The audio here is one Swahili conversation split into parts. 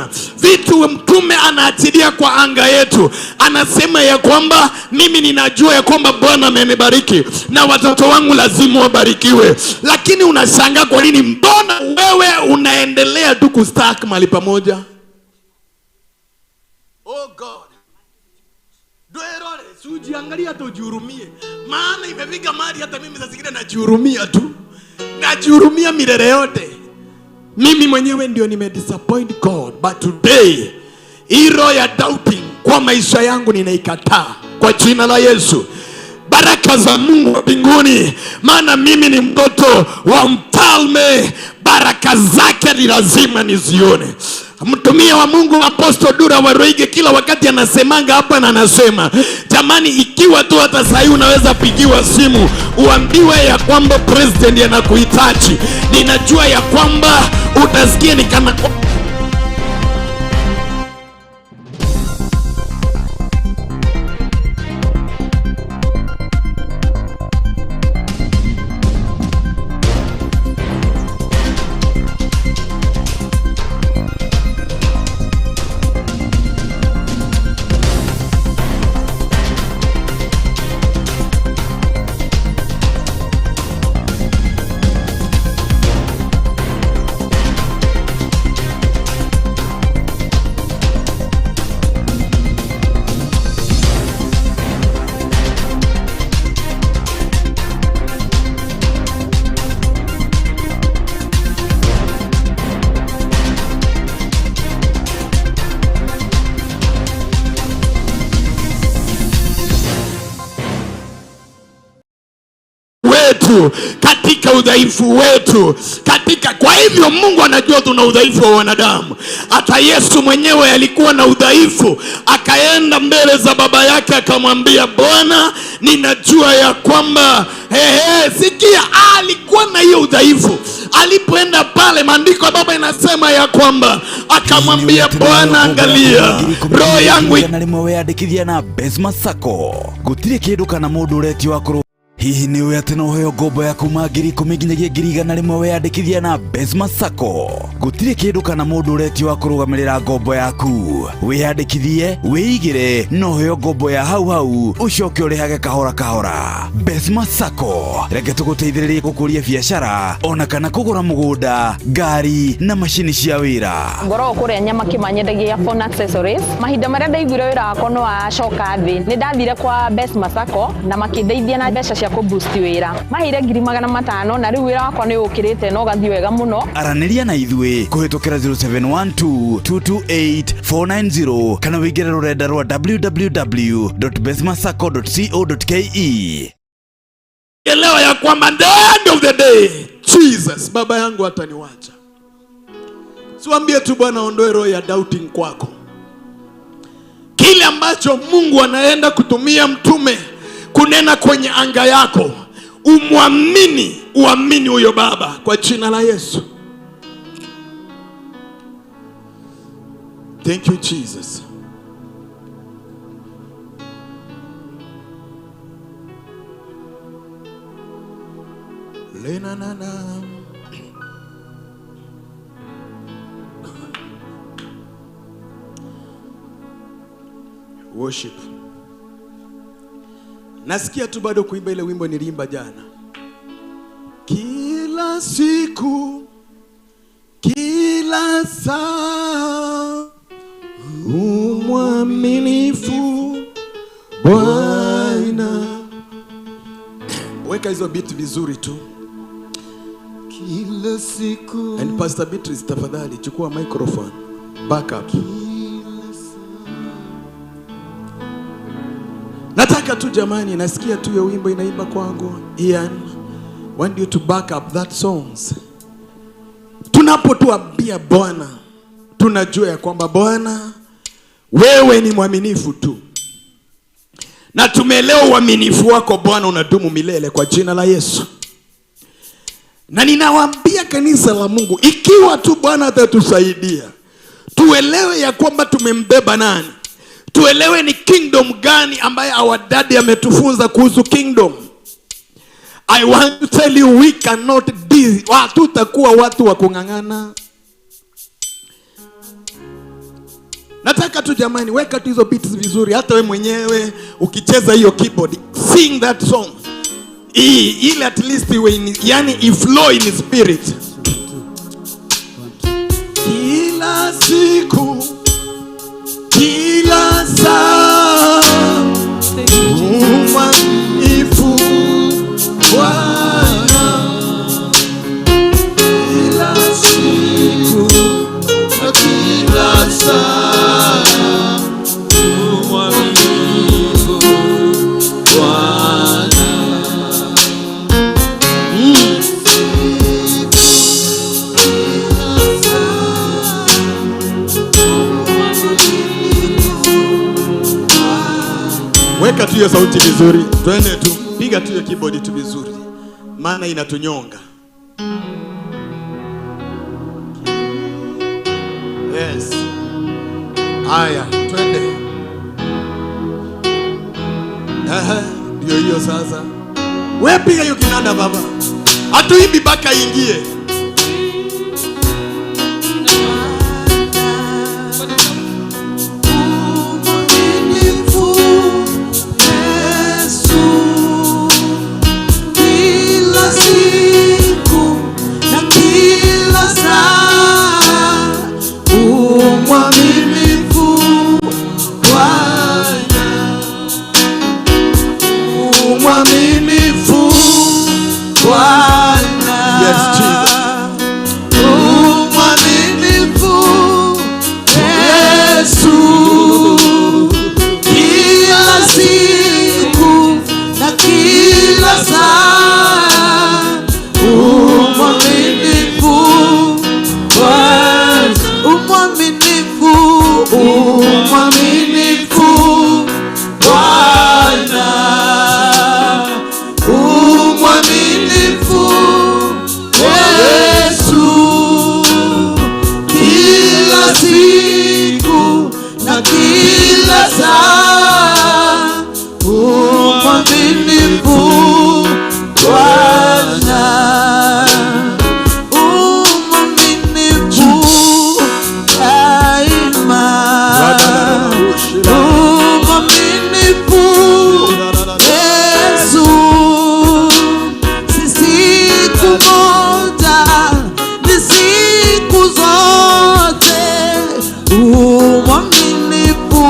Bwana. Vitu mtume anaachilia kwa anga yetu, anasema ya kwamba mimi ninajua ya kwamba Bwana amenibariki na watoto wangu lazima wabarikiwe. Lakini unashangaa kwa nini mbona wewe unaendelea tu kustack mahali pamoja? Oh God, doerore ujiangalia hata ujihurumie, maana imefika mahali hata mimi sasa zingine najihurumia tu, najihurumia milele yote. Mimi mwenyewe ndio nimedisappoint God, but today hilo ya doubting kwa maisha yangu ninaikataa kwa jina la Yesu. Baraka za Mungu wa mbinguni, maana mimi ni mtoto wa mfalme, baraka zake ni lazima nizione. Mtumia wa Mungu Apostle Dura Waroige kila wakati anasemanga hapa na anasema, jamani, ikiwa tu hata sasa unaweza pigiwa simu uambiwe ya kwamba president anakuhitaji, ninajua ya kwamba utasikia ni kama katika udhaifu wetu, kwa hivyo Mungu anajua tuna udhaifu wa wanadamu. Hata Yesu mwenyewe alikuwa na udhaifu, akaenda mbele za baba yake akamwambia, Bwana, ninajua ya kwamba sikia, alikuwa na hiyo udhaifu. Alipoenda pale, maandiko baba inasema ya kwamba akamwambia, Bwana, angalia roho yangu nalimweyandikithia na Besma Sacco. Gutire kindu kana mundu ureti wa hihi ni we atena uheo ngombo ya kuma 10,000 nginyagia 100,000 weyandikithia na Besma Sacco. Gutire kindu kana mundu ureti wa kurugamirira ngombo yaku. Weyandikithie, weigire, no uheo ngombo ya hau ucoke urihage kahora kahora. Besma Sacco reke tuguteithiririe gukuria biashara ona kana kugura mugunda, ngari na mashini cia wira. Ngoro kuria nyama kimanyendagia phone accessories. Mahinda maria ndaiguire wira wakwa no acoka thi, ni ndathire kwa Besma Sacco na makindeithia na mbeca cia kubusti wira. Mahire 500,000 na riu wira wakwa ni ukirite no gathi wega muno. Araniria na ithwe kuhitukira 0712-228-490 kana wigire rurenda rwa www.besmasacco.co.ke. Elewa ya kwamba the end of the day Jesus baba yangu hataniwacha. Siwaambie tu Bwana ondoe roho ya doubting kwako. Kile ambacho Mungu anaenda kutumia mtume kunena kwenye anga yako, umwamini, uamini huyo baba kwa jina la Yesu. Thank you Jesus. Lena nana. Worship. Nasikia tu bado kuimba ile wimbo niliimba jana. Kila siku, kila saa, umwaminifu Bwana. Weka hizo beat vizuri tu. Kila siku. And Pastor Beatrice, tafadhali chukua microphone. Back up. Nataka tu jamani, nasikia tu hiyo wimbo inaimba kwangu. Ian, want you to back up that songs. Tunapotuambia Bwana, tunajua ya kwamba Bwana wewe ni mwaminifu tu. Na tumeelewa uaminifu wako Bwana unadumu milele kwa jina la Yesu. Na ninawaambia kanisa la Mungu, ikiwa tu Bwana atatusaidia, tuelewe ya kwamba tumembeba nani. Tuelewe ni kingdom gani ambaye our daddy ametufunza kuhusu kingdom. I want to tell you, we cannot be, hatutakuwa watu wa kungangana. Nataka tu jamani, weka tu hizo beats vizuri. Hata we mwenyewe ukicheza hiyo keyboard, sing that song. Ile at least yani iflow in spirit. Kila siku, kila saa, mwaminifu Bwana. Kila siku na kila saa, mwaminifu Bwana. Weka tu hiyo sauti vizuri. Twende tu. Piga tu hiyo keyboard tu vizuri. Maana inatunyonga. Yes. Haya, twende. Ndio hiyo sasa. Wewe piga hiyo kinanda baba. Hatuimbi mpaka ingie. Mwaminifu Bwana. Yes, Jesus. Mwaminifu Yesu. Kila siku na kila saa. Mwaminifu Bwana. Mwaminifu. Mwaminifu Bwana. Mwaminifu Yesu. Kila siku na kila saa. Mwaminifu Bwana. Mwaminifu daima. Mwaminifu Yesu. Si siku moja, ni siku zote. Mwaminifu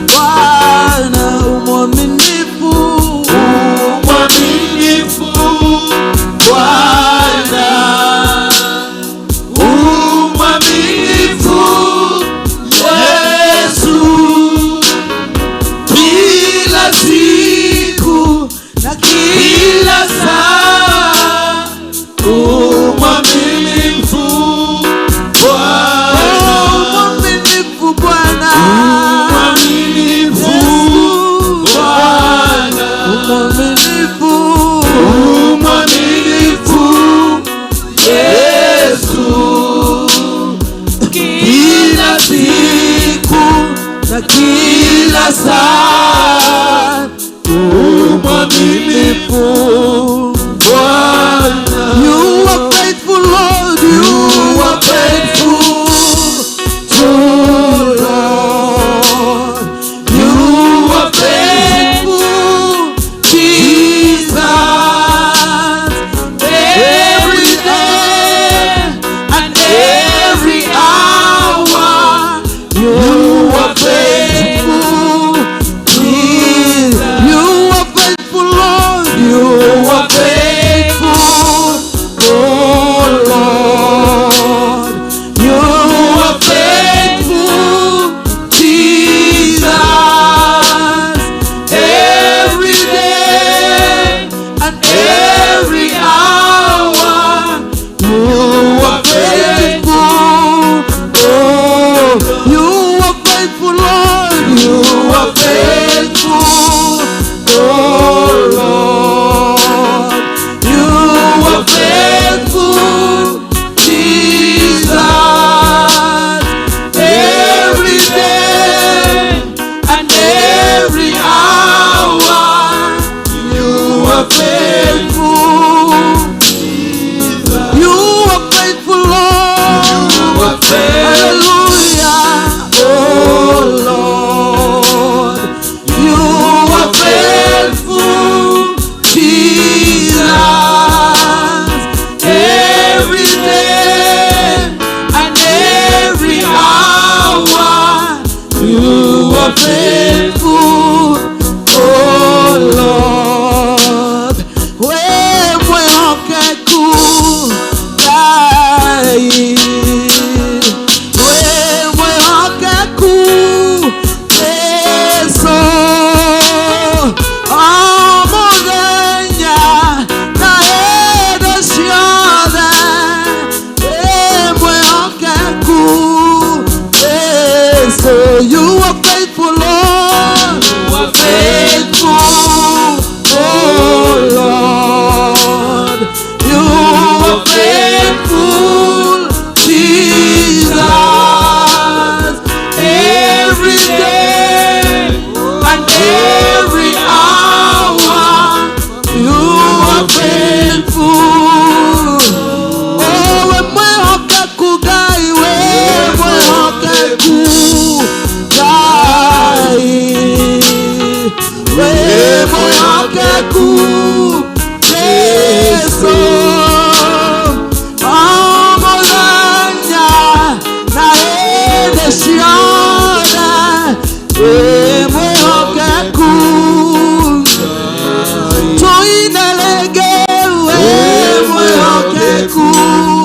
Bwana. Mwaminifu. Mwaminifu Bwana. Mwaminifu Yesu. Kila siku na kila saa. Mwaminifu Bwana. Mwaminifu Bwana. Mwaminifu Bwana. Mwaminifu. Mwaminifu Yesu. Kila siku na kila saa. Mwaminifu Bwana. You are faithful, Lord. You are faithful to Lord. You are faithful, Jesus. Every day and every hour. You are faithful, are faithful, oh Lord. Wewe okekudai, wewe okekuteso, omugenya na edesiode, wewe okekuteso. You are faithful, Lord. You are faithful, oh Lord. You are faithful, Jesus. Every day and every hour, you are faithful. Oh, wewe okekugai, wewe okekugai, wewe okekuteso, omulanya na edesione, wewe okekugai, toinelege, wewe okekugai,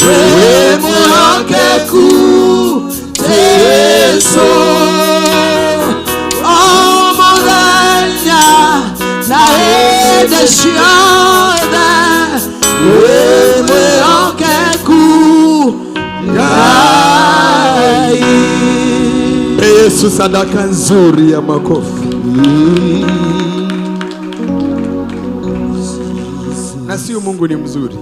wewe okekuteso, omulanya na edesione, wewe okekugai. Ee Yesu, sadaka nzuri ya makofi. Na sio Mungu ni mzuri,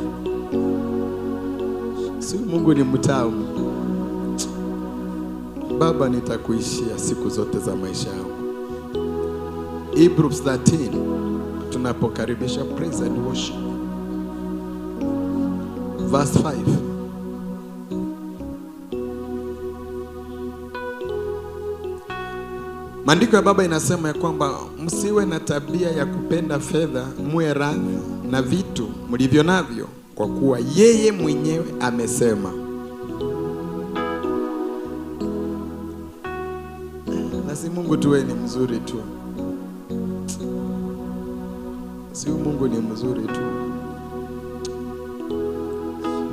sio Mungu ni mtamu. Baba, nitakuishia siku zote za maisha yangu. Hebrews 13 tunapokaribisha praise and worship, verse 5. Maandiko ya Baba inasema ya kwamba msiwe na tabia ya kupenda fedha, muwe radhi na vitu mlivyo navyo, kwa kuwa yeye mwenyewe amesema. Na si Mungu tuwe ni mzuri tu, si Mungu ni mzuri tu.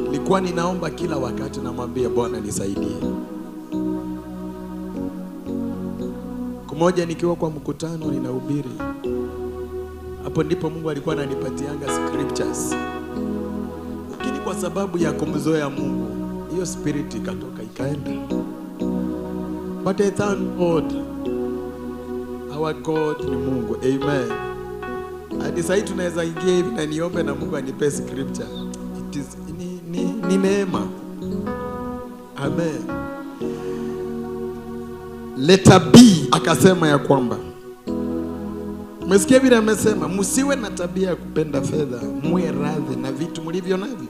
Nilikuwa ninaomba kila wakati, namwambia Bwana nisaidie. Moja nikiwa kwa mkutano ninahubiri, hapo ndipo Mungu alikuwa ananipatianga scriptures, lakini kwa sababu ya kumzoea Mungu hiyo spirit ikatoka ikaenda. But I thank God, our God ni Mungu. Amen. Hadi sasa tunaweza ingia hivi na niombe na Mungu anipe scripture. It is ni neema. Amen. Letter B akasema ya kwamba, umesikia vile amesema, msiwe na tabia ya kupenda fedha, muwe radhi na vitu mlivyo navyo.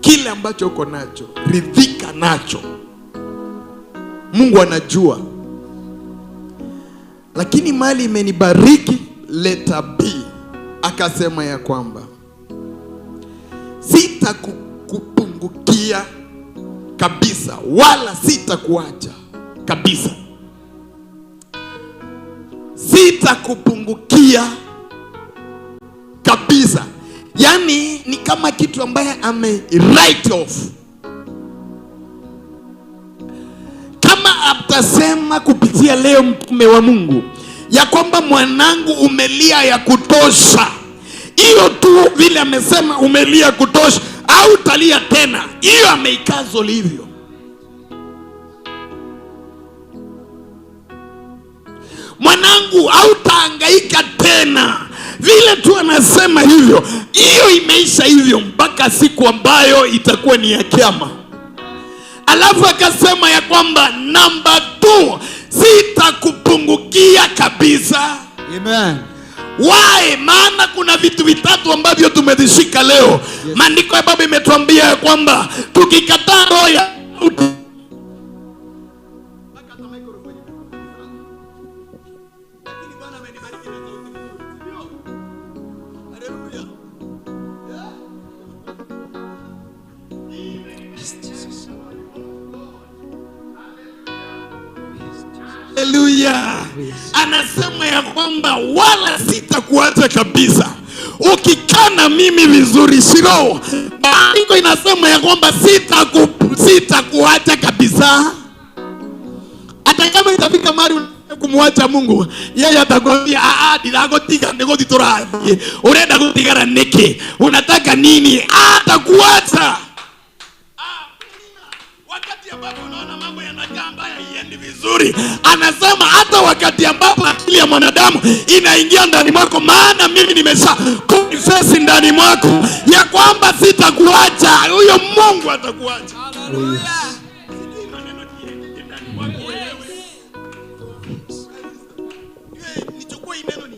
Kile ambacho uko nacho, ridhika nacho. Mungu anajua. Lakini mali imenibariki, letter B akasema ya kwamba, sitakupungukia kabisa, wala sitakuacha kabisa. Sitakupungukia kabisa. Yani ni kama kitu ambaye ame write off. Kama atasema kupitia leo mtume wa Mungu ya kwamba mwanangu umelia ya kutosha, hiyo tu vile amesema umelia kutosha, au talia tena, hiyo ameikazo livyo. Mwanangu au taangaika tena, vile tu anasema hivyo, hiyo imeisha hivyo mpaka siku ambayo itakuwa ni ya kiyama. Alafu akasema ya kwamba number 2, sitakupungukia kabisa. Amen. Why? Maana kuna vitu vitatu ambavyo tumezishika leo. Yes. Maandiko ya Baba imetuambia ya kwamba tukikataa roho ya Haleluya. Anasema ya kwamba wala sitakuacha kabisa. Ukikana mimi vizuri siro. Maandiko inasema ya kwamba sitakuacha kabisa. Hata kama itafika mahali kumwacha Mungu, yeye atakwambia ndiragotiga ndigothitora. Urenda gutigara niki? Unataka nini? Atakuacha. Wakati ambapo unaona mambo yanakaa mbaya, haiendi vizuri, anasema hata wakati ambapo akili ya mwanadamu inaingia ndani mwako, maana mimi nimesha confess ndani mwako ya kwamba sitakuacha, huyo Mungu atakuacha. Haleluya. Nichukue neno ni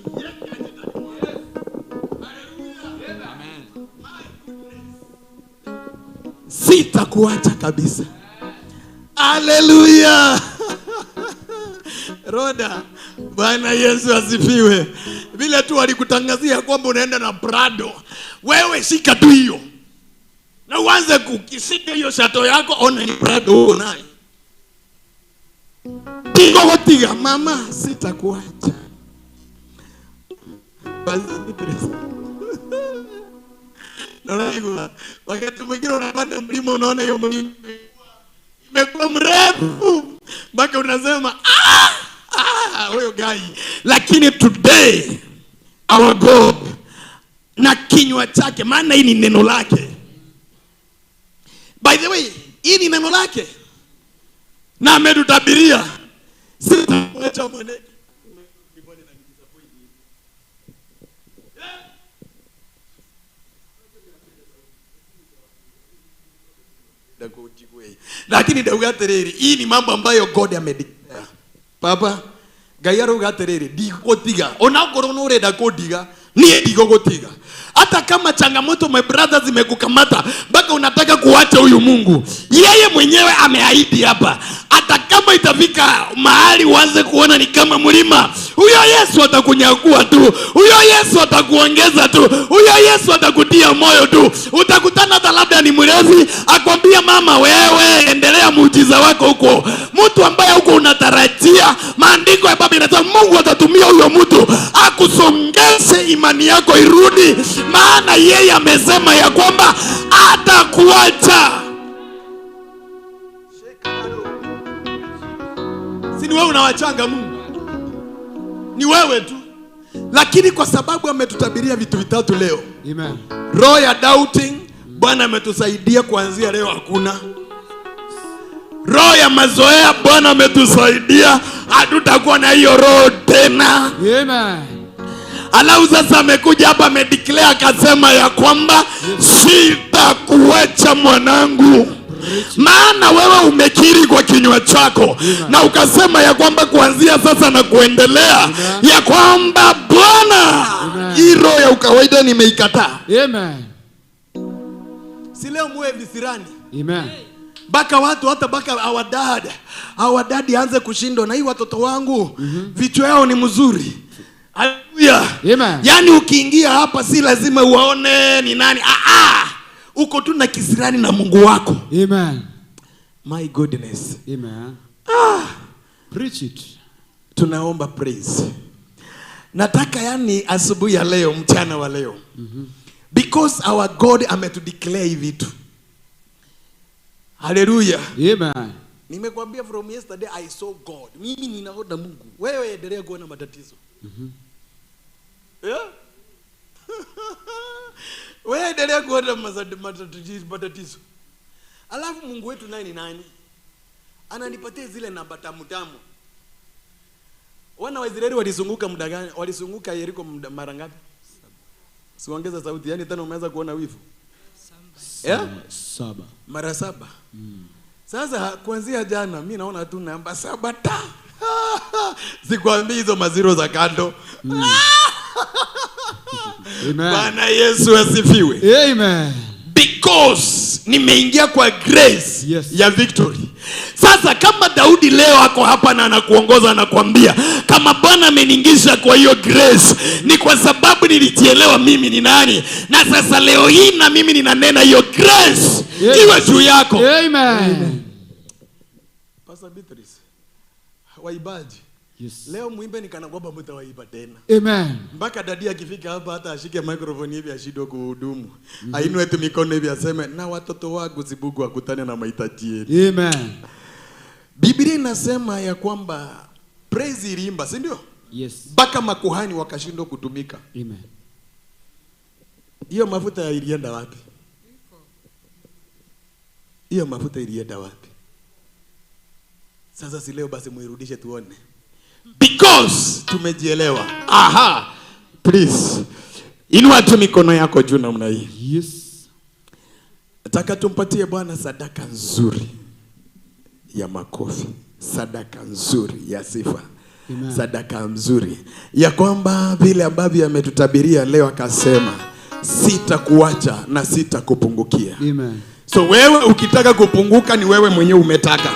sitakuacha kabisa. Haleluya. Roda, Bwana Yesu asifiwe. Vile tu walikutangazia kwamba unaenda na Prado, wewe shika tu hiyo na uanze kukishika hiyo shato yako, ona ni Prado unayo. Tigo gotiga mama, sitakuacha. Naona wakati mwingine unapanda mlima, unaona hiyo mlima imekuwa mrefu mpaka unasema huyo gai. Lakini today our God na kinywa chake, maana hii ni neno lake. By the way, hii ni neno lake na ametutabiria sitakuacha mwanangu. Lakini daugatereri, hii ni mambo ambayo God amedeclare. Papa gayaro gatereri dikotiga onakoro nore da kodiga ni digogotiga. Hata kama changamoto my brothers zimekukamata mpaka unataka kuacha huyu Mungu, yeye mwenyewe ameahidi hapa, hata kama itafika mahali uanze kuona ni kama mlima, huyo Yesu atakunyakua tu, huyo Yesu atakuongeza tu, huyo Yesu atakutia moyo tu. Utakutana hata labda ni mrefu akwambia mama, wewe endelea muujiza wako huko. Mtu ambaye huko unatarajia, maandiko ya Biblia inasema Mungu atatumia huyo mtu akusongeze imani yako irudi, maana yeye amesema ya kwamba atakuacha. Si ni wewe unawachanga Mungu, ni wewe tu. Lakini kwa sababu ametutabiria vitu vitatu leo. Amen. Roho ya doubting, Bwana ametusaidia kuanzia leo hakuna. Roho ya mazoea, Bwana ametusaidia hatutakuwa na hiyo roho tena. Amen. Alafu sasa amekuja hapa amedeclare akasema ya kwamba sitakuacha mwanangu. Maana wewe umekiri kwa kinywa chako na ukasema ya kwamba kuanzia sasa na kuendelea ya kwamba Bwana, hii roho ya ukawaida nimeikataa. Amen. Si leo muwe visirani. Amen. Baka watu hata baka our dad anze kushindwa na hii watoto wangu vichwa yao ni mzuri. Haleluya. Amen. Yaani ukiingia hapa si lazima uwaone ni nani. Uko tu na kisirani na Mungu wako. Amen. My goodness. Amen. Preach it. Tunaomba praise. Nataka yani asubuhi ya leo, mchana wa leo. Because our God ametudeclare hivi tu. Hallelujah. Amen. Nimekwambia from yesterday I saw God. Mimi ninaona Mungu. Wewe endelea kuona matatizo. Yeah? Wewe endelea kuona matatizo. Alafu Mungu wetu naye ni nani? Ananipatia zile namba tamu tamu. Wana wa Israeli walizunguka muda gani? Walizunguka Yeriko mara ngapi? Siongeza sauti, yani tena umeanza kuona wivu. Saba. Mara 7. Sasa kuanzia jana mimi naona tu namba 7 ta. Sikwambii hizo maziro za kando. Amen. Bwana Yesu asifiwe. Amen. Because nimeingia kwa grace Yes. ya victory. Sasa kama Daudi leo ako hapa na anakuongoza anakuambia kama Bwana ameniingisha kwa hiyo grace, ni kwa sababu nilijielewa mimi ni nani. Na sasa leo hii na mimi ninanena hiyo grace iwe juu yako. Amen. Pastor Beatrice, waibaji Yes. Leo muimbe nikana kwamba mtawaiba tena. Amen. Mpaka dadi akifika hapa hata ashike microphone hivi ashindwe kuhudumu. Ainue tu mikono hivi aseme na watoto wangu zibugu wakutane na mahitaji yetu. Amen. Biblia inasema ya kwamba praise iliimba, si ndio? Yes. Mpaka makuhani wakashindwa kutumika. Amen. Hiyo mafuta ilienda wapi? Hiyo mafuta ilienda wapi? Sasa si leo basi muirudishe tuone. Because tumejielewa. Aha. Please. Inua tu mikono yako juu namna hii. Yes. Nataka tumpatie Bwana sadaka nzuri ya makofi. Sadaka nzuri ya sifa. Amen. Sadaka nzuri ya kwamba vile ambavyo ametutabiria leo akasema sitakuacha na sitakupungukia. Amen. So wewe ukitaka kupunguka ni wewe mwenyewe umetaka.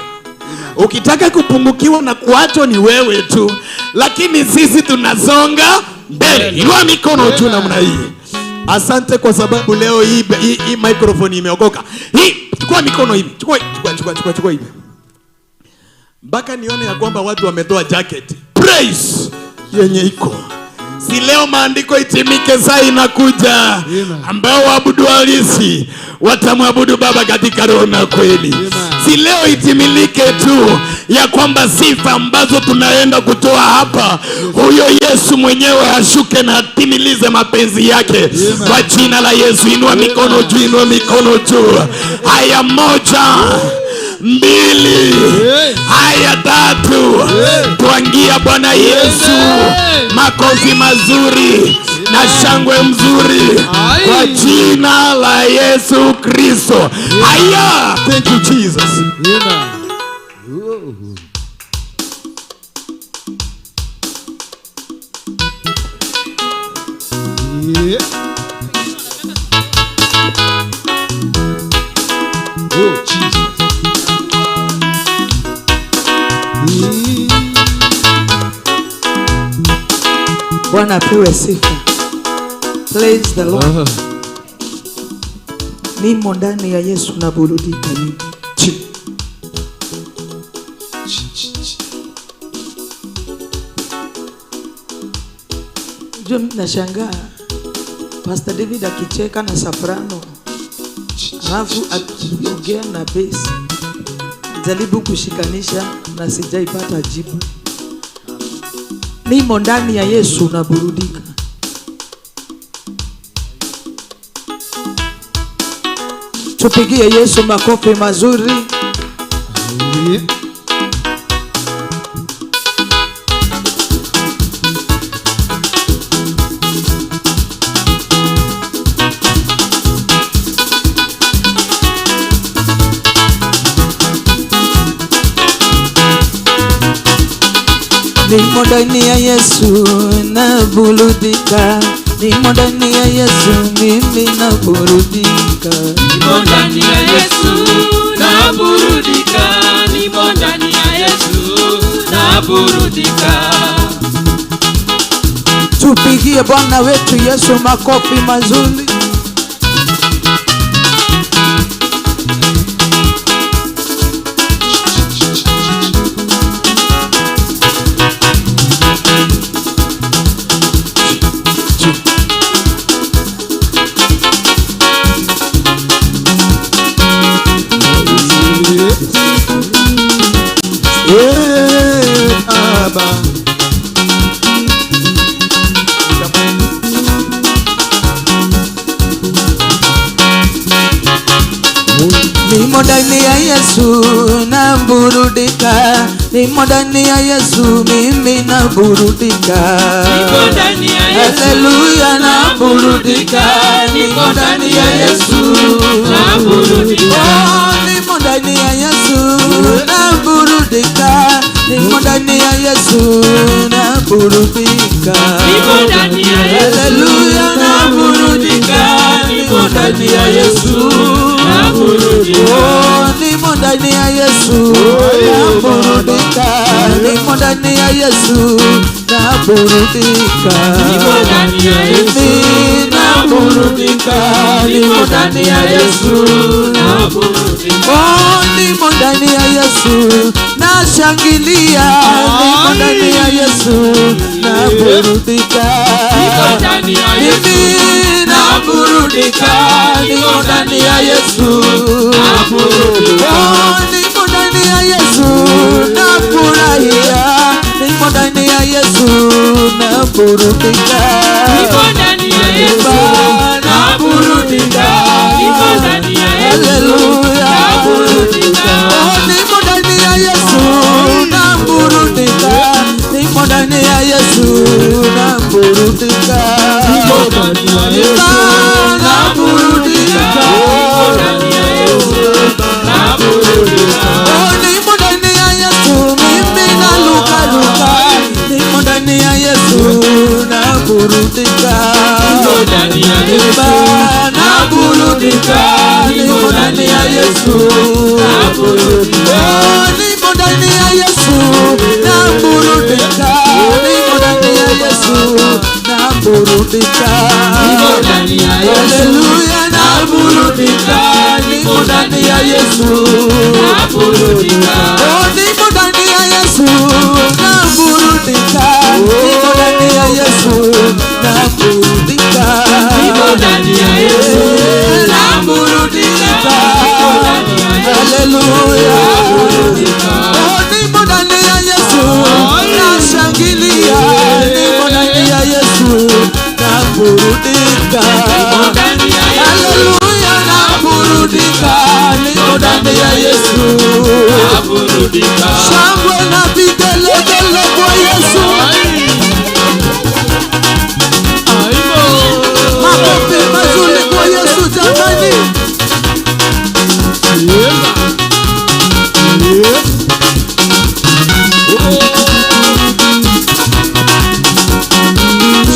Ukitaka kupungukiwa na kuachwa ni wewe tu. Lakini sisi tunasonga mbele. Inua mikono juu namna hii. Asante kwa sababu leo hii microphone imeokoka. Hii chukua mikono hivi. Chukua hivi. Mpaka nione ya kwamba watu wametoa jacket. Praise yenye iko. Si leo maandiko itimike, saa inakuja ambao waabudu halisi watamwabudu Baba katika roho na kweli. Si leo itimilike tu ya kwamba sifa ambazo tunaenda kutoa hapa, huyo Yesu mwenyewe ashuke na atimilize mapenzi yake. Kwa jina la Yesu, inua mikono juu, inua mikono juu. Haya, 1, 2, haya 3. Tuangia Bwana Yesu makofi mazuri na shangwe mzuri kwa jina la Yesu Kristo. Haya, thank you Jesus. Amen. Yeah. Oh Jesus. Bwana apewe sifa. Praise the Lord. Nimo ndani ya Yesu na burudika mimi. Ndio nashangaa Pastor David akicheka na soprano, alafu akiongea na bass. Jaribu kushikanisha na sijaipata jibu. Nimo ndani ya Yesu na burudika. Tupigie Yesu makofi mazuri. Yeah. Nimo ndani ya Yesu na burudika. Nimo ndani ya Yesu mimi na burudika. Nimo ndani ya Yesu na burudika. Nimo ndani ya Yesu na burudika. Tupigie Bwana wetu Yesu makofi mazuri. Nimo ndani ya Yesu na burudika. Nimo ndani ya Yesu mimi na burudika. Nimo ndani ya Yesu haleluya na burudika. Nimo ndani ya Yesu na burudika. Nimo ndani ya Yesu na burudika. Nimo ndani ya Yesu na burudika. Nimo ndani ya Yesu haleluya na burudika. Nimo ndani ya Yesu na burudika. Nimo ndani ya Yesu na burudika. Nimo ndani ya Yesu na burudika. Nimo ndani ya Yesu na burudika. Nimo ndani ya Yesu na burudika. Nimo ndani ya Yesu na nashangilia, niko ndani ya Yesu naburudika. Mimi naburudika, niko ndani ya Yesu naburudika. Niko ndani ya Yesu nafurahia, niko ndani ya Yesu naburudika. Niko ndani ya Yesu naburudika. Niko ndani ya Yesu naburudika. Niko ndani ya Yesu naburudika. Niko ndani ya Yesu naburudika. Niko ndani ya Yesu naburudika. Niko ndani ya Yesu mimi nalukaluka. Niko ndani ya Yesu naburudika. Niko ndani ya Yesu naburudika. Niko ndani ya Yesu naburudika. Niko ndani ya Yesu naburudika. Niko ndani ya Yesu naburudika. Haleluya naburudika. Niko ndani ya Yesu naburudika. Niko ndani ya Yesu naburudika. Niko ndani ya Yesu naburudika. Niko ndani ya Yesu naburudika. Haleluya. Niko ndani ya Yesu nashangilia. Niko ndani ya Yesu naburudika. Haleluya naburudika. Niko ndani ya Yesu naburudika. Shangwe na vigelegele kwa Yesu. Makofi mazuri kwa Yesu jamani.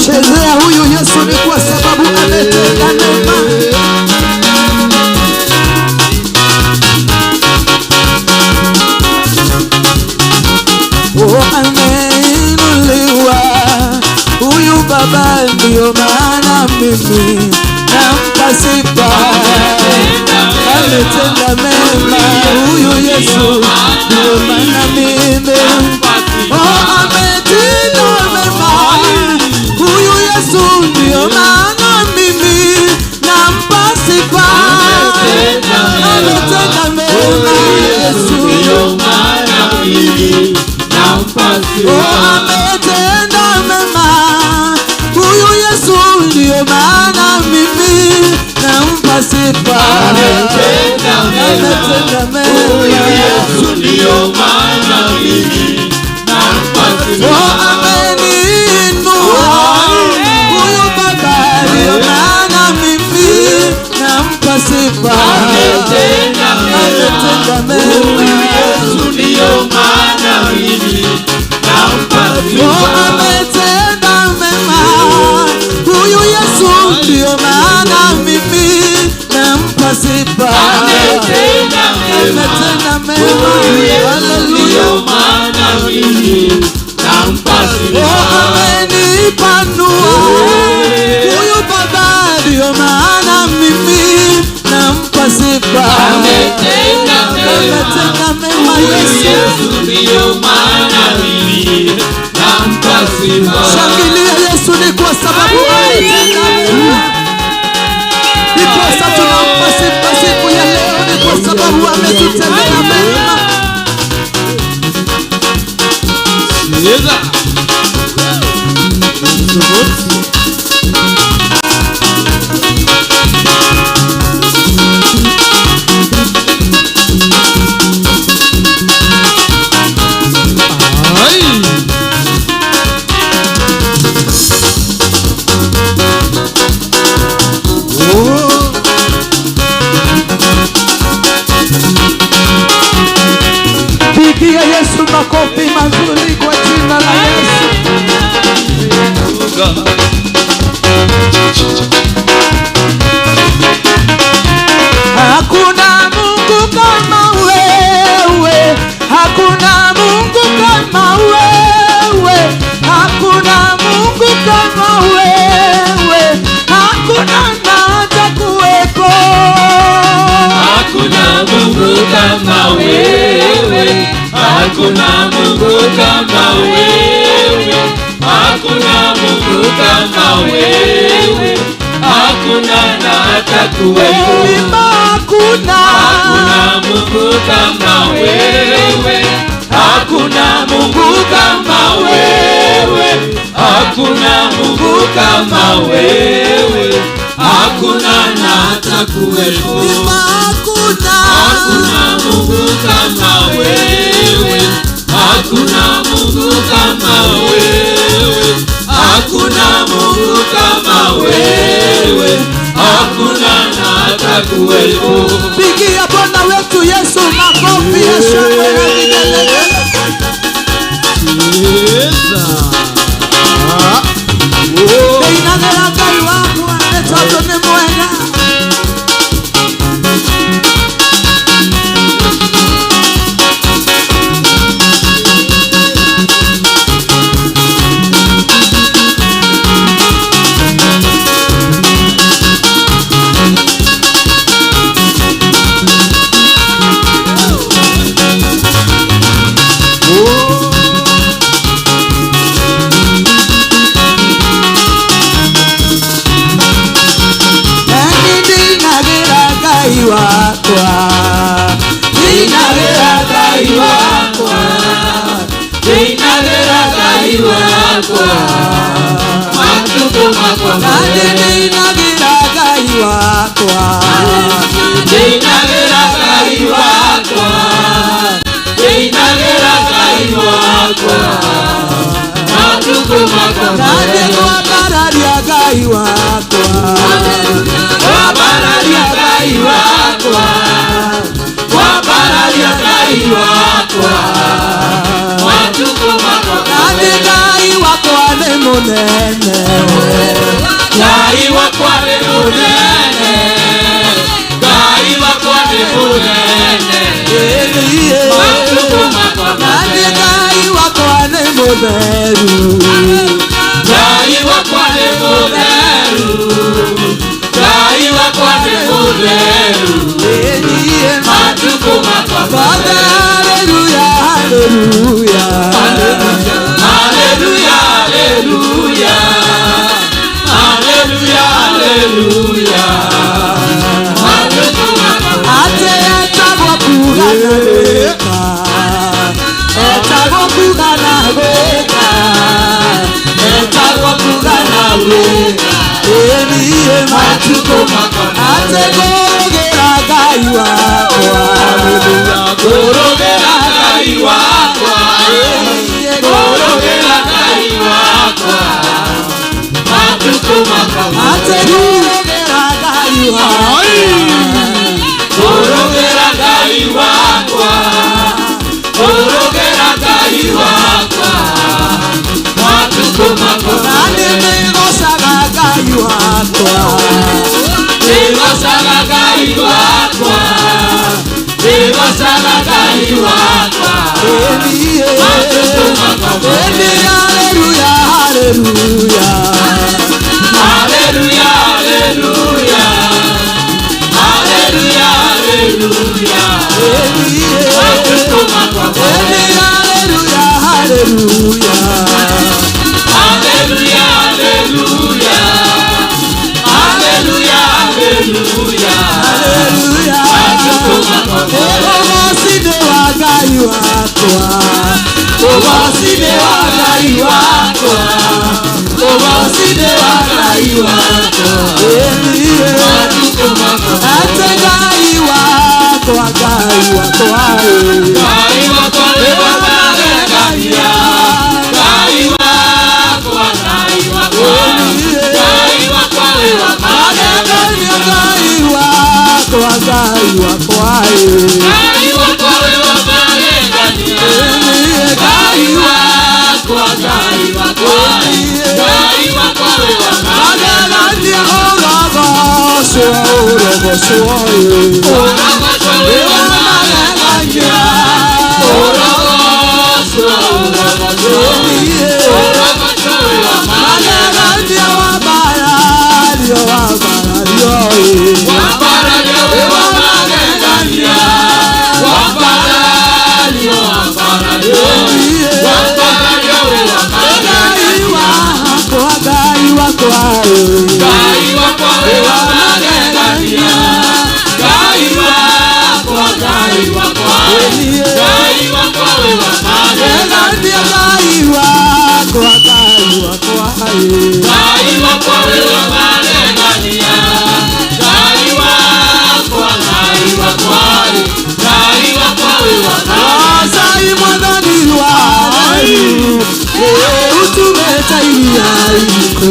Chezea huyu Yesu ni kwa sababu ametenda mema. Ameinuliwa huyu Baba, ndio maana mimi nampa sifa. Ametenda mema huyu Yesu, ndio maana mimi ametenda mema huyu Yesu, ndio maana mimi nampa sifa. Ametenda mema Yesu, ndio maana mimi nampa sifa. Ametenda mema huyu Yesu, ndio maana mimi nampa sifa. Ametenda mema huyu Yesu, ndio maana mimi nampa sifa. Ameniinua huyu Baba, ndio maana mimi nampa sifa. Ametenda mema huyu Yesu, ndio maana mimi nampa sifa. Ametenda mema huyu Yesu, ndio maana mimi nampa sifa. Ametenda mema huyu maana mimi nampa sifa. Amenipanua huyu Baba, ndio maana mimi nampa sifa. Ametenda mema Yesu, ndio maana mimi nampa sifa. Shangilia Yesu ni kwa sababu ametenda mema. Ndiposa tunampa sifa siku ya leo, ni kwa sababu ametutendea mema. Pigia Yesu makofi mazuri kwa jina la Yesu. Hakuna Mungu kama wewe, hakuna Mungu kama wewe, hakuna Mungu kama wewe, hakuna hata kuwepo. Hakuna Mungu kama wewe, hakuna kama wewe, hakuna Mungu kama wewe, hakuna na atakuwepo. Hakuna Mungu kama wewe, hakuna Mungu kama wewe, hakuna Mungu kama wewe, hakuna na atakuwepo. Hakuna Mungu kama wewe, hakuna Mungu kama wewe, hakuna Mungu kama wewe, hakuna na atakuwepo. Pigia Bwana wetu Yesu makofi ya shangwe na vigelegele. Inagera Ngai wangu anetoto ni mwega.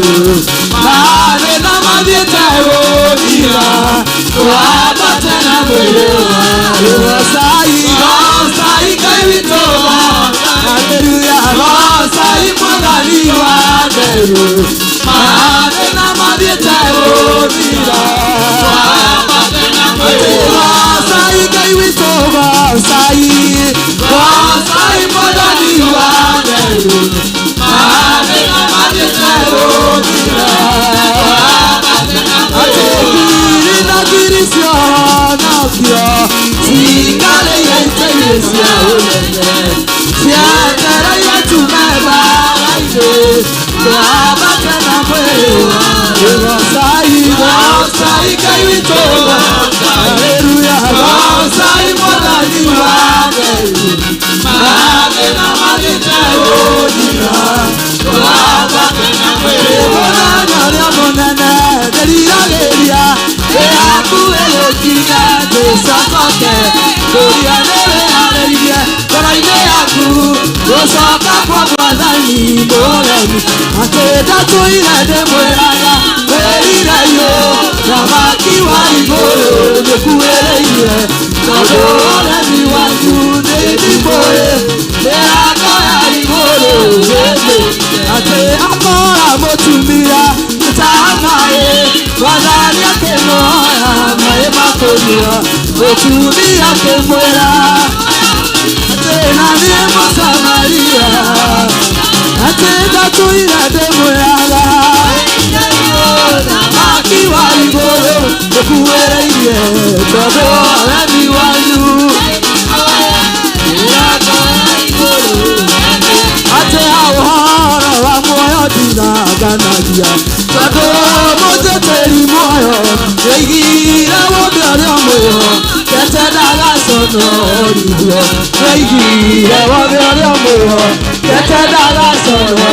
Mane na madieta rodira Wapate na mwewa Rosai kaivitoba Hallelujah Rosai mwagani waderu Mane na madieta rodira Wapate na mwewa Rosai kaivitoba Rosai mwagani waderu Mane na madieta rodira Wapate na mwewa Nakio, Sikale Yentesia, Siatara Yatumeba, Abakana Mwewa, Rosai Kaivitoba, Hallelujah, Rosai Mwagaliwa, Magena Mageta Odina, Abakana Mwewa, Monana, Delia, Eakuelokina de Sakoke, Dorianere Aleria, Koraineaku, Rosoka Kwabazani, Moremi, Ateda Toina de Moraga, Verira yo, Ramaki Wariboro, de Kueleire, Kodore Miwangu, de Dibore, Erakoya Iboro, Ate Amora Motumira, Tamae, Wadania Kemoya, Maema Konia, Otunia Kemoya, Atena Nemo Samaria, Atena Tuina de Moyala, Maki Wariboro, Okuere, Todo, Remiwayu, Ate Awara, Ramoya Dina, Ganadia. Todo moje teri moyo, yegira wobere moyo, kete dala sono ribo. Yegira wobere moyo, kete dala sono.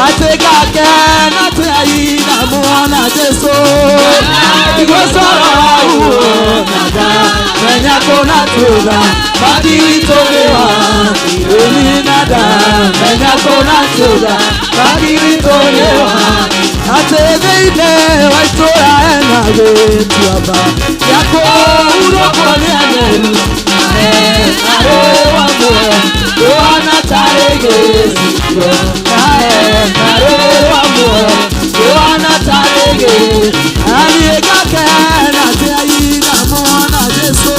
Ateka ke na tei na muana Jesu. Igo soro uo nada, menya kona tuda, badi tolewa. Eni nada, menya kona tuda, badi tolewa. Atedeide waitora enago tuaba yako urokole agelu are wamo oana tarege sikro are wamo oana tarege ani egake na teyi na mona Jesu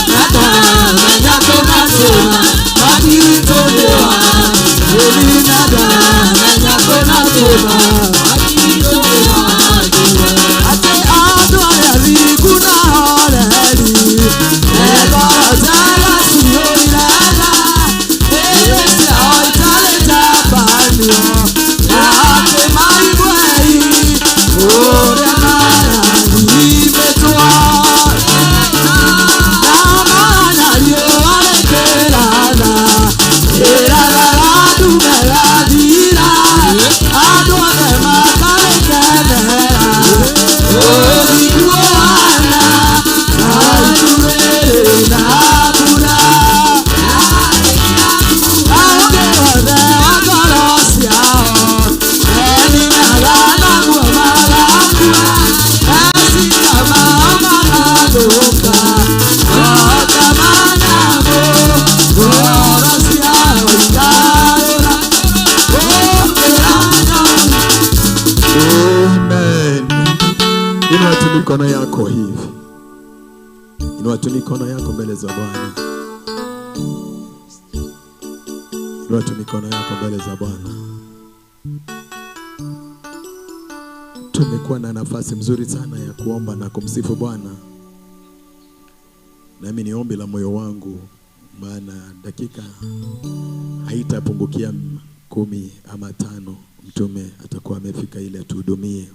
nata menya kona tona badi tolewa eli nada Ate adore liguna oreli Ego jala suyoirela Ese oitale tapanio Ate maibwei Ore mara imetua Namana yo alekelana Era la dumela dira Adore makale kenera Olikuana Aiture nabura Aike ode agorosiao Eni nagana guamalakua Esi kama omanadoka Otamanabo Gorosiao ikarora Amen. Inua tu mikono yako hivi. Inua tu mikono yako mbele za Bwana. Inua tu mikono yako mbele za Bwana. Tumekuwa na nafasi mzuri sana ya kuomba na kumsifu Bwana. Nami ni ombi la moyo wangu, maana dakika haitapungukia 10 ama 5 mtume atakuwa amefika ili atuhudumie.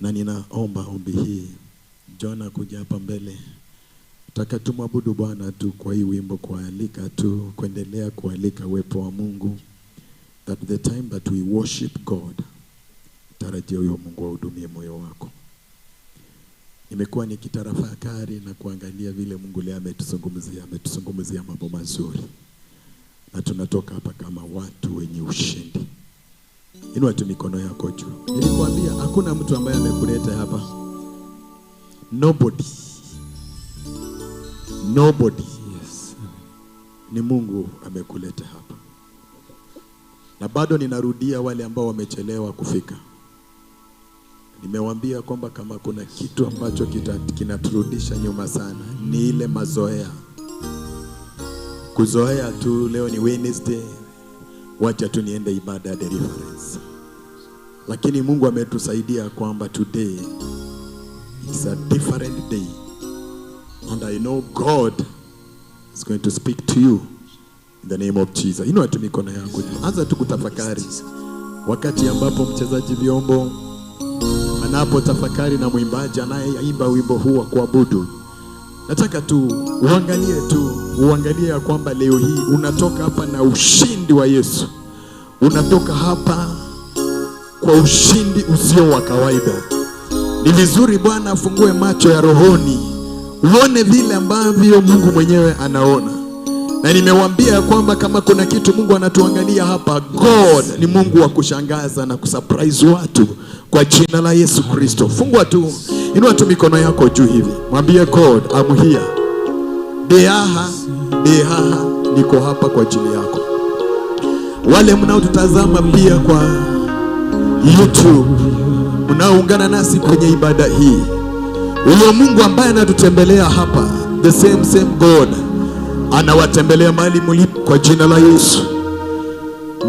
Na ninaomba ombi hii, Jona kuja hapa mbele. Nataka tumwabudu Bwana tu kwa hii wimbo, kualika tu, kuendelea kualika uwepo wa Mungu. That the time that we worship God, tarajia huyo Mungu ahudumie moyo wako. Nimekuwa nikitarafakari na kuangalia vile Mungu leo ametuzungumzia mambo mazuri. na tunatoka hapa kama watu wenye ushindi. Inua tu mikono yako juu. Nilikwambia hakuna mtu ambaye amekuleta hapa. Nobody. Yes. Ni Mungu amekuleta hapa. Na bado ninarudia wale ambao wamechelewa kufika. Nimewaambia kwamba kama kuna kitu ambacho kinaturudisha nyuma sana ni ile mazoea. Kuzoea tu leo ni Wednesday, wacha tu niende ibada ya deliverance. Lakini Mungu ametusaidia kwamba today is a different day. And I know God is going to speak to you in the name of Jesus. Inua tu mikono yako. Anza tu kutafakari. Wakati ambapo mchezaji vyombo anapotafakari na mwimbaji anayeimba wimbo huu wa kuabudu, nataka tu uangalie ya kwamba leo hii unatoka hapa na ushindi wa Yesu. Unatoka hapa kwa ushindi usio wa kawaida. Ni vizuri Bwana afungue macho ya rohoni, uone vile ambavyo Mungu mwenyewe anaona. Na nimewaambia kwamba kama kuna kitu Mungu anatuangalia hapa, God ni Mungu wa kushangaza na kusurprise watu kwa jina la Yesu Kristo. Fungua tu, inua tu mikono yako juu hivi. Mwambie God, I'm here. Deha, niko hapa kwa ajili yako. Wale mnaotutazama pia kwa YouTube, mnaoungana nasi kwenye ibada hii, huyo Mungu ambaye anatutembelea hapa, the same God anawatembelea mahali mlipo kwa jina la Yesu.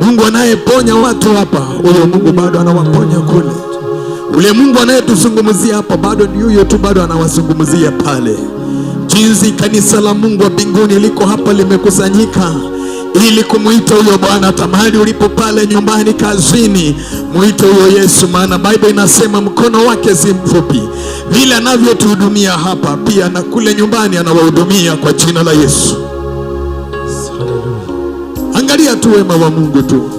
Mungu anayeponya watu hapa, huyo Mungu bado anawaponya kule. Ule Mungu anayetuzungumzia hapa bado ni huyo tu, bado anawazungumzia pale. Jinsi kanisa la Mungu wa mbinguni liko hapa limekusanyika ili kumuita huyo Bwana. Hata mahali ulipo pale, nyumbani, kazini, muite huyo Yesu, maana Biblia inasema mkono wake si mfupi. Vile anavyotuhudumia hapa, pia na kule nyumbani anawahudumia kwa jina la Yesu. Angalia tu wema wa Mungu tu.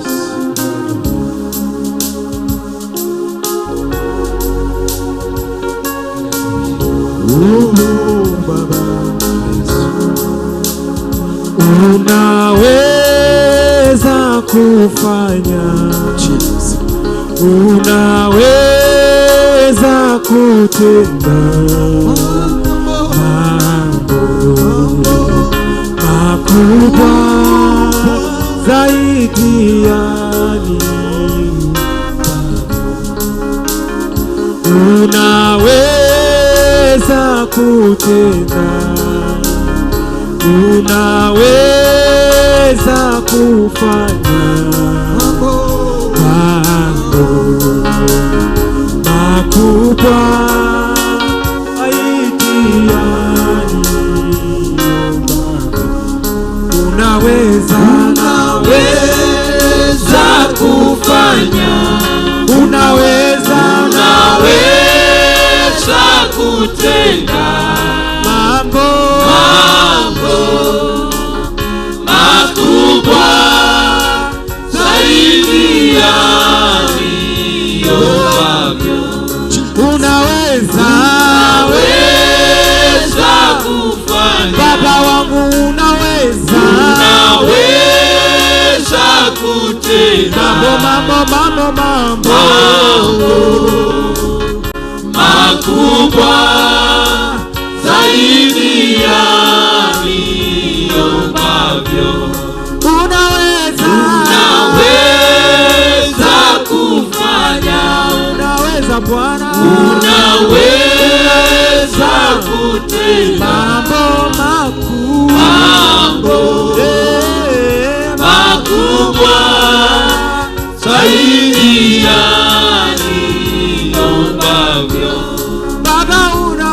Baba, unaweza kufanya, unaweza kutenda mambo makubwa zaidi ya unaweza kutenda, unaweza kufanya mambo makubwa zaidi ya unaweza kufanya, unaweza kutenda mambo makubwa zaidi ya niombavyo. Unaweza kufanya, Baba wangu, unaweza kutenda mambo makubwa zaidi ya niombavyo. unaweza kufanya, unaweza Bwana, unaweza kutenda mambo makubwa zaidi ya niombavyo. Baba, unaweza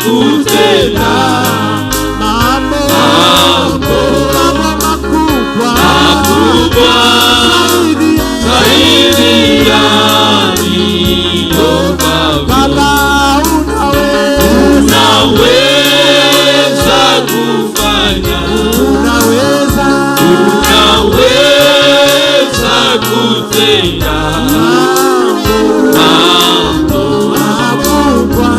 kutenda mambo makubwa zaidi ya niliyoomba. Baba, unaweza kufanya, unaweza kutenda mambo makubwa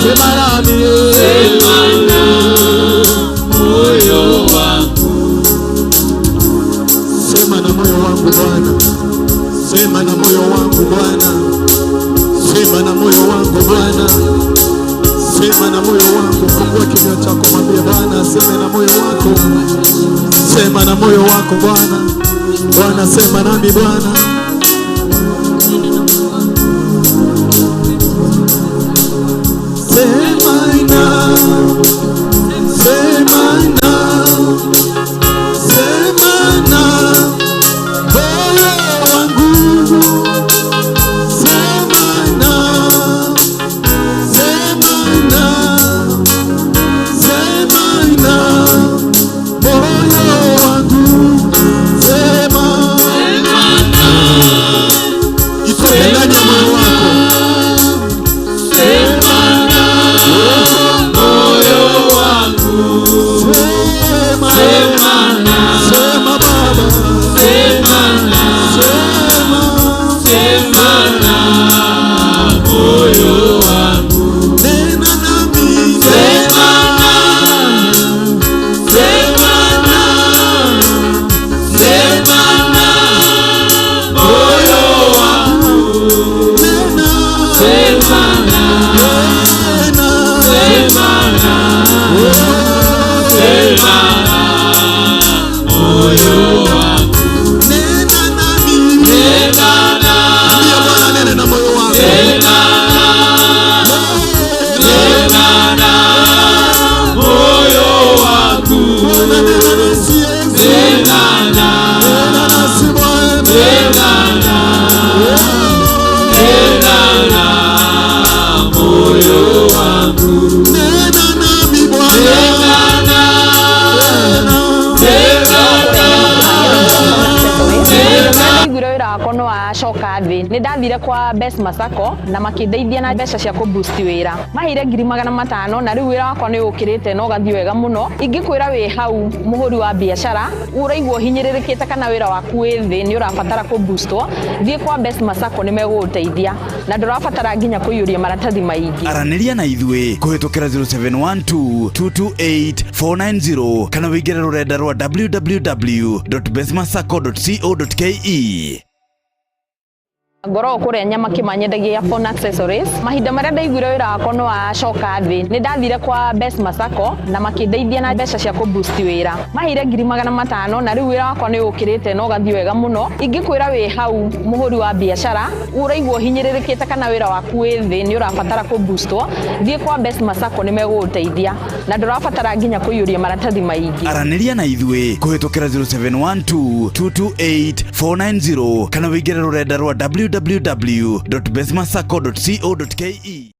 sema nami. Sema na moyo wangu. Sema na moyo wangu Bwana. Sema na moyo wangu Bwana. Sema na moyo wangu Bwana. Sema na moyo wangu. Fungua kinywa chako mwambie Bwana aseme na moyo wako. Sema na moyo wako Bwana. Bwana sema nami Bwana. Sema na. Sema na. Sema na moyo wangu. Sema na. Sema na. Sema na moyo wangu. Sema. Sema na Itoke ndani ya moyo wako. Sema na moyo wangu. Sema. Sema na Sema Baba. Sema na Sema. Sema na moyo wangu. Nena nami. Sema na Sema na Sema na moyo wangu. Nena. Sema na Nena. Sema na Sema na moyo wangu. Nena nami. Sema na Ambia Bwana nene na moyo wako. Sema na moyo wangu. Bwana nena nasi Yesu. Sema na Nena nasi Bwana. Sema na moyo wangu. Nena nami Bwana. Igwire wira wakwa no acoka thi ni ndathire kwa Best Masako na makindeithia na mbeca cia ku boost wira mahire 500,000 na riu wira wakwa ni ukirite no gathi wega muno ingikwira wi hau muhuri wa biashara uraigwo hinyiririkite kana wira waku wi thi ni urabatara ku boostwo thie kwa Best Masako ni meguteithia na ndurabatara nginya kuiyuria maratathi maingi. Araniria na ithuĩ kũhĩtũkĩra 0712-228-490 kana wĩingĩre rũrenda rwa www.bestmasako.co.ke. Ngoro kuria nyama kimanyendagia phone accessories mahinda maria ndaiguire wira wakwa no acoka thi ni ndathire kwa Best Masako na makindeithia na mbeca cia ku boost wira mahire 500,000 na riu wira wakwa ni ukirite no gathi wega muno ingikwira wi hau muhuri wa biashara uraigwo hinyiririkite kana wira waku wi thi ni urabatara ku boostwo thie kwa Best Masako ni meguteithia na ndurabatara nginya kuiyuria maratathi maingi. Araniria na ithuĩ kũhĩtũkĩra 0712-228-490 kana wĩingĩre rũrenda rwa www.bestmasako.co.ke.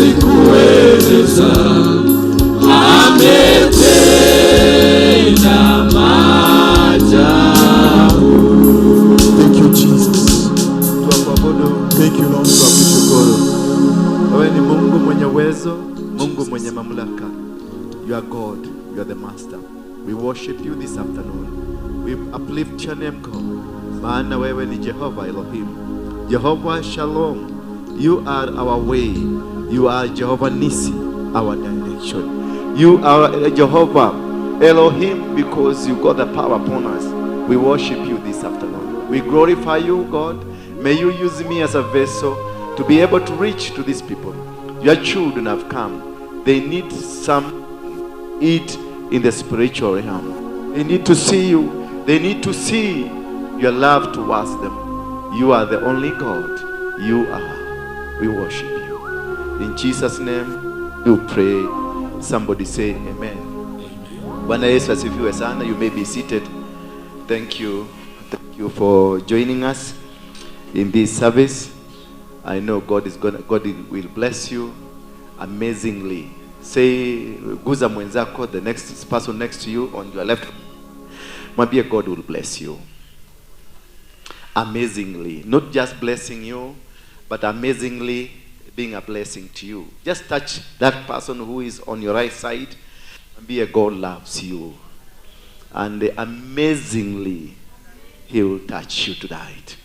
siwezi kueleza, ametenda maajabu. Thank you Jesus. Tuabudu. Thank you Lord. Tukushukuru. Wewe ni Mungu mwenye uwezo, Mungu mwenye mamlaka. You are God, you are the master. We worship you this afternoon. We uplift your name, God. Maana wewe ni Jehovah Elohim. Jehovah Shalom. You are our way. You are Jehovah Nisi, our direction. You are Jehovah Elohim because you got the power upon us. We worship you this afternoon. We glorify you, God. May you use me as a vessel to be able to reach to these people. Your children have come. They need some eat in the spiritual realm. They need to see you. They need to see your love towards them. You are the only God. You are. We worship you. In Jesus' name, we pray. Somebody say amen. Bwana Yesu asifiwe sana. You may be seated. Thank you. Thank you for joining us in this service. I know God will bless you amazingly. Say, guza mwenzako, the next person next to you on your left. Mwambie God will bless you amazingly. Not just blessing you, but amazingly being a blessing to you. Just touch that person who is on your right side. Mwambie God loves you. And amazingly, He will touch you tonight.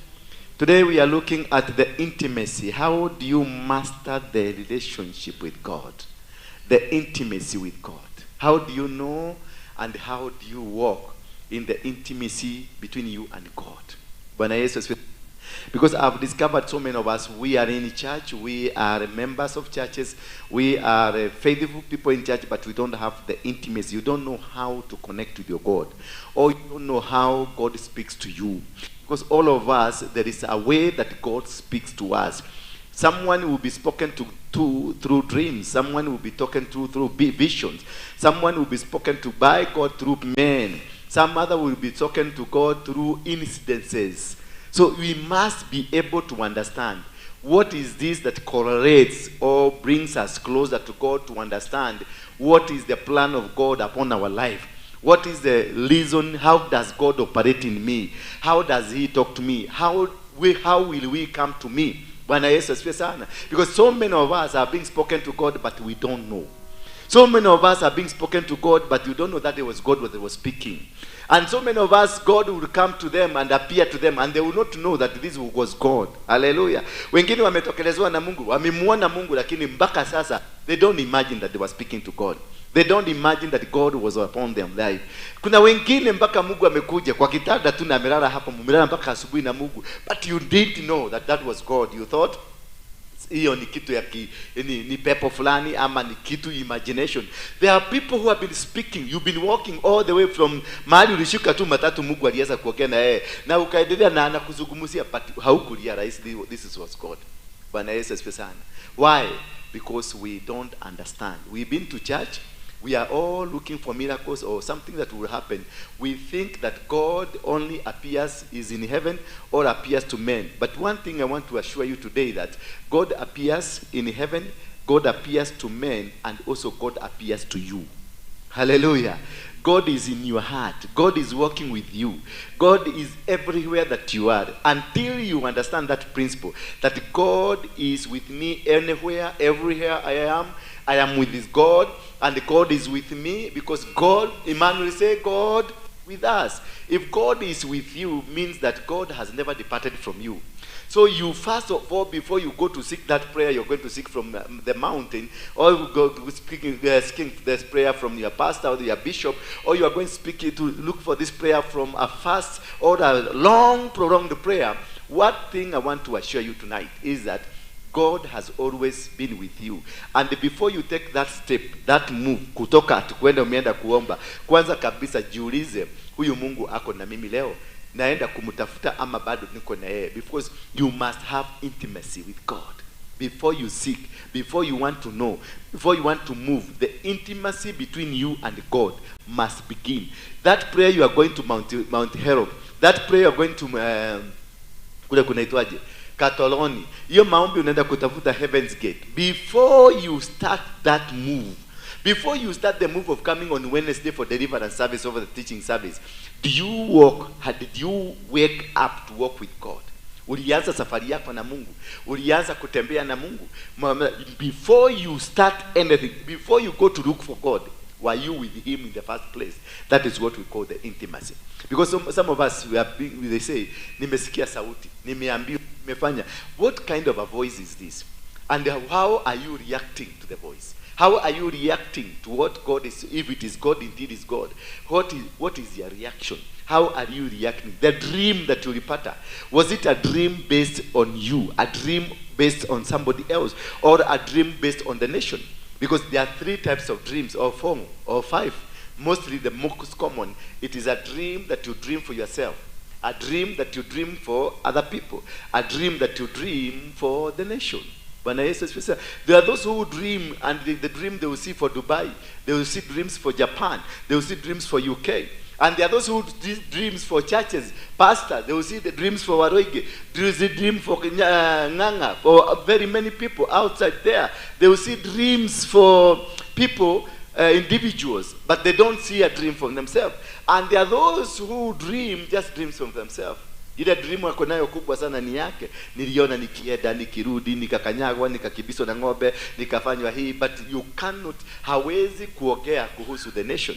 Today we are looking at the intimacy. How do you master the relationship with God? The intimacy with God. How do you know and how do you walk in the intimacy between you and God? Because I've discovered so many of us, we are in church, we are members of churches, we are faithful people in church, but we don't have the intimacy. You don't know how to connect with your God, or you don't know how God speaks to you. Because all of us, there is a way that God speaks to us. Someone will be spoken to through dreams. Someone will be talking to through visions. Someone will be spoken to by God through men. Some other will be talking to God through incidences. So we must be able to understand what is this that correlates or brings us closer to God, to understand what is the plan of God upon our life. What is the reason? How does God operate in me? How does He talk to me? How will we come to me? Because so many of us are being spoken to God, but we don't know. So many of us are being spoken to God, but you don't know that it was God that was speaking. And so many of us, God will come to them and appear to them, and they will not know that this was God. Hallelujah. Wengine wametokelezwa na Mungu, wamemuona Mungu, lakini mpaka sasa they don't imagine that they were speaking to God. They don't imagine that God was upon them life. Kuna wengine mpaka Mungu amekuja kwa kitanda tu na amelala hapa, mumelala mpaka asubuhi na Mungu, but you didn't know that that was God. You thought hiyo ni kitu ya ni pepo fulani ama ni kitu imagination. There are people who have been speaking. You've been walking all the way from mahali ulishika tu matatu, Mungu alianza kuongea na yeye na ukaendelea na anakuzungumzia, but haukurealize this was God. Bwana Yesu asifiwe sana. Why? Because we don't understand. We've been to church. We are all looking for miracles or something that will happen. We think that God only appears is in heaven or appears to men. But one thing I want to assure you today, that God appears in heaven, God appears to men, and also God appears to you. Hallelujah. God is in your heart. God is working with you. God is everywhere that you are. Until you understand that principle, that God is with me anywhere, everywhere I am with this God, and God is with me, because God, Emmanuel say, God with us. If God is with you, means that God has never departed from you. So you first of all, before you go to seek that prayer, you're going to seek from the mountain, or you go to seeking this prayer from your pastor or your bishop, or you are going to look for this prayer from a fast or a long, prolonged prayer. One thing I want to assure you tonight is that God has always been with you. And before you take that step, that move, kutoka tukwenda umeenda kuomba, kwanza kabisa jiulize, huyu Mungu ako na mimi leo? Naenda kumutafuta ama bado niko na yeye? Because you must have intimacy with God. Before you seek, before you want to know, before you want to move, the intimacy between you and God must begin. That prayer you are going to Mount Herod, that prayer you are going to kule kunaitwaje? Katoloni. Hiyo maombi unaenda kutafuta Heaven's Gate. Before you start that move, before you start the move of coming on Wednesday for deliverance service over the teaching service, did you wake up to walk with God? Ulianza safari yako na Mungu. Ulianza kutembea na Mungu. Before you start anything, before you go to look for God, were you with him in the first place? That is what we call the intimacy. Because some of us, they say, nimesikia sauti, nimeambiwa, nimefanya. What kind of a voice is this? And how are you reacting to the voice? How are you reacting to what God is? If it is God, indeed is God. What is your reaction? How are you reacting? The dream that you repata, was it a dream based on you? A dream based on somebody else? Or a dream based on the nation? Because there are 3 types of dreams, or 4, or 5. Mostly the most common, it is a dream that you dream for yourself. A dream that you dream for other people. A dream that you dream for the nation. There are those who dream, and the dream they will see for Dubai. They will see dreams for Japan. They will see dreams for UK. And there are those who see dreams for churches, pastors. They will see the dreams for Waroige. There is a dream for Nganga, for very many people outside there. They will see dreams for people, individuals, but they don't see a dream for themselves. And there are those who dream just dreams from themselves. Ile dream wako nayo kubwa sana ni yake. Niliona nikienda, nikirudi, nikakanyagwa, nikakibiswa na ng'ombe, nikafanywa hii, but you cannot, hawezi kuongea kuhusu the nation.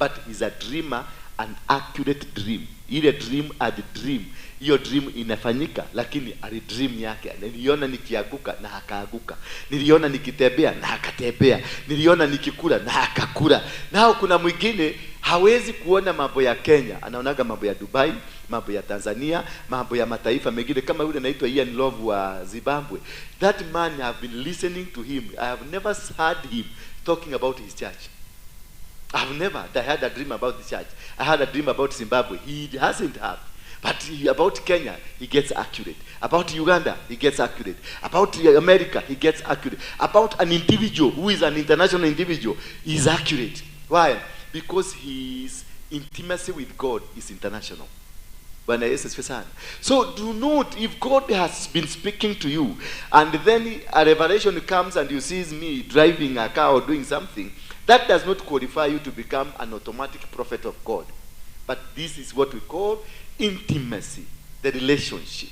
But he's a dreamer, an accurate dream. Ile dream ad dream. Hiyo dream inafanyika, lakini ali dream yake. Niliona nikianguka na akaaguka. Niliona nikitembea na akatembea. Niliona nikikula na akakula. Nao kuna mwingine hawezi kuona mambo ya Kenya, anaonaga mambo ya Dubai, mambo ya Tanzania, mambo ya mataifa mengine, kama yule anaitwa Ian Love wa Zimbabwe. That man, I have been listening to him. I have never heard him talking about his church. I had a dream about the church. I had a dream about Zimbabwe. He hasn't had. But about Kenya, he gets accurate. About Uganda, he gets accurate. About America, he gets accurate. About an individual who is an international individual, he is accurate. Why? Because his intimacy with God is international. So do not, if God has been speaking to you, and then a revelation comes and you see me driving a car or doing something, that does not qualify you to become an automatic prophet of God. But this is what we call intimacy, the relationship,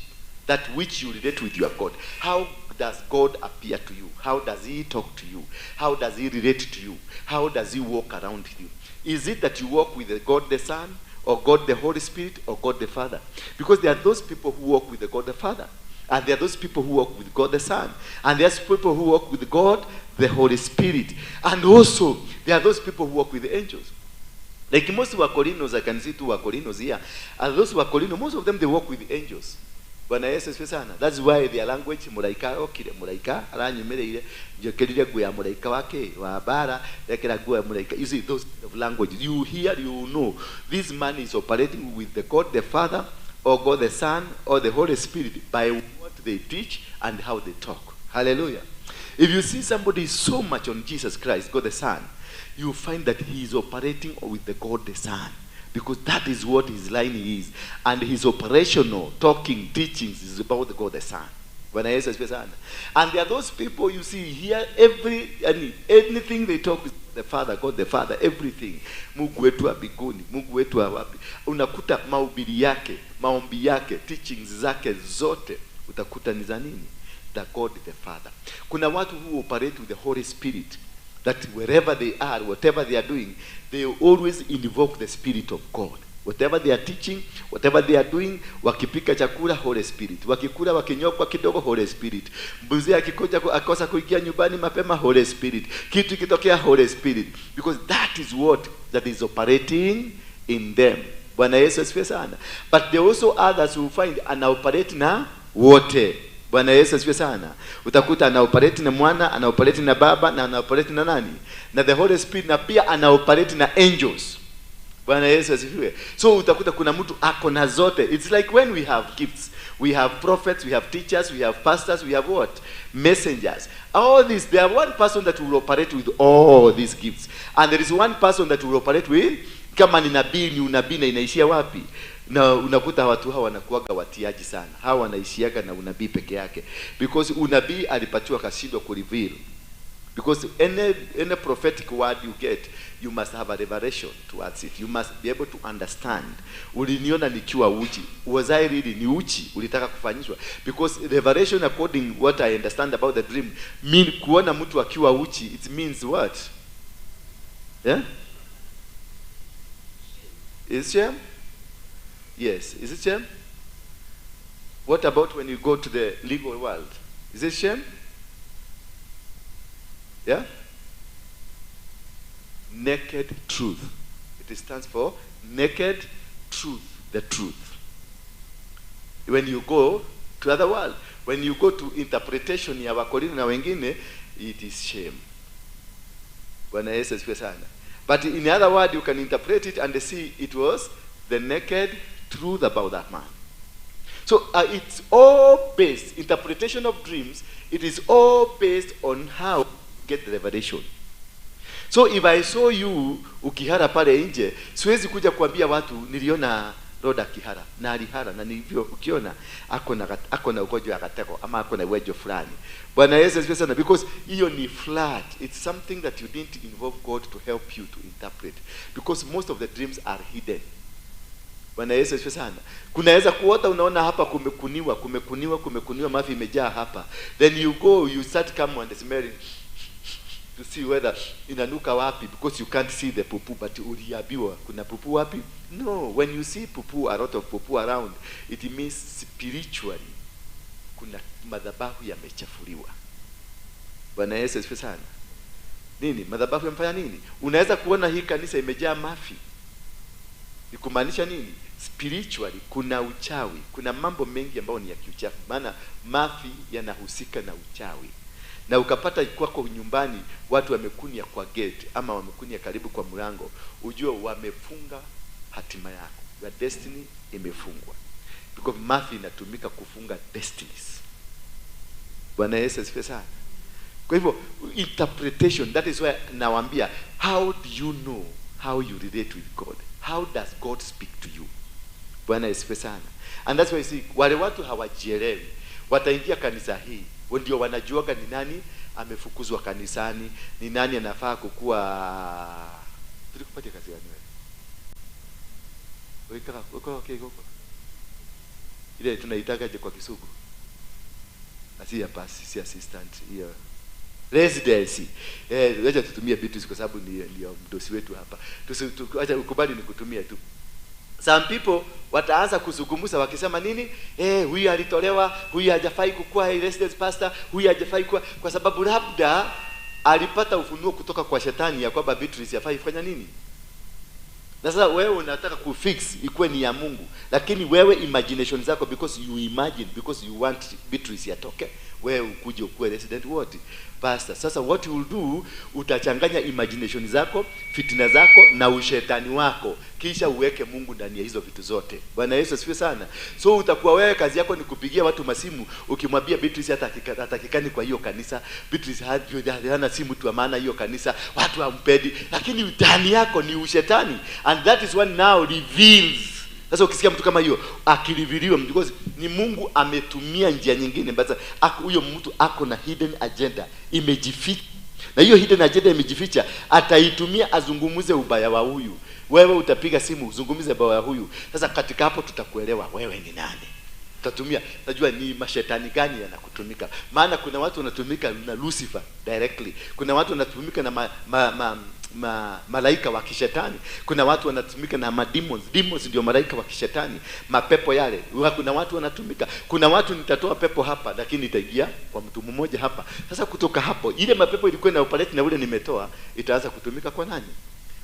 that which you relate with your God. How does God appear to you? How does he talk to you? How does he relate to you? How does he walk around you? Is it that you walk with the God the Son, or God the Holy Spirit, or God the Father? Because there are those people who walk with the God the Father, and there are those people who walk with God the Son, and there's people who walk with God the Holy Spirit, and also there are those people who walk with the angels. Like most of Wakorinos, I can see 2 Wakorinos here, and those Wakorinos, most of them, they walk with the angels. That's why their language, Muraika, okire Muraika, aranyumereire, jokerire guya Muraika wake, wa bara, lekera guya Muraika. You see those kind of languages. You hear, you know, this man is operating with the God the Father, or God the Son, or the Holy Spirit by what they teach and how they talk. Hallelujah. If you see somebody so much on Jesus Christ, God the Son, you find that he is operating with the God the Son, because that is what his line is. And his operational talking, teachings is about the God the Son. And there are those people you see here, anything they talk with the Father, God the Father, everything. Mungu wetu wa mbinguni, Mungu wetu wa wapi. Unakuta mahubiri yake, maombi yake, teachings zake zote, utakuta ni za nini? The God the Father. Kuna watu who operate with the Holy Spirit, that wherever they are, whatever they are doing, they always invoke the Spirit of God. Whatever they are teaching, whatever they are doing, wakipika chakula, Holy Spirit. Wakikula, wakinyokwa kidogo, Holy Spirit. Mbuzi akikoja akosa kuingia nyumbani mapema, Holy Spirit. Kitu kitokea, Holy Spirit. Because that is what that is operating in them. Bwana Yesu asifiwe sana. But there are also others who find anaoperate na wote. Bwana Yesu asifiwe sana. Utakuta anaoperate na Mwana, anaoperate na Baba, na anaoperate na nani? Na the Holy Spirit, na pia anaoperate na angels. Bwana Yesu asifiwe. So utakuta kuna mtu ako na zote. It's like when we have gifts. We have prophets, we have teachers, we have pastors, we have what? Messengers. All this, there are one person that will operate with all these gifts. And there is one person that will operate with, kama ni nabii, ni unabii na inaishia wapi? Na unakuta watu hawa wanakuaga watiaji sana. Hawa wanaishiaga na unabii peke yake. Because unabii alipatiwa kashindwa kureveal. Because any prophetic word you get, you must have a revelation towards it. You must be able to understand. Uliniona nikiwa uchi. Was I really ni uchi? Ulitaka kufanyishwa. Because revelation, according what I understand about the dream, mean kuona mtu akiwa uchi, it means what? Yeah? Is it shame? Yes. Is it shame? What about when you go to the legal world? Is it shame? Yeah? Naked truth. It stands for naked truth, the truth. When you go to other world, when you go to interpretation ya Wakorintho na wengine, it is shame. Bwana Yesu asifiwe sana. But in other word, you can interpret it and see it was the naked truth about that man. So it's all based, interpretation of dreams, it is all based on how you get the revelation. So if I saw you ukihara pale nje, siwezi kuja kuambia watu niliona Roda kihara na alihara na nilivyo ukiona ako na ugonjwa ya kateko ama ako na ugonjwa fulani. Bwana Yesu asifiwe sana, because hiyo ni flat. It's something that you didn't involve God to help you to interpret, because most of the dreams are hidden. Bwana Yesu asifiwe sana. Kunaweza kuota unaona hapa kumekuniwa mafi imejaa hapa. Then you go, you start come and smelling to see whether inanuka wapi, because you can't see the pupu, but uliambiwa kuna pupu wapi? No, when you see pupu, a lot of pupu around, it means spiritually kuna madhabahu yamechafuliwa. Bwana Yesu asifiwe sana. Nini? Madhabahu yamfanya nini? Unaweza kuona hii kanisa imejaa mafi. Ni kumaanisha nini? Spiritually kuna uchawi, kuna mambo mengi ambayo ni ya kiuchawi. Maana mafi yanahusika na uchawi. Na ukapata kwako nyumbani watu wamekunia kwa gate ama wamekunia karibu kwa mlango, ujue wamefunga hatima yako. Your destiny imefungwa. Because mafi inatumika kufunga destinies. Bwana Yesu asifiwe sana. Kwa hivyo interpretation, that is why nawaambia, how do you know how you relate with God? How does God speak to you? Bwana Yesu asifiwe sana. And that's why you see, wale watu hawajielewi wataingia kanisa hii, ndio wanajuaga ni nani amefukuzwa kanisani, ni nani anafaa kukua. Tulikupatia kazi gani wewe? Okay. Ile tunaitagaje kwa Kisugu? Asi ya pass, si assistant hiyo. Residency. Wacha tutumie vitu kwa sababu ndio mdosi wetu hapa. Acha ukubali nikutumie tu. Some people wataanza kuzungumza wakisema nini? Huyu alitolewa, huyu hajafai kukuwa residence pastor, huyu hajafai kwa sababu labda alipata ufunuo kutoka kwa shetani ya kwamba Beatrice hafai kufanya nini? Na sasa wewe unataka kufix ikuwe ni ya Mungu, lakini wewe imagination zako, because you imagine, because you want Beatrice atoke, wewe ukuje ukuwe resident what? Pastor. Sasa what you will do, utachanganya imagination zako, fitina zako na ushetani wako, kisha uweke Mungu ndani ya hizo vitu zote. Bwana Yesu asifiwe sana. So utakuwa wewe kazi yako ni kupigia watu masimu ukimwambia Beatrice hatakikani kwa hiyo kanisa, Beatrice hana simu tu maana hiyo kanisa watu hampedi, lakini ndani yako ni ushetani. And that is what now reveals. Sasa ukisikia mtu kama hiyo akiriviliwa, because ni Mungu ametumia njia nyingine, basi huyo mtu ako na hidden agenda imejificha, na hiyo hidden agenda imejificha ataitumia azungumuze ubaya wa huyu. Wewe utapiga simu uzungumuze ubaya wa huyu. Sasa katika hapo tutakuelewa wewe ni nani. Tutatumia, najua ni mashetani gani yanakutumika. Maana kuna watu wanatumika na Lucifer directly. Kuna watu wanatumika na malaika wa kishetani. Kuna watu wanatumika na demons ndio malaika wa kishetani, mapepo yale. Kuna watu wanatumika. Kuna watu nitatoa pepo hapa lakini itaingia kwa mtu mmoja hapa. Sasa kutoka hapo ile mapepo ilikuwa na operate na ule nimetoa itaanza kutumika kwa nani?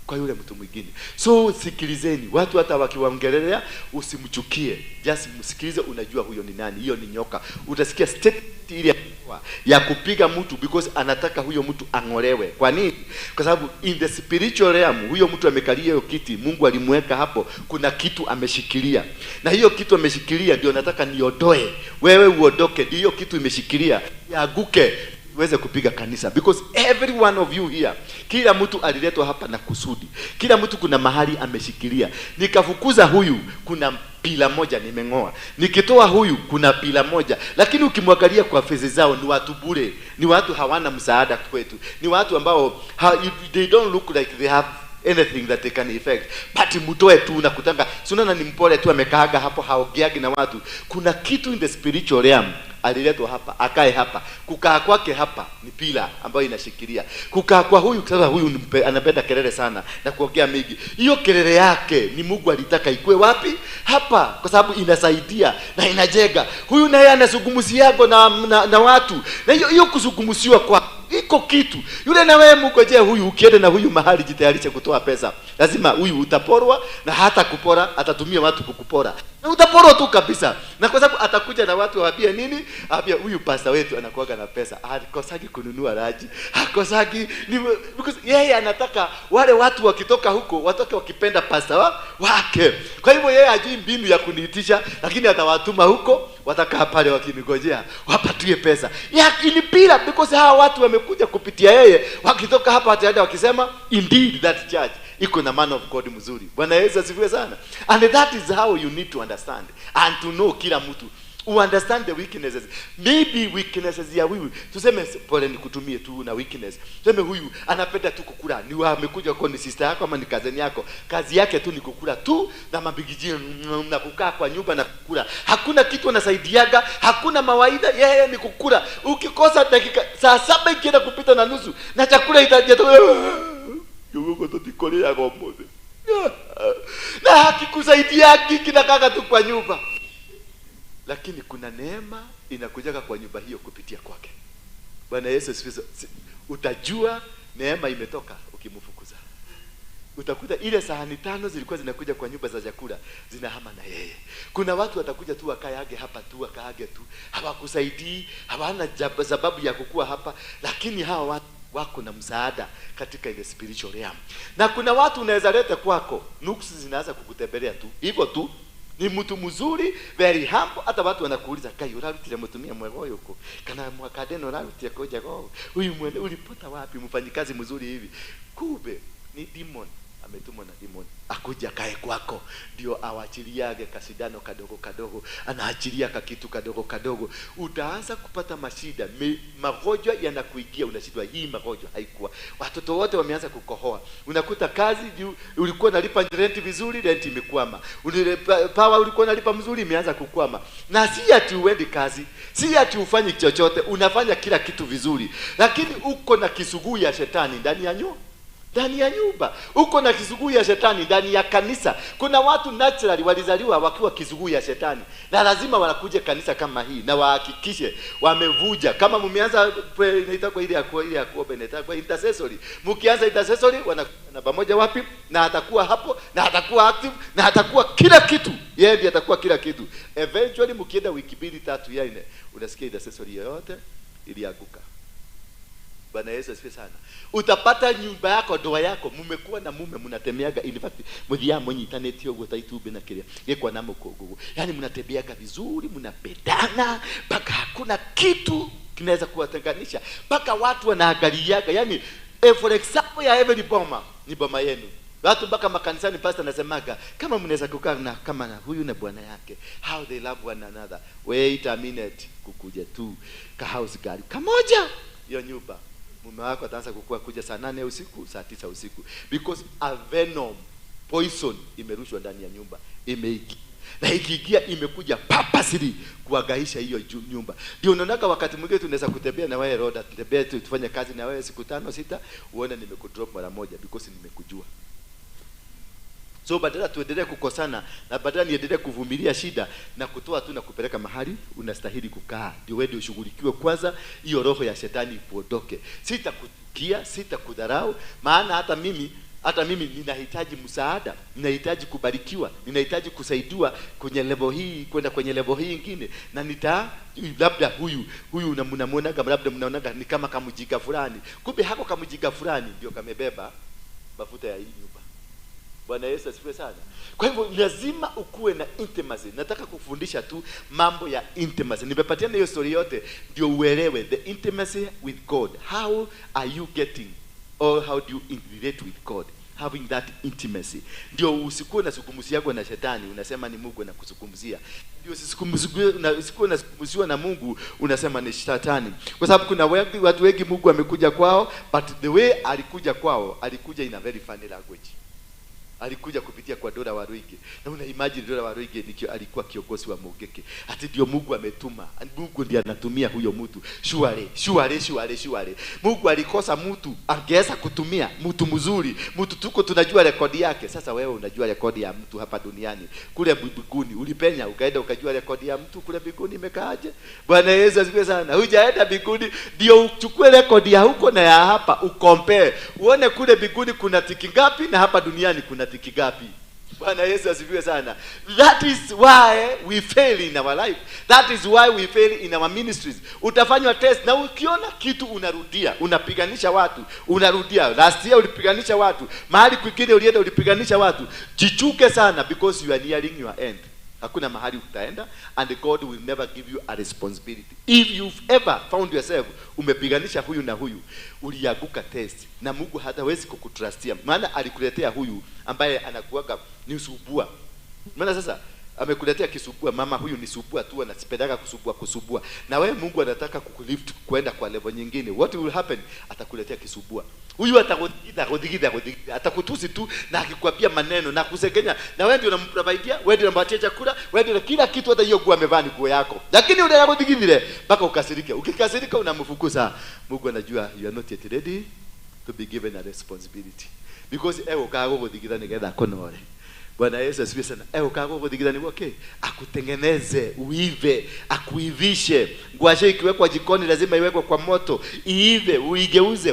Kwa yule mtu mwingine. So sikilizeni, watu hata wakiwaongelelea usimchukie, just msikilize, unajua huyo ni nani. Hiyo ni nyoka. Utasikia state ile ya kupiga mtu because anataka huyo mtu angolewe. Kwa nini? Kwa sababu in the spiritual realm huyo mtu amekalia hiyo kiti, Mungu alimweka hapo, kuna kitu ameshikilia. Na hiyo kitu ameshikilia ndio nataka niondoe. Wewe uondoke, hiyo kitu imeshikilia. Yaguke. tuweze kupiga kanisa, because every one of you here, kila mtu aliletwa hapa na kusudi. Kila mtu kuna mahali ameshikilia. Nikafukuza huyu, kuna pila moja nimeng'oa. Nikitoa huyu, kuna pila moja. Lakini ukimwangalia kwa fezi zao ni watu bure, ni watu hawana msaada kwetu, ni watu ambao they don't look like they have anything that they can effect. But mtoe tu unakutanga, sunana ni mpole tu amekaaga hapo, haogeagi na watu. Kuna kitu in the spiritual realm. Aliletwa hapa, akae hapa. Kukaa kwake hapa ni pila ambayo inashikilia. Kukaa kwa huyu, sasa huyu anapenda kelele sana na kuongea mingi. Hiyo kelele yake ni Mungu alitaka ikue wapi? Hapa, kwa sababu inasaidia na inajenga. Huyu naye anazungumziago na watu. Na hiyo kuzungumziwa kwa iko kitu. Yule na wewe mkoje huyu, ukienda na huyu mahali jitayarishe kutoa pesa. Lazima huyu utaporwa, na hata kupora atatumia watu kukupora. Na utaporwa tu kabisa. Na kwa sababu atakuja na watu waambie nini? Aambia huyu pasta wetu anakuaga na pesa. Hakosagi kununua raji. Hakosagi because yeye anataka wale watu wakitoka huko watoke wakipenda pasta wake. Kwa hivyo yeye hajui mbinu ya kuniitisha, lakini atawatuma huko, watakaa pale wakinigojea wapatie pesa. Inipira because hawa watu wamekuja kupitia yeye, wakitoka hapa wataenda wakisema indeed that church iko na man of God mzuri. Bwana Yesu asifiwe sana. And that is how you need to understand and to know kila mtu. Understand the weaknesses. Maybe weaknesses ya huyu, tuseme pole nikutumie tu na weakness. Tuseme huyu anapenda tu kukula. Ni amekuja kwa ni sister yako ama ni cousin yako. Kazi yake tu ni kukula tu na mabigijio na kukaa kwa nyumba na kukula. Hakuna kitu anasaidiaga, hakuna mawaidha, yeye ni kukula. Ukikosa dakika saa 7 ikienda kupita na nusu na chakula itajetoa. Yuko totikolea gomode. Na hakikusaidia kinakaka tu kwa nyumba. Lakini kuna neema inakujaga kwa nyumba hiyo kupitia kwake. Bwana Yesu asifiwe. Utajua neema imetoka ukimfukuza. Utakuta ile sahani 5 zilikuwa zinakuja kwa nyumba za chakula zinahama na yeye. Kuna watu watakuja tu wakaage hapa tu, wakaage tu, hawakusaidii, hawana sababu ya kukua hapa, lakini hawa watu wako na msaada katika ile spiritual realm. Na kuna watu unaweza leta kwako, nuksi zinaanza kukutembelea tu hivyo tu. Ni mtu mzuri, very humble, hata watu wanakuuliza kai urarutire mutumia mwego yuko kana mwakadeno urarutire koja go huyu mwende ulipata wapi mfanyikazi mzuri hivi? Kumbe ni demon, ametumwa na demon akuja kae kwako ndio awachiliage kasidano kadogo kadogo, anaachilia kitu kadogo kadogo. Utaanza kupata mashida, magonjwa yanakuingia, unashindwa hii magonjwa haikuwa. Watoto wote wameanza kukohoa. Unakuta kazi ulikuwa unalipa rent vizuri, rent imekwama. Power ulikuwa unalipa mzuri, imeanza kukwama. Na si ati uendi kazi, si ati ufanye chochote, unafanya kila kitu vizuri, lakini uko na kisuguu ya shetani ndani ya nyumba. Uko na kisuguu ya shetani ndani ya kanisa. Kuna watu naturally walizaliwa wakiwa kisuguu ya shetani, na lazima wanakuje kanisa kama hii na wahakikishe wamevuja. Kama mmeanza inaitwa ile ya kuomba, inaitwa intercessory. Mkianza intercessory wana pamoja wapi? Na atakuwa hapo, na atakuwa active, na atakuwa kila kitu. Yeye ndiye atakuwa kila kitu. Eventually mkienda wiki 2 3 4 unasikia intercessory yote ilianguka. Bwana Yesu asifiwe sana. Utapata nyumba yako, ndoa yako, mmekuwa na mume mnatemeaga, in fact muthia munyitanĩtie ũguo ta itumbi na kĩrĩa gĩkwa na mũkũngũ. Yaani mnatembeaga vizuri, mnapendana, mpaka hakuna kitu kinaweza kuwatenganisha. Mpaka watu wanaangaliaga, yaani for example ya every boma ni boma yenu. Watu mpaka makanisani pastor anasemaga kama mnaweza kukaa na kama na huyu na bwana yake, how they love one another. Wait a minute, kukuja tu ka house gari kamoja hiyo nyumba, mume wako ataanza kuja saa 8 usiku, saa 9 usiku, because a venom poison imerushwa ndani ya nyumba, imeingia. Na ikiingia imekuja purposely kuagaisha hiyo nyumba. Ndio unaona wakati mwingine tunaweza kutembea na wewe roda, tutembea tufanye kazi na wewe siku 5 6, uone nimekudrop mara moja because nimekujua. So badala tuendelee kukosana, na badala niendelee kuvumilia shida na kutoa tu na kupeleka mahali unastahili kukaa, ndio wewe ushughulikiwe kwanza, hiyo roho ya shetani ipotoke. Sitakukia, sitakudharau, maana hata mimi ninahitaji msaada, ninahitaji kubarikiwa, ninahitaji kusaidiwa kwenye level hii kwenda kwenye level hii nyingine, na labda huyu mnamuonaga, labda mnaonaga ni kama kamjiga fulani. Kumbe hako kamjiga fulani ndio kamebeba mafuta ya hii nyumba. Bwana Yesu asifiwe sana. Kwa hivyo lazima ukuwe na intimacy. Nataka kufundisha tu mambo ya intimacy. Nimepatiana hiyo story yote ndio uelewe the intimacy with God. How are you getting, or how do you relate with God? Having that intimacy. Ndio usikuwe na sukumusi yako na shetani unasema ni Mungu anakusukumzia. Ndio usikuwe na sukumusiwa na Mungu unasema ni shetani. Kwa sababu kuna watu wengi Mungu amekuja kwao, but the way alikuja kwao, alikuja in a very funny language. Alikuja kupitia kwa Dora Waruige. Na una imagine Dora Waruige alikuwa kiongozi wa Mogeke. Ati ndio Mungu ametuma. Mungu ndiye anatumia huyo mtu. Shuare. Mungu alikosa mtu angeweza kutumia mtu mzuri. Mtu tuko tunajua rekodi yake. Sasa wewe unajua rekodi ya mtu hapa duniani. Kule mbinguni ulipenya ukaenda ukajua rekodi ya mtu kule mbinguni imekaaje? Bwana Yesu asifiwe sana. Hujaenda mbinguni ndio uchukue rekodi ya huko na ya hapa ukompare. Uone kule mbinguni kuna tiki ngapi na hapa duniani kuna tiki gapi. Bwana Yesu asifiwe sana. That is why we fail in our life. That is why we fail in our ministries. Utafanywa test na ukiona kitu unarudia, unapiganisha watu, unarudia. Last year ulipiganisha watu, mahali kwingine ulienda ulipiganisha watu. Jichuke sana because you are nearing your end. Hakuna mahali utaenda, and God will never give you a responsibility. If you've ever found yourself umepiganisha huyu na huyu, ulianguka test na Mungu hatawezi kukutrustia, maana alikuletea huyu ambaye anakuaga ni usubua. Maana sasa amekuletea kisubua, mama huyu ni subua tu, anasipendaka kusubua. Na wewe Mungu anataka kukulift kwenda kwa level nyingine. What will happen? Atakuletea kisubua. Huyu atakudigida, atakutusi tu na akikwambia maneno na kusengenya, na wewe ndio unamprovidea, wewe ndio unampatia chakula, wewe ndio kila kitu, hata hiyo nguo amevaa ni nguo yako. Lakini unakudigidile mpaka ukasirike. Ukikasirika unamfukuza. Mungu anajua you are not yet ready to be given a responsibility. Because ukago kudigida nigetha konore. Bwana Yesu asifiwe sana. Ukago kudigida ni okay. Akutengeneze, uive, akuivishe. Ngwashe ikiwekwa jikoni lazima iwekwe kwa moto. Iive, uigeuze.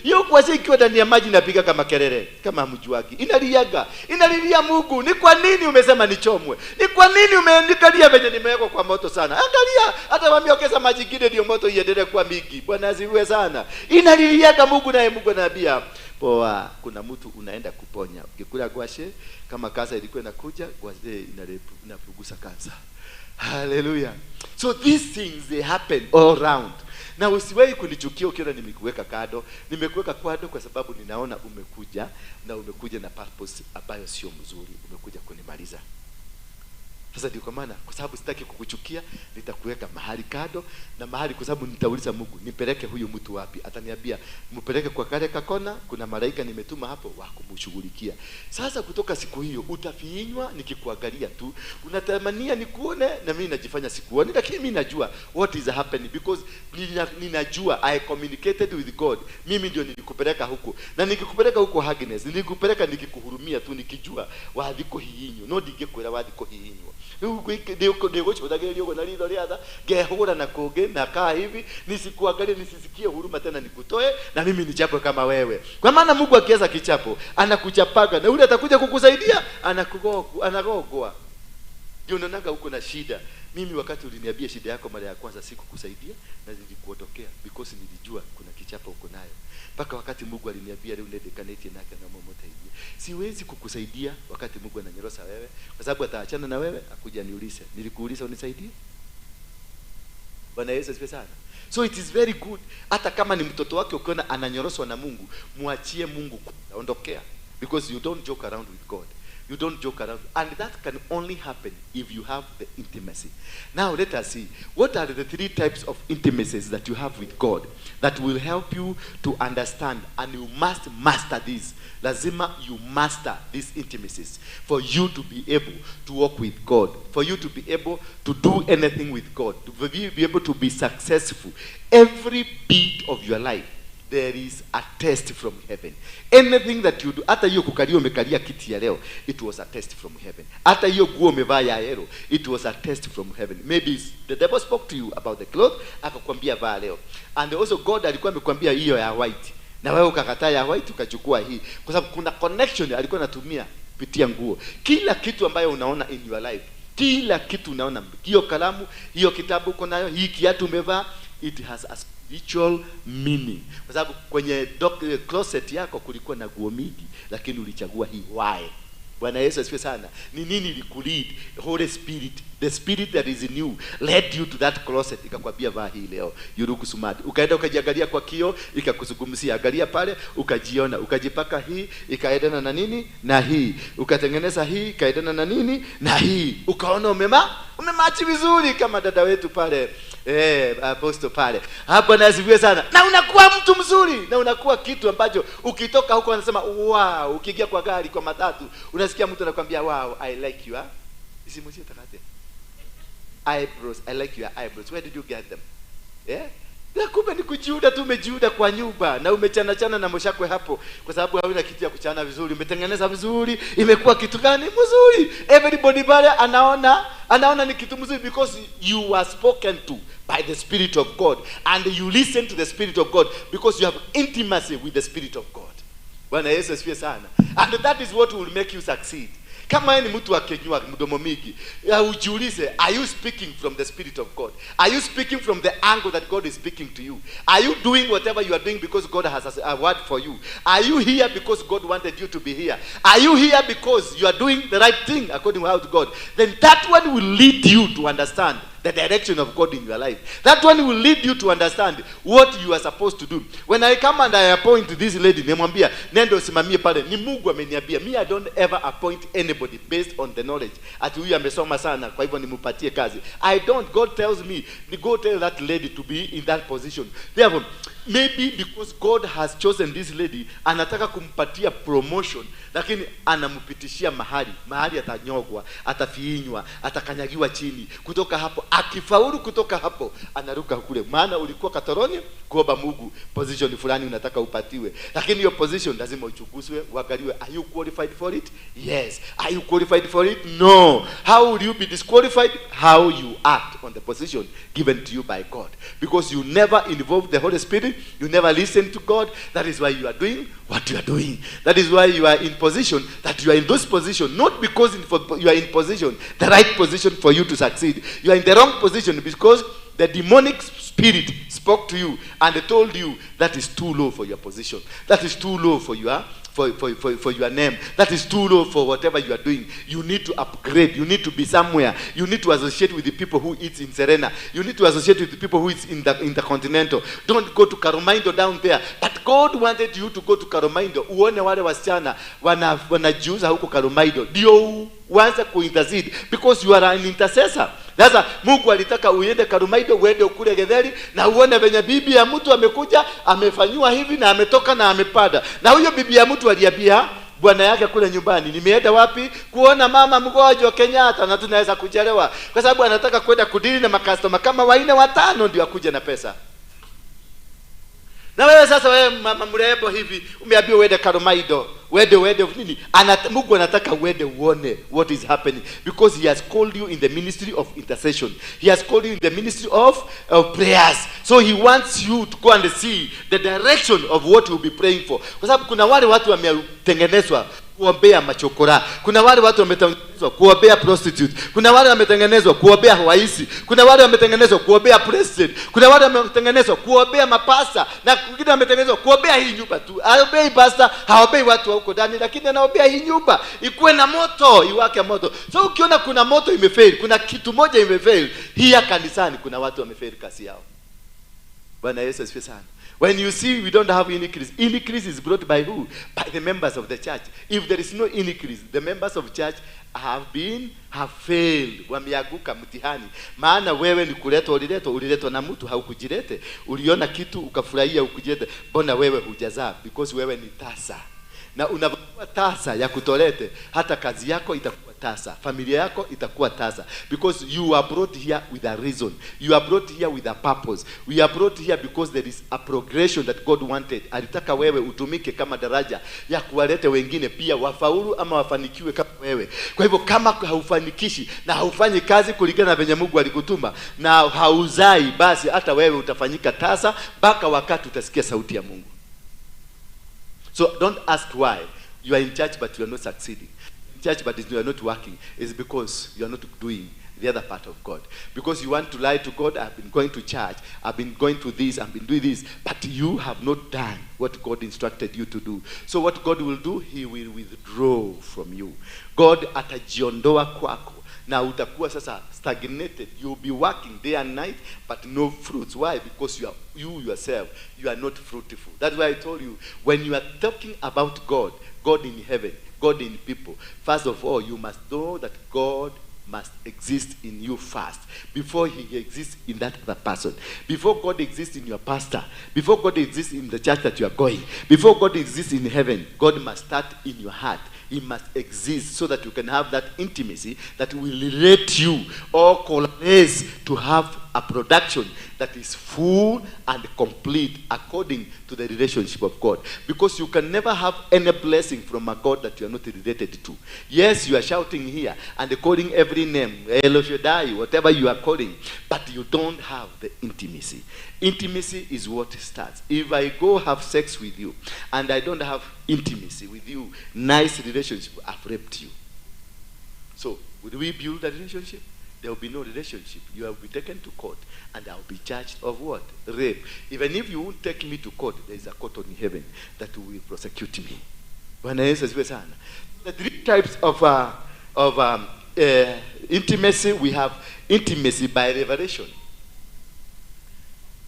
Hiyo ngwashe ikiwa ndani ya maji inapiga kama kelele, kama hamjuagi. Inalilia Mungu. Ni kwa nini umesema nichomwe? Ni kwa nini umeandikalia venye nimewekwa kwa moto sana? Angalia, hata wami ongeza maji kingine ndio moto iendelee kwa mingi. Bwana asifiwe sana. Inalilia Mungu, naye Mungu anaambia poa, kuna mtu unaenda kuponya. Ukikula gwashe kama kansa ilikuwa inakuja, gwashe inapunguza kansa. Hallelujah. So these things they happen all around. Na usiwahi kunichukia ukiona nimekuweka kado. Nimekuweka kado kwa sababu ninaona umekuja na purpose ambayo sio mzuri. Umekuja kunimaliza. Sasa ndio kwa maana, kwa sababu sitaki kukuchukia, nitakuweka mahali kado na mahali, kwa sababu nitauliza Mungu, nipeleke huyu mtu wapi? Ataniambia, mpeleke kwa kale kakona, kuna malaika nimetuma hapo wa kumshughulikia. Sasa kutoka siku hiyo utafiinywa nikikuangalia tu. Unatamania nikuone na mimi najifanya sikuoni, lakini mimi najua what is happening because ninajua I communicated with God. Mimi ndio nilikupeleka huko. Na nikikupeleka huko Agnes, nilikupeleka nikikuhurumia tu nikijua wathiko hiinyo. No ndingekwira wathiko hiinyo. Ndio chodagerio na lido liada gehura na koge na kaa hivi nisikuangalie nisisikie huruma tena nikutoe na mimi nichapo kama wewe. Kwa maana Mungu akiweza kichapo anakuchapaga na yule atakuja kukusaidia anagogwa. Ndio unaonaga huko na shida. Mimi wakati uliniambia shida yako mara ya kwanza sikukusaidia na nilikuondokea because nilijua kuna kichapo uko nayo. Mpaka wakati Mungu aliniambia leo nende kaneti nake na momote hivi. Siwezi kukusaidia wakati Mungu ananyorosa wewe kwa sababu ataachana na wewe akuja niulize. Nilikuuliza unisaidie? Bwana Yesu asifiwe sana. So it is very good, hata kama ni mtoto wake ukiona ananyoroswa na Mungu, muachie Mungu ondokea, because you don't joke around with God. You don't joke around, and that can only happen if you have the intimacy. Now let us see, what are the 3 types of intimacies that you have with God that will help you to understand, and you must master this. Lazima you master these intimacies for you to be able to walk with God, for you to be able to do anything with God, to be able to be successful. Every beat of your life, there is a test from heaven. Anything that you do, hata hiyo kukalia umekalia kiti ya leo, it was a test from heaven. Hata hiyo nguo umevaa ya yellow, it was a test from heaven. Maybe the devil spoke to you about the cloth, akakwambia vaa leo. And also God alikuwa amekwambia hiyo ya white, na wewe ukakataa ya white ukachukua hii, kwa sababu kuna connection alikuwa anatumia kupitia nguo. Kila kitu ambayo unaona in your life, kila kitu unaona, hiyo kalamu, hiyo kitabu uko nayo, hii kiatu umevaa, it has a spiritual meaning. Kwa sababu kwenye closet yako kulikuwa na nguo mingi, lakini ulichagua hii. Why? Bwana Yesu asifiwe sana. Ni nini ilikulead? Holy Spirit, the spirit that is in you led you to that closet, ikakwambia vaa hii leo, you look smart. Ukaenda ukajiangalia kwa kio, ikakuzungumzia, angalia pale, ukajiona, ukajipaka hii, ikaendana na nini na hii, ukatengeneza hii, ikaendana na nini na hii, ukaona umemachi vizuri kama dada wetu pale, apostle pale. Hapo na asifiwe sana. Na unakuwa mtu mzuri, na unakuwa kitu ambacho ukitoka huko anasema wow. Ukiingia kwa gari, kwa matatu, unasikia mtu anakuambia wow, I like you. Isimuzie takate eyebrows, I like your eyebrows, where did you get them? Na kumbe ni kujiuda tu, umejiuda kwa nyumba na umechana na moshakwe hapo, kwa sababu hauna kitu ya kuchana vizuri. Umetengeneza vizuri, imekuwa kitu gani mzuri, everybody pale anaona ni kitu mzuri, because you were spoken to by the Spirit of God, and you listen to the Spirit of God because you have intimacy with the Spirit of God. Bwana Yesu asifiwe sana. And that is what will make you succeed. Kama ni mtu akenywa mdomo mingi, ujiulize, are you speaking from the Spirit of God? Are you speaking from the angle that God is speaking to you? Are you doing whatever you are doing because God has a word for you? Are you here because God wanted you to be here? Are you here because you are doing the right thing according to God? Then that one will lead you to understand the direction of God in your life. That one will lead you to understand what you are supposed to do. When I come and I appoint this lady, nimwambia nendo simamie pale, ni Mungu ameniambia. Me, I don't ever appoint anybody based on the knowledge. Ati huyu amesoma sana kwa hivyo nimupatie kazi. I don't. God tells me, go tell that lady to be in that position. Therefore, maybe because God has chosen this lady, anataka kumpatia promotion, lakini anampitishia mahali atanyogwa, atafiinywa, atakanyagiwa chini. Kutoka hapo, akifaulu kutoka hapo, anaruka kule. Maana ulikuwa katoroni kuomba Mungu position fulani unataka upatiwe, lakini hiyo position lazima uchunguzwe, uangaliwe, are you qualified for it? Yes. Are you qualified for it? No. How will you be disqualified? How you act on the position given to you by God, because you never involve the Holy Spirit, you never listen to God. That is why you are doing what you are doing. That is why you are in position, that you are in this position, not because you are in position, the right position for you to succeed. You are in the wrong position because the demonic spirit spoke to you and told you that is too low for your position, that is too low for your for your name, that is too low for whatever you are doing. You need to upgrade. You need to be somewhere. You need to associate with the people who eat in Serena. You need to associate with the people who eat in the Continental. Don't go to Karumindo down there. But God wanted you to go to Karumindo. Uone wale wasichana wanajiuza huko Karumindo, ndio uanze kuintercede, because you are an intercessor. Sasa Mungu alitaka uende Karumindo, uende ukule Getheri na uone venye bibi ya mtu amekuja, amefanywa hivi na ametoka na amepada. Na huyo bibi ya mtu aliambia bwana yake kule nyumbani, nimeenda wapi? Kuona mama mgonjwa Kenyatta, na tunaweza kuchelewa kwa sababu anataka kwenda kudili na makastoma kama 4 5 ndio akuje na pesa. Na wewe sasa, wewe mama mrembo hivi, umeambiwa uende Karumindo, uende nini? Mungu anataka uende uone what is happening, because he has called you in the ministry of intercession. He has called you in the ministry of prayers. So he wants you to go and see the direction of what you'll be praying for. Kwa sababu kuna wale watu wametengenezwa kuombea machokora. Kuna wale watu wametengenezwa kuombea prostitute. Kuna wale wametengenezwa kuombea waisi. Kuna wale wametengenezwa kuombea president. Kuna wale wametengenezwa kuombea mapasta, na wengine wametengenezwa kuombea hii nyumba tu. Haombei pasta, haombei watu huko ndani, lakini anaombea hii nyumba ikuwe na moto, iwake moto. So ukiona kuna moto imefail, kuna kitu moja imefail, hii kanisani kuna watu wamefail kasi yao. Bwana Yesu asifiwe sana. When you see we don't have increase, increase is brought by who? By the members of the church. If there is no increase, the members of church have failed. Wameanguka mtihani. Maana wewe ni uliletwa na mtu, haukujilete. Uliona kitu ukafurahia, ukujilete. Mbona wewe hujazaa? Because wewe ni tasa. Na unapokuwa tasa ya kutolete, hata kazi yako itakuwa tasa, familia yako itakuwa tasa, because you are brought here with a reason. You are brought here with a purpose. We are brought here because there is a progression that God wanted. Alitaka wewe utumike kama daraja ya kuwalete wengine pia wafaulu ama wafanikiwe kama wewe. Kwa hivyo kama haufanikishi na haufanyi kazi kulingana na venye Mungu alikutuma na hauzai, basi hata wewe utafanyika tasa mpaka wakati utasikia sauti ya Mungu. So don't ask why you are in church but you are not succeeding. In church but you are not working. It's because you are not doing the other part of God. Because you want to lie to God, I've been going to church, I've been going to this, I've been doing this, but you have not done what God instructed you to do. So what God will do, he will withdraw from you. God atajiondoa kwako. Na utakuwa sasa stagnated. You'll be working day and night, but no fruits. Why? Because you yourself, you are not fruitful. That's why I told you, when you are talking about God, God in heaven, God in people, first of all, you must know that God must exist in you first, before he exists in that other person. Before God exists in your pastor, before God exists in the church that you are going, before God exists in heaven, God must start in your heart. He must exist so that you can have that intimacy that will relate you or coalesce to have a production that is full and complete according to the relationship of God. Because you can never have any blessing from a God that you are not related to. Yes, you are shouting here and calling every name, El Shaddai, whatever you are calling, but you don't have the intimacy. Intimacy is what starts. If I go have sex with you and I don't have intimacy with you, nice relationship, I've raped you. So, would we build a relationship? There will be no relationship. You will be taken to court and I will be charged of what? Rape. Even if you won't take me to court, there is a court in heaven that will prosecute me. The three types of intimacy, we have intimacy by revelation.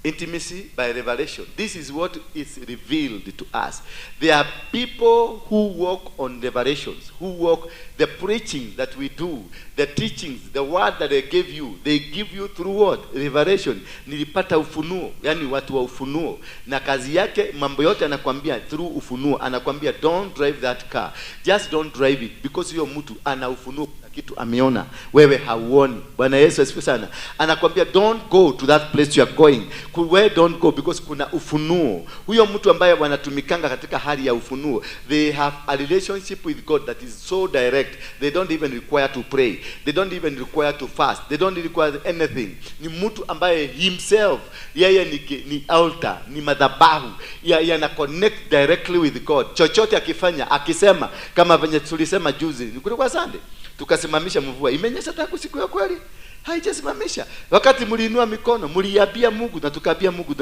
Intimacy by revelation. This is what is revealed to us. There are people who walk on revelations, who walk the preaching that we do, the teachings, the word that they give you through what? Revelation. Nilipata ufunuo, yani watu wa ufunuo. Na kazi yake mambo yote anakuambia through ufunuo. Anakuambia don't drive that car. Just don't drive it because huyo mtu ana ufunuo kitu ameona wewe hauoni. Bwana Yesu asifiwe sana. Anakuambia don't go to that place you are going. Where don't go because kuna ufunuo. Huyo mtu ambaye wanatumikanga katika hali ya ufunuo, they have a relationship with God that is so direct. They don't even require to pray. They don't even require to fast. They don't require anything. Ni mtu ambaye himself, yeye ni altar, ni madhabahu. Yana connect directly with God. Chochote akifanya, akisema kama venye tulisema juzi, ni kulikuwa Sunday. Tukasimamisha mvua. Imenyesha tangu siku ya kweli? Haijasimamisha. Wakati mliinua mikono, mliambia Mungu na tukaambia Mungu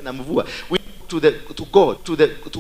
na mvua. We to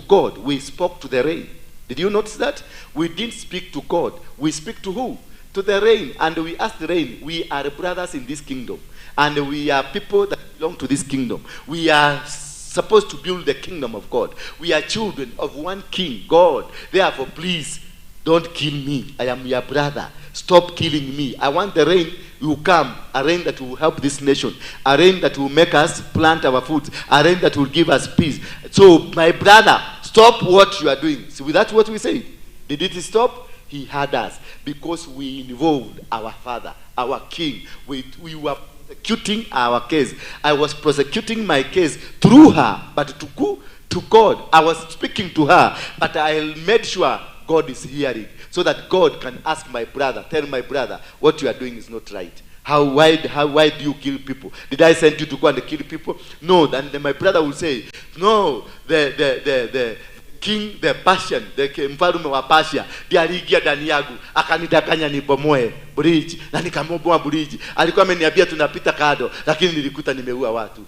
God. We spoke to the rain. Did you notice that? We didn't speak to God. We speak to who? To the rain. And we asked the rain, we are brothers in this kingdom. And we are people that belong to this kingdom. We are supposed to build the kingdom of God. We are children of one king, God. Therefore, please, don't kill me. I am your brother. Stop killing me. I want the rain will come. A rain that will help this nation. A rain that will make us plant our food. A rain that will give us peace. So, my brother, stop what you are doing. So, that's what we said. Did it stop? He had us. Because we involved our father, our king. We were prosecuting our case. I was prosecuting my case through her. But to God, I was speaking to her. But I made sure God is hearing, so that God can ask my brother, tell my brother, what you are doing is not right. Why do you kill people? Did I send you to go and kill people? No. Then my brother will say, no, the king, the Persian, the mfalme wa Persia, ndiye aliingia ndani yangu, akanidanganya nibomoe bridge, na nikamoboa bridge. Alikuwa ameniambia tunapita kado, lakini nilikuta nimeua watu.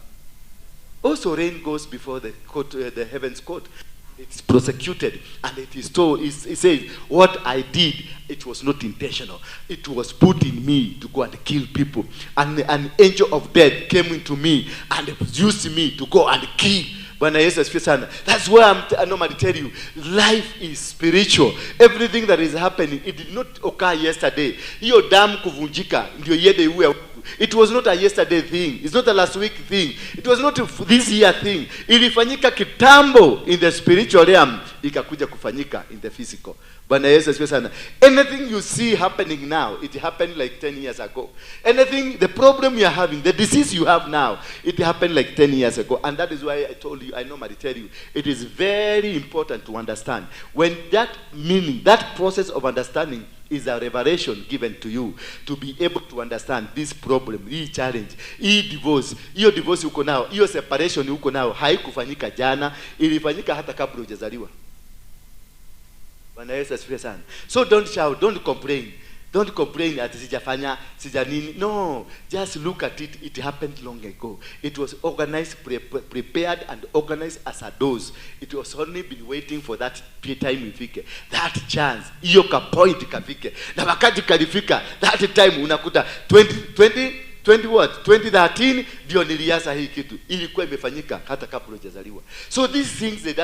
Also rain goes before the court, the heaven's court. It's prosecuted and it is told, it says, what I did, it was not intentional. It was put in me to go and kill people. And an angel of death came into me and used me to go and kill. That's why I normally tell you, life is spiritual. Everything that is happening, it did not occur yesterday. Hiyo damu kuvunjika ndio yede uwe. It was not a yesterday thing. It's not a last week thing. It was not a this year thing. Ilifanyika kitambo in the spiritual realm, ikakuja kufanyika in the physical. Bwana Yesu asifiwe sana. Anything you see happening now, it happened like 10 years ago. Anything, the problem you are having, the disease you have now, it happened like 10 years ago. And that is why I told you, I normally tell you, it is very important to understand. When that meaning, that process of understanding is a revelation given to you to be able to understand this problem, hii challenge, hii divorce, hiyo divorce uko nao, hiyo separation uko nao, haikufanyika jana, ilifanyika hata kabla hujazaliwa. Bwana Yesu asifiwe sana. So don't shout, don't complain. Don't complain at sijafanya sija nini. No, just look at it. It happened long ago. It was organized, prepared and organized as a dose. It was only been waiting for that time ifike, that chance hiyo ka point kafike, na wakati kalifika that time unakuta 2013 ndio nilianza hii kitu, ilikuwa imefanyika hata kabla hujazaliwa. So these things they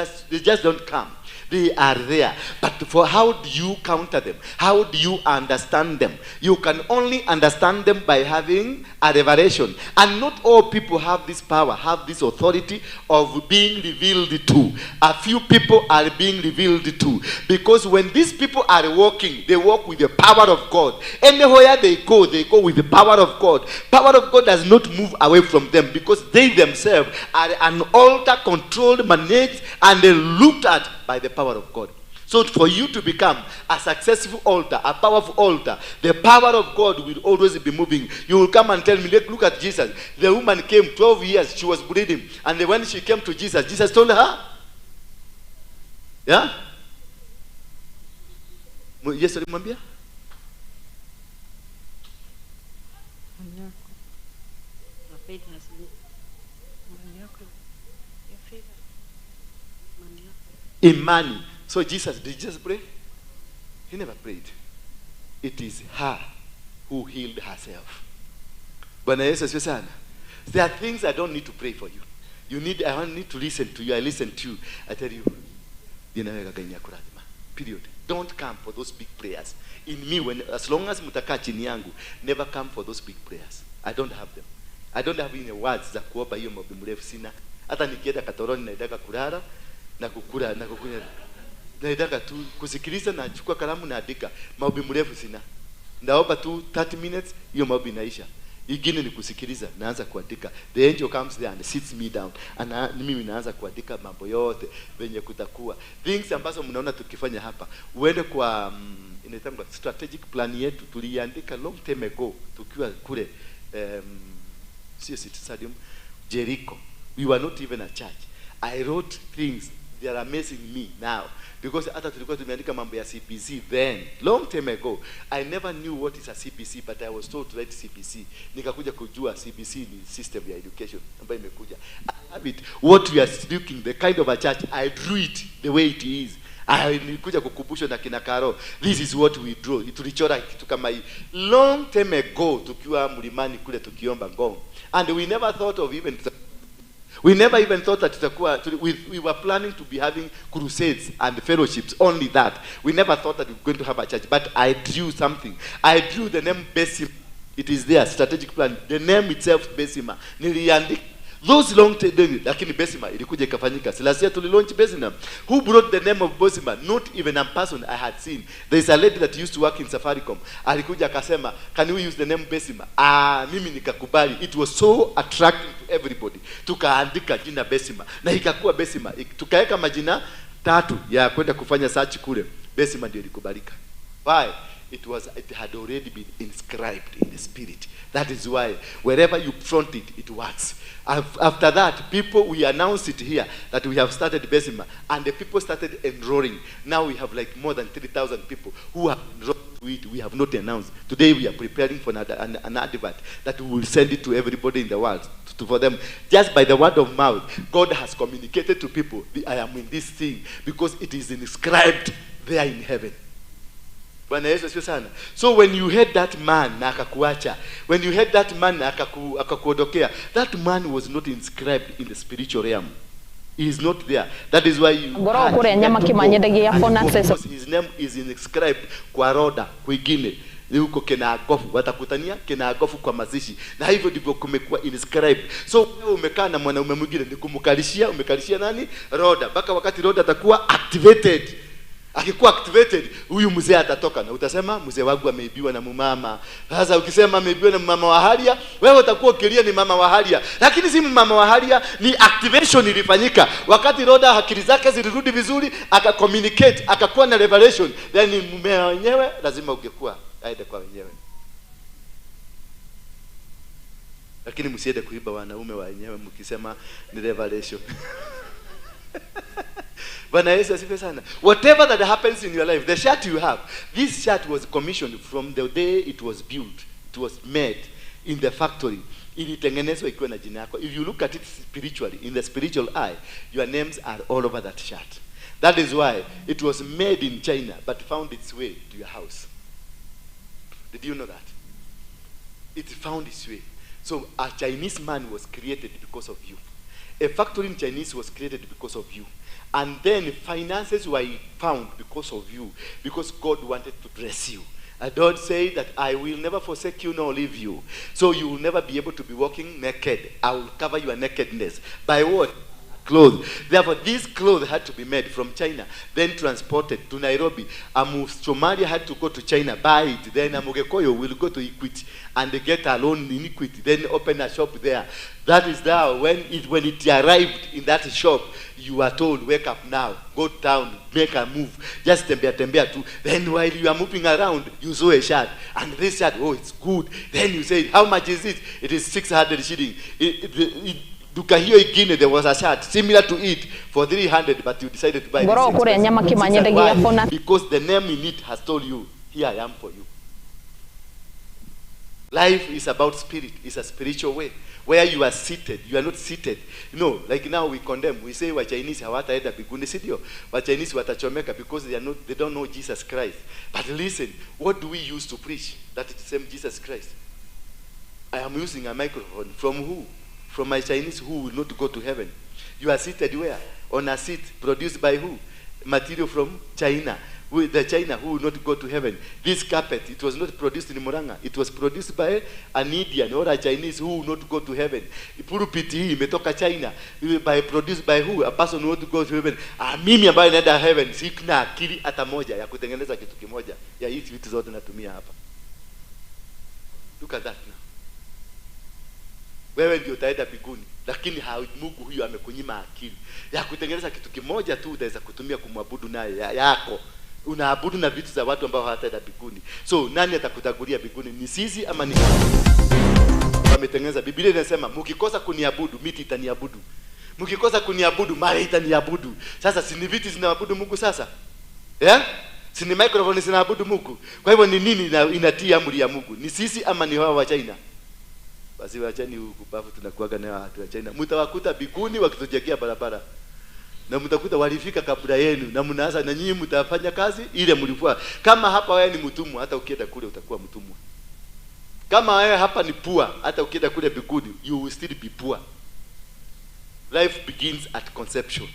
just don't come. They are there. But for how do you counter them? How do you understand them? You can only understand them by having a revelation. And not all people have this power, have this authority of being revealed to. A few people are being revealed to. Because when these people are walking, they walk with the power of God. Anywhere they go with the power of God. Power of God does not move away from them because they themselves are an altar controlled, managed, and looked at by the power of God. So for you to become a successful altar, a powerful altar, the power of God will always be moving. You will come and tell me, look at Jesus. The woman came 12 years, she was bleeding. And when she came to Jesus, Jesus told her, yeah? Yes, alimwambia? Imani. So Jesus, did Jesus pray? He never prayed. It is her who healed herself. Bwana Yesu asifiwe sana. There are things I don't need to pray for you. I don't need to listen to you. I listen to you. I tell you, period. Don't come for those big prayers. In me, as long as mutakaa chini yangu, never come for those big prayers. I don't have them. I don't have any words za kuomba hiyo maombi mrefu sina. Hata nikienda katoroni naitaka kulala na kukula na kukunya. Naitaka tu kusikiliza na chukua kalamu na andika. Maombi mrefu sina. Ndaomba tu 30 minutes hiyo maombi inaisha. Ingine ni kusikiliza, naanza kuandika. The angel comes there and sits me down. And mimi naanza kuandika mambo yote venye kutakuwa. Things ambazo mnaona tukifanya hapa. Uende kwa inaitangwa strategic plan yetu tuliandika long time ago tukiwa kule City Stadium, Jericho. We were not even a church. I wrote things that are amazing me now because hata tulikuwa tumeandika mambo ya CBC then long time ago. I never knew what is a CBC, but I was told to write CBC. Nikakuja kujua CBC ni system ya education ambayo imekuja. I have it. What we are speaking, the kind of a church, I drew it the way it is. Nilikuja kukumbusha na kina Karo, this is what we draw. Tulichora kitu kama hii long time ago tukiwa mlimani kule tukiomba ngong. And we never thought of even that we were planning to be having crusades and fellowships, only that. We never thought that we were going to have a church, but I drew something. I drew the name Besima. It is there, strategic plan. The name itself, Besima. Niliandika those long time, lakini Besima ilikuja ikafanyika. Silasia tulilaunch Besima. Who brought the name of Besima? Not even a person I had seen. There is a lady that used to work in Safaricom. Alikuja akasema, can we use the name Besima? Mimi nikakubali. It was so attractive to everybody. Tukaandika jina Besima. Na ikakuwa Besima. Tukaweka majina 3 ya kwenda kufanya search kule. Besima ndio ilikubalika. Why? It had already been inscribed in the spirit. That is why wherever you front it, it works. After that, we announced it here that we have started Besima, and the people started enrolling. Now we have like more than 3,000 people who have enrolled to it. We have not announced. Today we are preparing for an advert that we will send it to everybody in the world. For them, just by the word of mouth, God has communicated to people, I am in this thing, because it is inscribed there in heaven. So when you heard that man na akakuacha, when you heard that man na akakuondokea, that man was not inscribed in the spiritual realm. He is not there. That is why his name is inscribed kwa roda kwingine huko Kenagofu, watakutania Kenagofu kwa mazishi, na hivyo ndivyo kumekuwa inscribed. So wewe umekaa na mwanaume mwingine ni umekalishia nani? Roda, mpaka wakati roda atakuwa activated. Akikuwa activated, huyu mzee atatoka na utasema mzee wangu ameibiwa na mama. Sasa ukisema ameibiwa na mama wa Haria, wewe utakuwa ukilia ni mama wa Haria. Lakini si mama wa Haria, ni activation ilifanyika. Wakati roda akili zake zilirudi vizuri, aka-communicate, akakuwa na revelation, then mume wenyewe lazima ungekuwa aende kwa wenyewe. Lakini msiende kuiba wanaume wa wenyewe mkisema ni revelation. Bwana Yesu asifiwe sana. Whatever that happens in your life, the shirt you have, this shirt was commissioned from the day it was built. It was made in the factory. Ilitengenezwa ikiwa na jina yako. If you look at it spiritually, in the spiritual eye, your names are all over that shirt. That is why it was made in China but found its way to your house. Did you know that? It found its way. So a Chinese man was created because of you. A factory in Chinese was created because of you. And then finances were found because of you. Because God wanted to bless you. And God said that I will never forsake you nor leave you. So you will never be able to be walking naked. I will cover your nakedness. By what? Clothes. Therefore, these clothes had to be made from China, then transported to Nairobi. A Somali had to go to China, buy it. Then a Mugekoyo will go to Equity and get a loan in Equity, then open a shop there. That is now when it arrived in that shop, you are told, wake up now, go down, make a move, just tembea too. Then while you are moving around, you saw a shirt, and this shirt, oh, it's good. Then you say, how much is it? It is 600 shillings. Duka hiyo ingine there was a shirt similar to it for 300, but you decided to buy it because the name in it has told you, here I am for you. Life is about spirit. It's a spiritual way where you are seated. You are not seated. No, like now we condemn. We say wa Chinese hawataenda biguni, si ndio? Wa Chinese watachomeka because they don't know Jesus Christ. But listen, what do we use to preach? That is the same Jesus Christ. I am using a microphone. From who? From my Chinese who will not go to heaven. You are seated where? On a seat produced by who? Material from China. The China who will not go to heaven. This carpet, it was not produced in Murang'a. It was produced by an Indian or a Chinese who will not go to heaven. Pulpit hii imetoka China. Produced by who? A person who will not go to heaven. Mimi ambaye naenda heaven, sina akili hata moja ya kutengeneza kitu kimoja. Ya hizi vitu zote natumia hapa. Look at that now. Wewe ndio utaenda biguni, lakini Mungu huyu amekunyima akili ya kutengeneza kitu kimoja tu utaweza kutumia kumwabudu naye yako. Unaabudu na vitu za watu ambao hawataenda biguni. So nani atakutangulia biguni? Ni sisi ama ni wametengeneza? Biblia inasema mkikosa kuniabudu miti itaniabudu. Mkikosa kuniabudu mawe itaniabudu. Sasa si ni vitu zinaabudu Mungu sasa? Si ni microphone zinaabudu Mungu? Kwa hivyo ni nini inatii amri ya Mungu? Ni sisi ama ni wao wa China? Basi wachani ubavu tunakuaga na watu wa China. Mtawakuta biguni wakitujengea barabara. Na mtakuta walifika kabla yenu na mnaanza na nyinyi mtafanya kazi ile mlivua. Kama hapa wewe ni mtumwa, hata ukienda kule utakuwa mtumwa. Kama wewe hapa ni poor, hata ukienda kule biguni you will still be poor. Life begins at conception.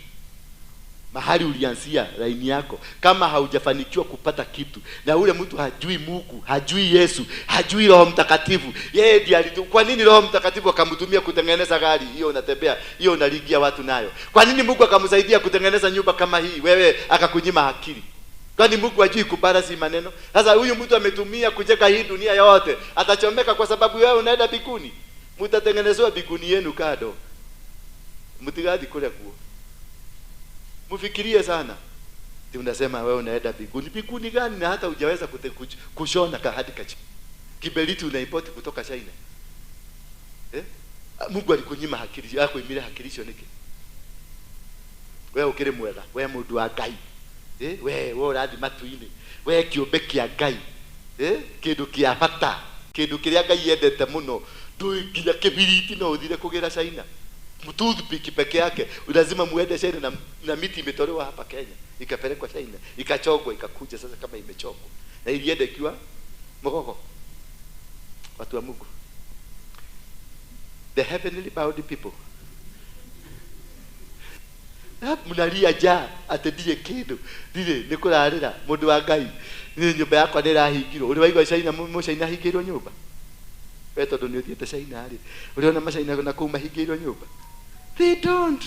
Mahali ulianzia laini yako, kama haujafanikiwa kupata kitu na ule mtu hajui Mungu, hajui Yesu, hajui Roho Mtakatifu, yeye ndiye kwa nini Roho Mtakatifu akamtumia kutengeneza gari hiyo unatembea, hiyo unaligia watu nayo? Kwa nini Mungu akamsaidia kutengeneza nyumba kama hii, wewe akakunyima akili? Kwani Mungu hajui kubalance maneno? Sasa huyu mtu ametumia kujenga hii dunia yote, atachomeka kwa sababu wewe unaenda biguni. Mtatengenezwa biguni yenu kado. Mtigadi kule kuo. Mfikirie sana. Ndio unasema wewe unaenda biguni. Biguni gani na hata hujaweza kushona hadi kachi. Kibeliti unaimport kutoka China. Mungu alikunyima akili yako imile hakilisho niki. Wewe ukire mwega, wewe mundu wa Ngai. Wewe uradi matuine. Wewe kiumbe kia Ngai. Kindu kia bata. Kindu kiria Ngai yendete muno. Ndui nginya kibiriti no uthire kugira China. Toothpick peke yake lazima muende China na miti imetolewa hapa Kenya ikapelekwa China ikachogwa ikakuja sasa kama imechogwa na ilienda ikiwa mgogo. Watu wa Mungu, the heavenly bound people, mnalia ja atendie kidu ndire nikurarira mundu wa Ngai ni nyumba yakwa ndirahingirwo. Uri waigwa China China hingirwo nyumba wewe tondu ni uthiete China ri uriona machaina na kuma hingirwo nyumba? They don't.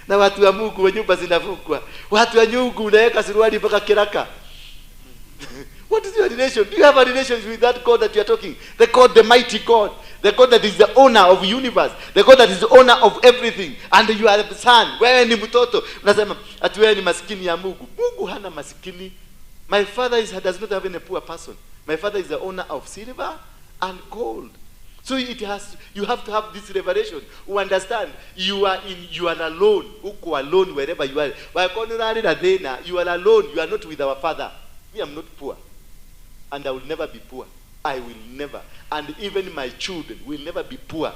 Na watu wa Mungu wa nyumba zinafungwa. Watu wa Mungu unaweka suruali mpaka kiraka. What is your relation? Do you have a relation with that God that you are talking? The God, the mighty God. The God that is the owner of the universe. The God that is the owner of everything. And you are the son. Wewe ni mtoto. Unasema ati wewe ni maskini ya Mungu. Mungu hana maskini. My father does not have any poor person. My father is the owner of silver and gold. So you have to have this revelation. You understand, you are alone. Uko alone wherever you are. You are alone. You are not with our Father. Me, I'm not poor. And I will never be poor. I will never. And even my children will never be poor.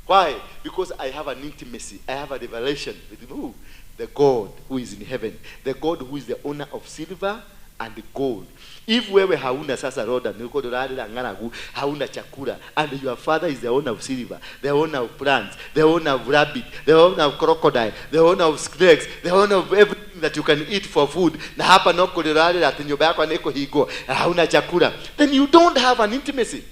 Why? Because I have an intimacy. I have a revelation with who? The God who is in heaven. The God who is the owner of silver and gold. If wewe hauna sasa roda, niko dorada nganagu, hauna chakula, and your father is the owner of silver, the owner of plants, the owner of rabbit, the owner of crocodile, the owner of snakes, the owner of everything that you can eat for food, na hapa noko dorada ati nyumba yako neko higo, hauna chakula, then you don't have an intimacy.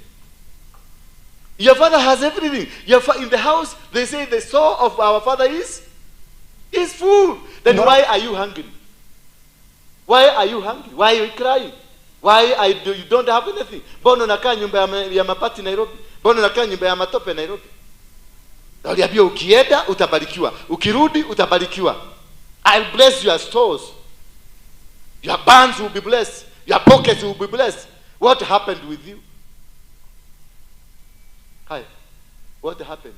Your father has everything. In the house, they say the soul of our father is full. Then why are you hungry? Why are you hungry? Why are you crying? Why you don't have anything? Bono nakaa nyumba ya mapati Nairobi. Bono nakaa nyumba ya matope Nairobi. Waliambia ukienda utabarikiwa. Ukirudi utabarikiwa. I'll bless your stores. Your barns will be blessed. Your pockets will be blessed. What happened with you? Hi. What happened?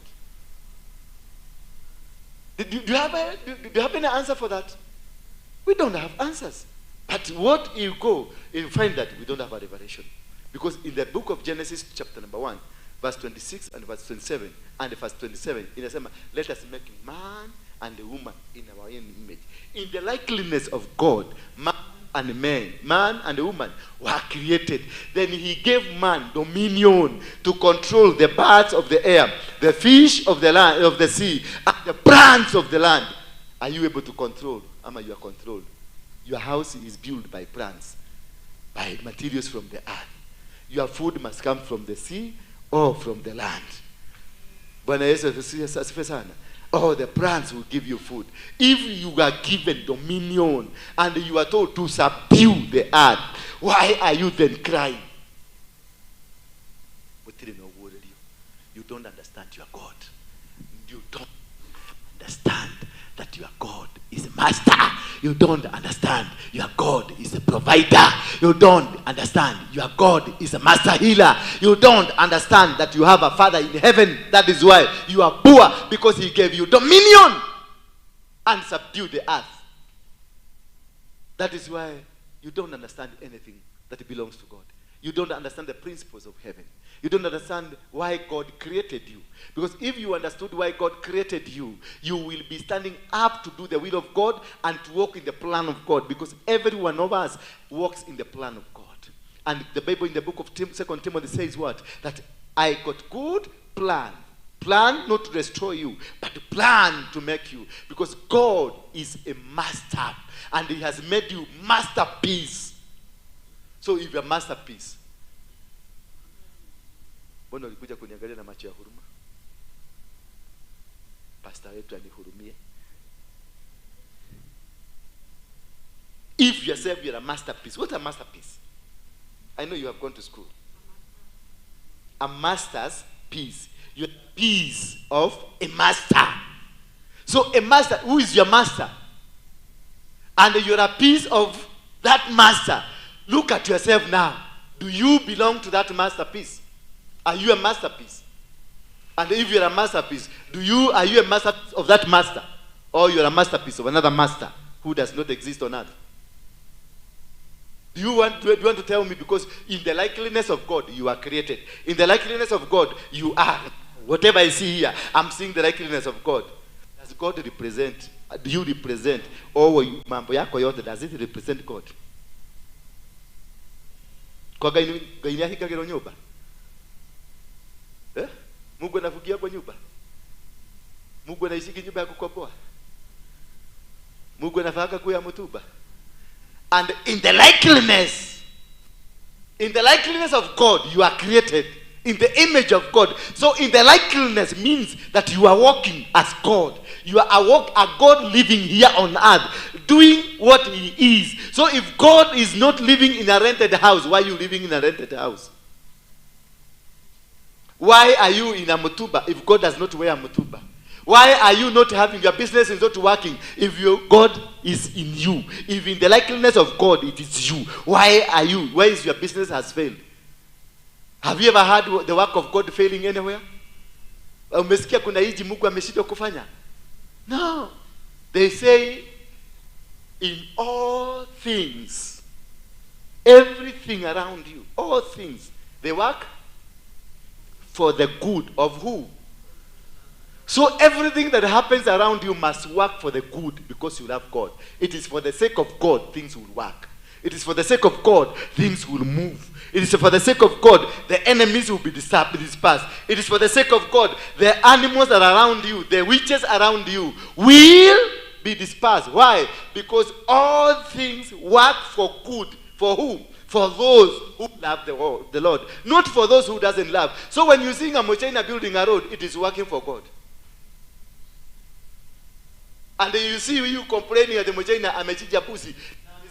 Do you have any answer for that? We don't have answers. But what you go, you find that we don't have a revelation. Because in the book of Genesis, chapter number 1, verse 26 and verse 27, and verse 27, it says, let us make man and a woman in our own image. In the likeness of God, man and a woman were created. Then he gave man dominion to control the birds of the air, the fish of the land, of the sea, and the plants of the land. Are you able to control? Ama you are controlled? Your house is built by plants, by materials from the earth. Your food must come from the sea or from the land. Bwana Yesu asifiwe sana. Oh, the plants will give you food. If you are given dominion and you are told to subdue the earth, why are you then crying? You don't understand your God. You don't understand that your God is a master. You don't understand your God is a provider. You don't understand your God is a master healer. You don't understand that you have a Father in heaven. That is why you are poor, because he gave you dominion and subdued the earth. That is why you don't understand anything that belongs to God. You don't understand the principles of heaven. You don't understand why God created you. Because if you understood why God created you, you will be standing up to do the will of God and to walk in the plan of God. Because every one of us walks in the plan of God. And the Bible in the book of 2 Timothy says what? That I got good plan. Plan not to destroy you, but plan to make you. Because God is a master. And he has made you masterpiece. So if you're a masterpiece, mbona ulikuja kuniangalia na macho ya huruma? Pastor wetu anihurumie. If yourself you're a masterpiece, what's a masterpiece? I know you have gone to school. A master's piece. You're a piece of a master. So a master, who is your master? And you're a piece of that master. Look at yourself now. Do you belong to that masterpiece? Are you a masterpiece? And if you're a masterpiece, are you a masterpiece of that master? Or you're a masterpiece of another master who does not exist on earth? Do you want to tell me, because in the likeness of God you are created. In the likeness of God you are. Whatever I see here, I'm seeing the likeness of God. Does God represent? Do you represent? Or mambo yako yote, does it represent God? Kwa gaini hikagero nyumba. Mungu anafugia kwa nyumba. Mungu anaishiki nyumba ya kukomboa. Mungu anafaka kuya mtuba. And in the likeness of God, you are created in the image of God. So in the likeness means that you are walking as God. You are a God living here on earth, doing what he is. So if God is not living in a rented house, why are you living in a rented house? Why are you in a mutuba if God does not wear a mutuba? Why are you not having your business is not working if your God is in you? If in the likeness of God it is you, why is your business has failed? Have you ever heard the work of God failing anywhere? Umesikia kuna hiji Mungu ameshindwa kufanya? No. They say in all things, everything around you, all things, they work for the good of who? So everything that happens around you must work for the good because you love God. It is for the sake of God things will work. It is for the sake of God things will move. It is for the sake of God the enemies will be dispersed. It is for the sake of God the animals that are around you, the witches around you will be dispersed. Why? Because all things work for good. For whom? For those who love the Lord. Not for those who doesn't love. So when you see a Mochaina building a road, it is working for God. And then you see you complaining at the Mochaina amechinja pusi.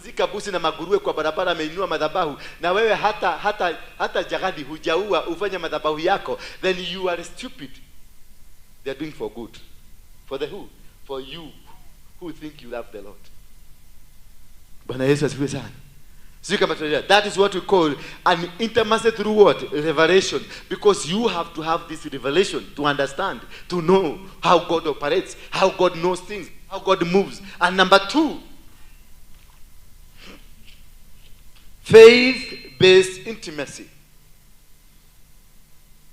Zika busi na maguruwe kwa barabara ameinua madhabahu na wewe hata jagadi hujaua ufanye madhabahu yako, then you are stupid. They are doing for good. For the who? For you who think you love the Lord. Bwana Yesu asifiwe sana. That is what we call an intimacy through what? Revelation. Because you have to have this revelation to understand, to know how God operates, how God knows things, how God moves. And number 2, faith-based intimacy.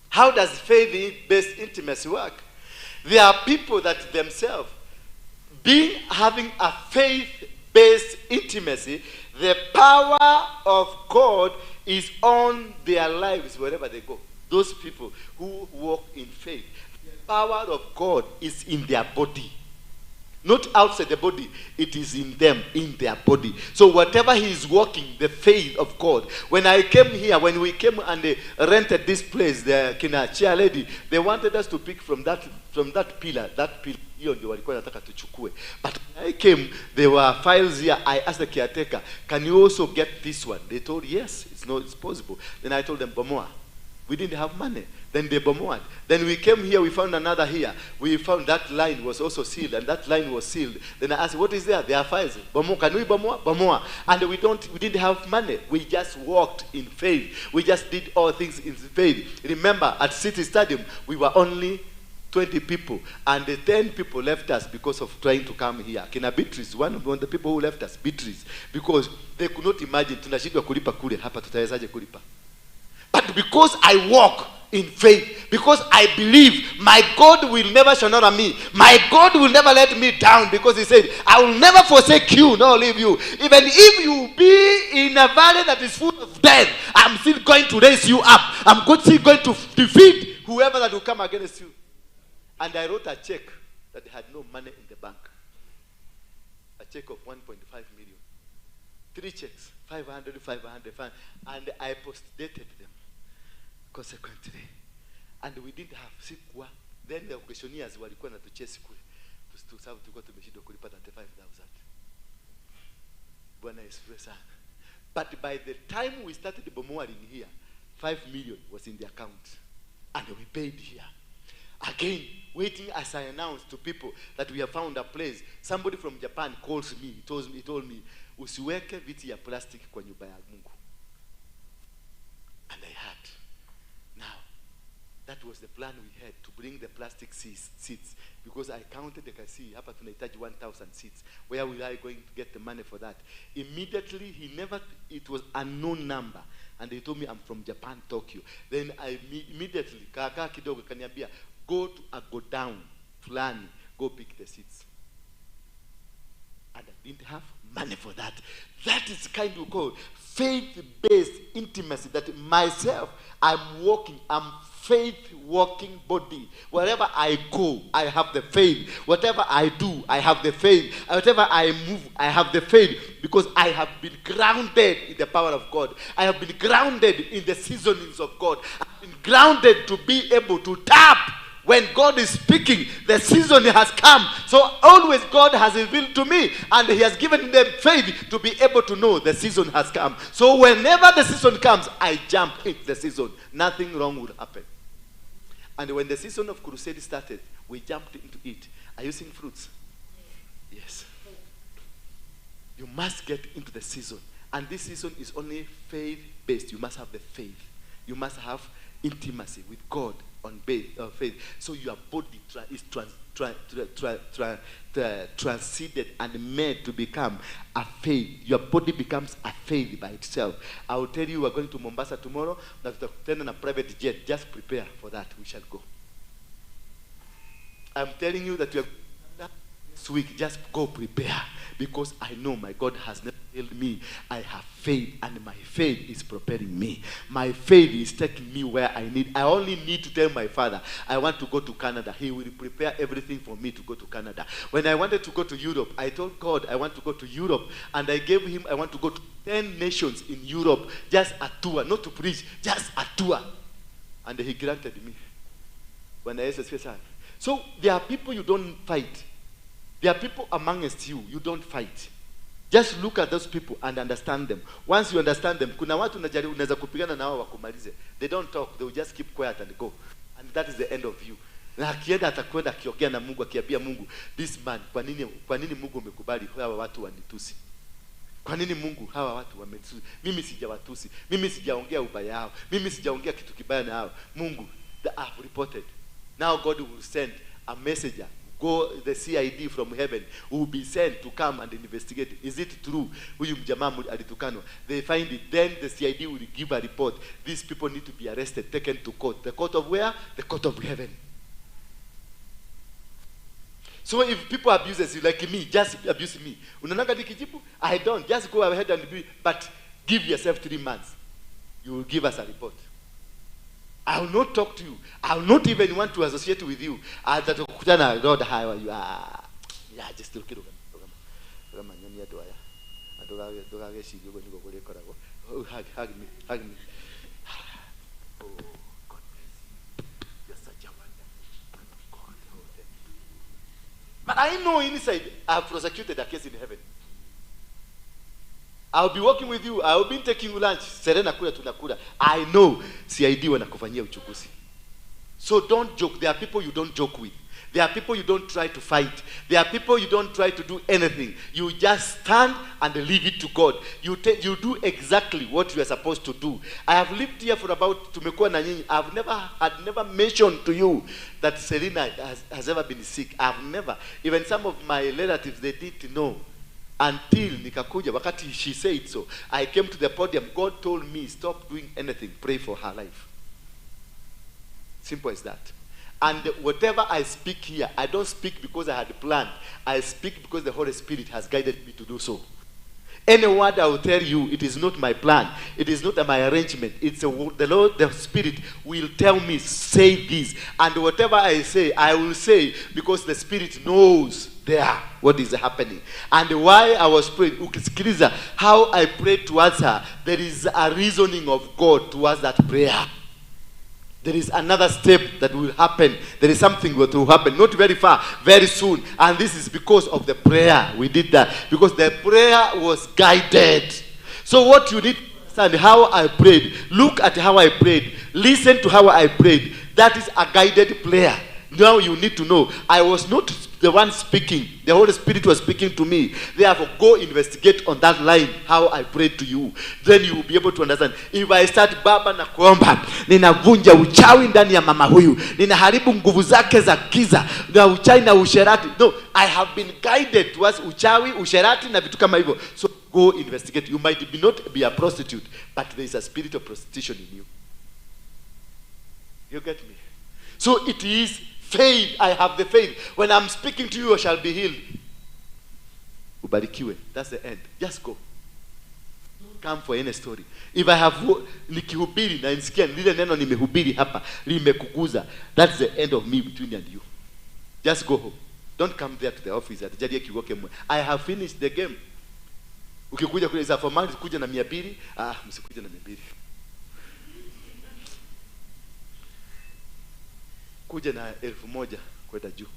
How does faith-based intimacy work? There are people that themselves, having a faith-based intimacy, the power of God is on their lives wherever they go. Those people who walk in faith, the power of God is in their body. Not outside the body, it is in them, in their body. So whatever he is working, the faith of God. When I came here, when we came and they rented this place, the kina chair lady, they wanted us to pick from that pillar. Hiyo ndio walikuwa nataka tuchukue. But when I came, there were files here. I asked the caretaker, can you also get this one? They told, yes, it's possible. Then I told them, bomoa. We didn't have money. Then they bomoed. Then we came here, we found another here. We found that line was also sealed, and that line was sealed. Then I asked, what is there? There are files. Bomoa. Can we bomoa? Bomoa. And we didn't have money. We just walked in faith. We just did all things in faith. Remember, at City Stadium, we were only 20 people, and the 10 people left us because of trying to come here. Kina Beatrice, one of the people who left us, Beatrice, because they could not imagine, tunashindwa kulipa kule, hapa tutawezaje kulipa. But because I walk in faith, because I believe my God will never shun on me, my God will never let me down, because he said, I will never forsake you nor leave you. Even if you be in a valley that is full of death, I'm still going to raise you up. I'm still going to defeat whoever that will come against you. And I wrote a check that had no money in the bank. A check of 1.5 million. 3 checks, 500, and I post-dated them consequently. And we didn't have sikwa. Then the questionnaires walikuwa na tuchesi kule. Tusabu tulikuwa tumeshindwa kulipa 35,000. Bwana Yesu sana. But by the time we started bomoing here, 5 million was in the account. And we paid here. Again, waiting as I announced to people that we have found a place. Somebody from Japan calls me. He told me, usiweke viti ya plastic kwa nyumba ya Mungu. And I had. Now, that was the plan we had, to bring the plastic seats. Because I counted, I can see, hapa tunahitaji 1,000 seats. Where will I going to get the money for that? Immediately, it was a known number. And they told me, I'm from Japan, Tokyo. Then I immediately, kaka kidogo kaniambia, go to a go down, fulani, go pick the seats. And I didn't have money for that. That is kind of called faith-based intimacy, that myself, I'm faith-walking body. Wherever I go, I have the faith. Whatever I do, I have the faith. Whatever I move, I have the faith, because I have been grounded in the power of God. I have been grounded in the seasonings of God. I've been grounded to be able to tap. When God is speaking, the season has come. So always God has revealed to me, and he has given them faith to be able to know the season has come. So whenever the season comes, I jump into the season. Nothing wrong would happen. And when the season of crusade started, we jumped into it. Are you seeing fruits? Yes. You must get into the season. And this season is only faith-based. You must have the faith. You must have intimacy with God on faith. So your body is transcended and made to become a faith. Your body becomes a faith by itself. I will tell you, we are going to Mombasa tomorrow. That tutakutana na private jet. Just prepare for that. We shall go. I'm telling you that you are this week. Just go prepare, because I know my God has never failed me. I have faith, and my faith is preparing me. My faith is taking me where I need. I only need to tell my father I want to go to Canada. He will prepare everything for me to go to Canada. When I wanted to go to Europe, I told God I want to go to Europe, and I gave him I want to go to 10 nations in Europe, just a tour, not to preach, just a tour. And he granted me. When I said, so there are people you don't fight. There are people amongst you don't fight. Just look at those people and understand them. Once you understand them, kuna watu unaweza kupigana nao wakumalize. They don't talk, they will just keep quiet and go. And that is the end of you. Na akienda atakwenda akiongea na Mungu, akiambia Mungu, this man, kwa nini Mungu umekubali hawa watu wanitusi? Kwa nini Mungu hawa watu wamenitusi? Mimi sijawatusi. Mimi sijaongea ubaya wao. Mimi sijaongea kitu kibaya na hao. Mungu, I have reported. Now God will send a messenger. Go, the CID from heaven will be sent to come and investigate. Is it true? Huyu mjamaa alitukanwa. They find it. Then the CID will give a report. These people need to be arrested, taken to court. The court of where? The court of heaven. So if people abuse you like me, just abuse me. Unananga nikijibu? I don't. Just go ahead and do it. But give yourself 3 months. You will give us a report. I will not talk to you. I will not even want to associate with you. Atakutana God, how are you? Yeah, just look at it. Hug me. Oh, God. You're such a wonder. God, but I know inside I have prosecuted a case in heaven. I'll be working with you. I'll be taking you lunch. Serena kula tunakula. I know CID wanakufanyia uchunguzi. So don't joke. There are people you don't joke with. There are people you don't try to fight. There are people you don't try to do anything. You just stand and leave it to God. You do exactly what you are supposed to do. I have lived here for about tumekuwa na nyinyi. I've never mentioned to you that Serena has ever been sick. I've never. Even some of my relatives, they didn't know. Until nikakuja, wakati she said so, I came to the podium. God told me, stop doing anything. Pray for her life. Simple as that. And whatever I speak here, I don't speak because I had planned. I speak because the Holy Spirit has guided me to do so. Any word I will tell you, it is not my plan. It is not my arrangement. It's the Lord, the Spirit will tell me, say this. And whatever I say, I will say because the Spirit knows there what is happening. And why I was praying, ukisikiliza how I prayed towards her, there is a reasoning of God towards that prayer. There is another step that will happen. There is something that will happen, not very far, very soon. And this is because of the prayer. We did that because the prayer was guided. So what you need to understand, how I prayed. Look at how I prayed. Listen to how I prayed. That is a guided prayer. Now you need to know, I was not the one speaking. The Holy Spirit was speaking to me. Therefore, go investigate on that line how I prayed to you. Then you will be able to understand. If I start baba na kuomba, ninavunja uchawi ndani ya mama huyu, ninaharibu nguvu zake za giza na uchawi na usherati. No, I have been guided towards uchawi, usherati na vitu kama hivyo. So go investigate. You might not be a prostitute, but there is a spirit of prostitution in you. You get me? So it is faith. I have the faith. When I'm speaking to you, you shall be healed. Ubarikiwe. That's the end. Just go. Don't come for any story. If I have nikihubiri na nisikia lile neno nimehubiri hapa limekuguza, that's the end of me between you and you. Just go home. Don't come there to the office. Atajalie kiwoke mwe. I have finished the game. Ukikuja kule za formality kuja na 200, msikuja na 200. Kuja na 1000 kwenda juu.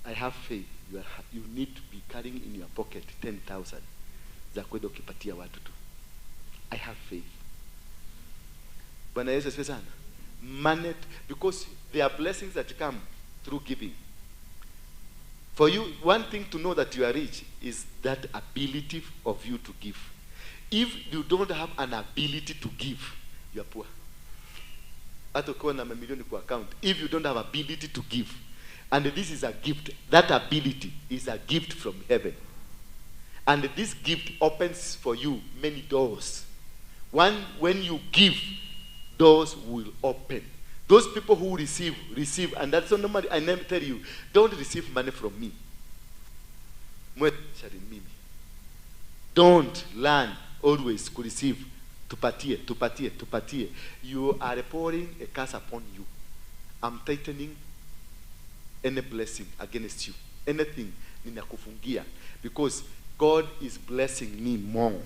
I have faith. You need to be carrying in your pocket 10,000 za kwenda ukipatia watu tu. I have faith. Bwana Yesu asifiwe sana. Money, because there are blessings that come through giving. For you, one thing to know that you are rich is that ability of you to give. If you don't have an ability to give, you are poor. Hata ukiwa na mamilioni kwa account, if you don't have ability to give, and this is a gift, that ability is a gift from heaven, and this gift opens for you many doors. When you give, doors will open. Those people who receive, and that's so normally I never tell you, don't receive money from me. Don't learn always to receive. Tupatie. You are pouring a curse upon you. I'm tightening any blessing against you. Anything ninakufungia, because God is blessing me more.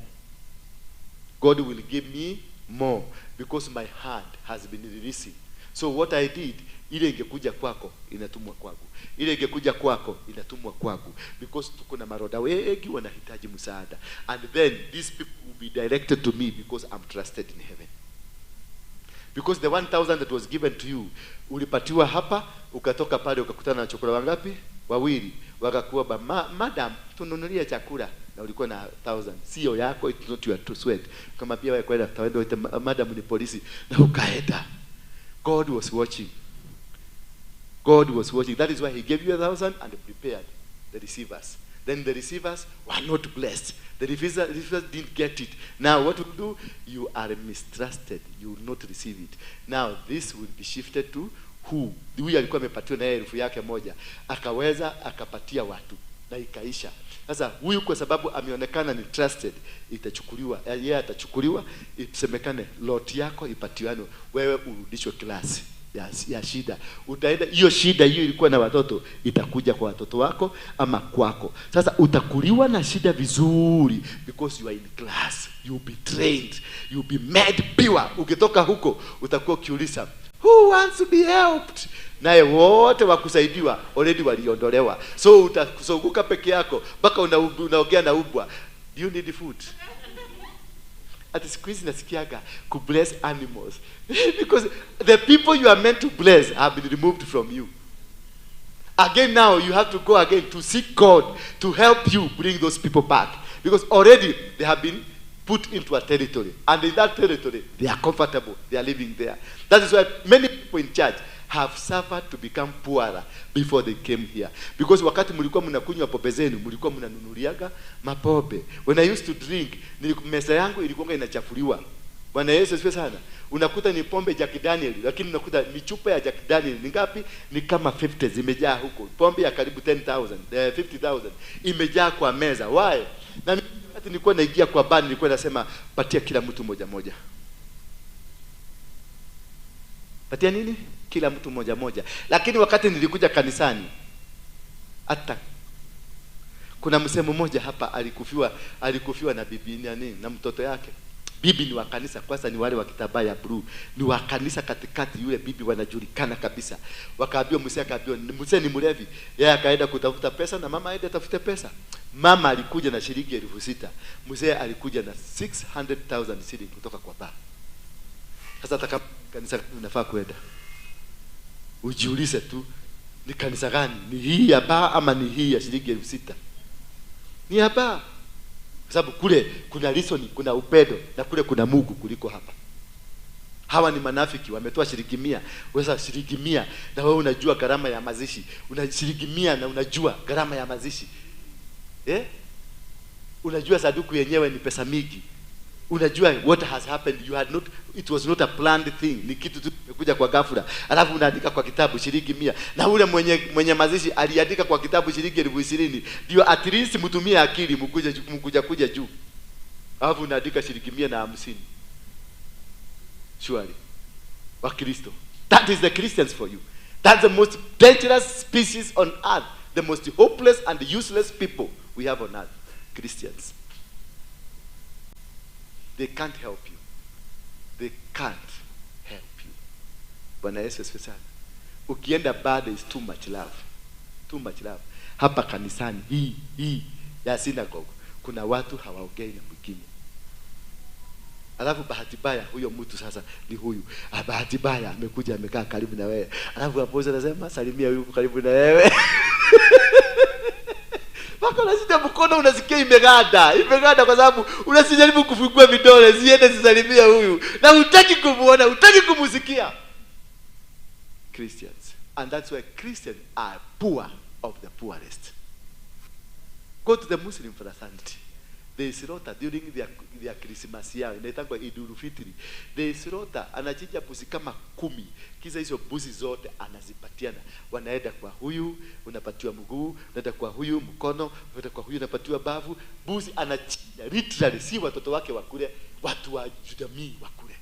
God will give me more because my hand has been releasing. So what I did, ile ingekuja kwako inatumwa kwangu, ile ingekuja kwako inatumwa kwangu, because tuko na maroda wengi wanahitaji msaada, and then these people will be directed to me because I'm trusted in heaven. Because the 1,000 that was given to you, ulipatiwa hapa, ukatoka pale ukakutana na chakula wangapi? Wawili. Wakakuomba, madam, tununulie chakula, na ulikuwa na 1,000. Sio yako, it's not your sweat. Kama pia wewe kwenda utaenda madam ni polisi, na ukaenda. God was watching. That is why he gave you 1,000 and prepared the receivers. Then the receivers were not blessed. The receivers didn't get it. Now what will do? You are mistrusted. You will not receive it. Now this will be shifted to who? Huyu alikuwa amepatiwa na elfu yake moja, akaweza akapatia watu na ikaisha. Sasa huyu kwa sababu ameonekana ni trusted, itachukuliwa, yeye atachukuliwa, isemekane lot yako ipatiwane, wewe urudishwe klasi ya shida. Utaenda hiyo shida hiyo ilikuwa na watoto, itakuja kwa watoto wako ama kwako. Sasa utakuliwa na shida vizuri, because you are in class, you be trained, you be made pure. Ukitoka huko utakuwa ukiuliza, who wants to be helped? Naye wote wakusaidiwa already waliondolewa. So utakusoguka peke yako mpaka unaongea na ubwa, do you need food? At the squeeze nasikiaga ku bless animals because the people you are meant to bless have been removed from you. Again now you have to go again to seek God to help you bring those people back, because already they have been put into a territory, and in that territory they are comfortable, they are living there. That is why many people in church have suffered to become poorer before they came here, because wakati mlikuwa mnakunywa pombe zenu mlikuwa mnanunuliaga mapobe. When I used to drink, mesa yangu ilikuwa inachafuliwa. Bwana Yesu asifiwe sana. Unakuta ni pombe Jack Daniel, lakini unakuta ni chupa ya Jack Daniel ni ngapi? Ni kama 50 zimejaa huko. Pombe ya karibu 10,000, 50,000 imejaa kwa meza. Why? Na wakati nilikuwa naingia kwa bar nilikuwa nasema patia kila mtu moja moja. Patia nini? Kila mtu moja moja. Lakini wakati nilikuja kanisani, hata kuna msemo mmoja hapa alikufiwa na bibi nani na mtoto yake. Bibi ni wa kanisa, kwanza ni wale wa kitambaa ya blue. Ni wa kanisa katikati, yule bibi wanajulikana kabisa. Wakaambiwa mzee, akaambiwa mzee ni mlevi. Yeye akaenda kutafuta pesa na mama aende atafute pesa. Mama alikuja na shilingi 6,000. Mzee alikuja na 600,000 shilingi kutoka kwa baba. Sasa ataka kanisa unafaa kwenda, ujiulize tu, ni kanisa gani? Ni hii hapa ama ni hii ya shilingi 6,000? Ni hapa. Kwa sababu kule kuna reason, kuna upendo, na kule kuna Mungu kuliko hapa. Hawa ni manafiki, wametoa shilingi 100. Wewe shilingi 100 na wewe unajua gharama ya mazishi. Una shilingi 100 na unajua gharama ya mazishi. Unajua saduku yenyewe ni pesa mingi. Unajua what has happened, it was not a planned thing, ni kitu tu kimekuja kwa ghafla. Alafu unaandika kwa kitabu shilingi 100, na ule mwenye mazishi aliandika kwa kitabu shilingi 20,000, ndio at least mtumie akili mkuja juu. Alafu unaandika shilingi 150. Surely wa Kristo, that is the Christians for you. That's the most dangerous species on earth, the most hopeless and useless people we have on earth, Christians. They can't help you. They can't help you. Bwana Yesu asifiwe sana. Ukienda bad is too much love. Too much love. Hapa kanisani hii ya synagogue kuna watu hawaongei na mwingine. Alafu bahati mbaya huyo mtu sasa ni huyu. Bahati mbaya amekuja amekaa karibu na wewe. Alafu apoza anasema salimia huyu karibu na wewe. Mpaka unasikia mkono unasikia imeganda kwa sababu unasijaribu kufungua vidole ziende zisalimia huyu na hutaki kumuona, hutaki kumusikia. Christians, and that's why Christians are poor of the poorest. Go to the Muslim for fraternity. They slaughter during their Christmas year, inaitwa Idul Fitri. They slaughter, anachinja buzi kama 10. Kisa hizo buzi zote anazipatiana. Wanaenda kwa huyu, unapatiwa mguu, unaenda kwa huyu mkono, unaenda kwa huyu unapatiwa bavu. Buzi anachinja literally, si watoto wake wakule, watu wa jamii wakule.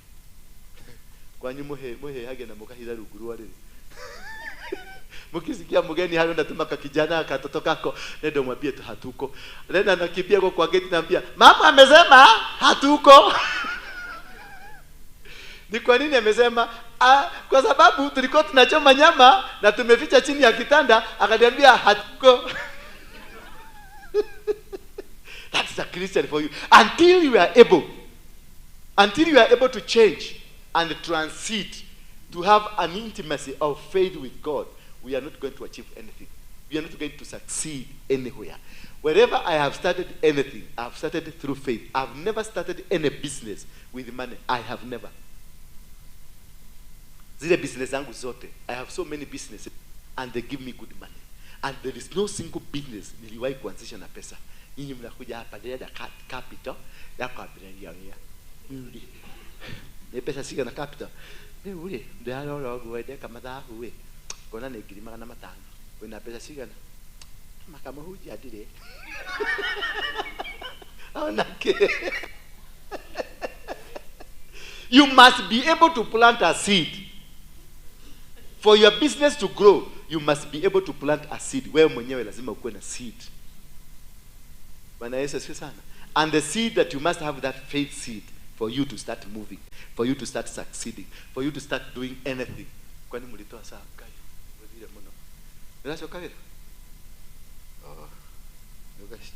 Kwa nyumo muhe hage na mukahira ruguru wale. Mukisikia mgeni hano natumaka kijana katoto kako, nenda mwambie tu hatuko. Nenda anakimbia kwa gate naambia, "Mama amesema hatuko." Ni kwa nini amesema? Kwa sababu tulikuwa tunachoma nyama na tumeficha chini ya kitanda, akaniambia hatuko. That's a Christian for you. Until you are able to change and transit to have an intimacy of faith with God, we are not going to achieve anything. We are not going to succeed anywhere. Wherever I have started anything, I have started through faith. I have never started any business with money. I have never. Zile business zangu zote, I have so many businesses and they give me good money. And there is no single business niliwahi kuanzisha na pesa. Nyinyi mnakuja hapa dada capital yako abiria ya. Ni pesa sika na capital. Ule ndio halo gwede kama dhahu we. Kona ni ngiri 500. Wena pesa sika na makama huji adire. Onake. You must be able to plant a seed. For your business to grow, you must be able to plant a seed. Wewe mwenyewe lazima ukuwe na seed. Bwana Yesu asifiwe sana. And the seed that you must have, that faith seed, for you to start moving, for you to start succeeding, for you to start doing anything. Kwani mlitoa saa kayo? Wazile mno. Ndio kayo.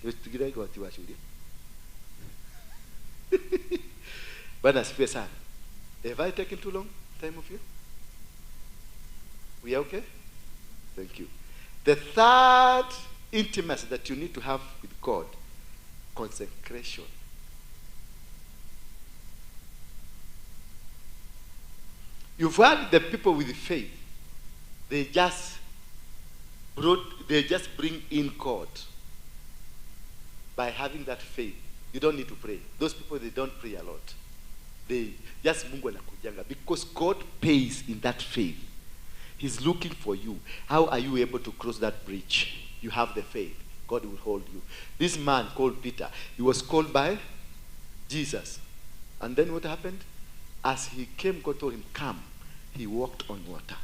Ndio tugira kwa watu wa shule. Bwana asifiwe sana. Have I taken too long time of you? We are okay? Thank you. The third intimacy that you need to have with God, consecration. You've heard the people with faith, they just bring in God by having that faith. You don't need to pray. Those people, they don't pray a lot. They just Mungu anakujanga because God pays in that faith. He's looking for you. How are you able to cross that bridge? You have the faith. God will hold you. This man called Peter, he was called by Jesus. And then what happened? As he came, God told him, come. He walked on water.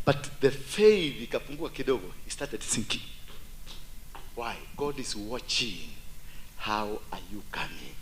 But the faith, ikapungua kidogo, he started sinking. Why? God is watching. How are you coming?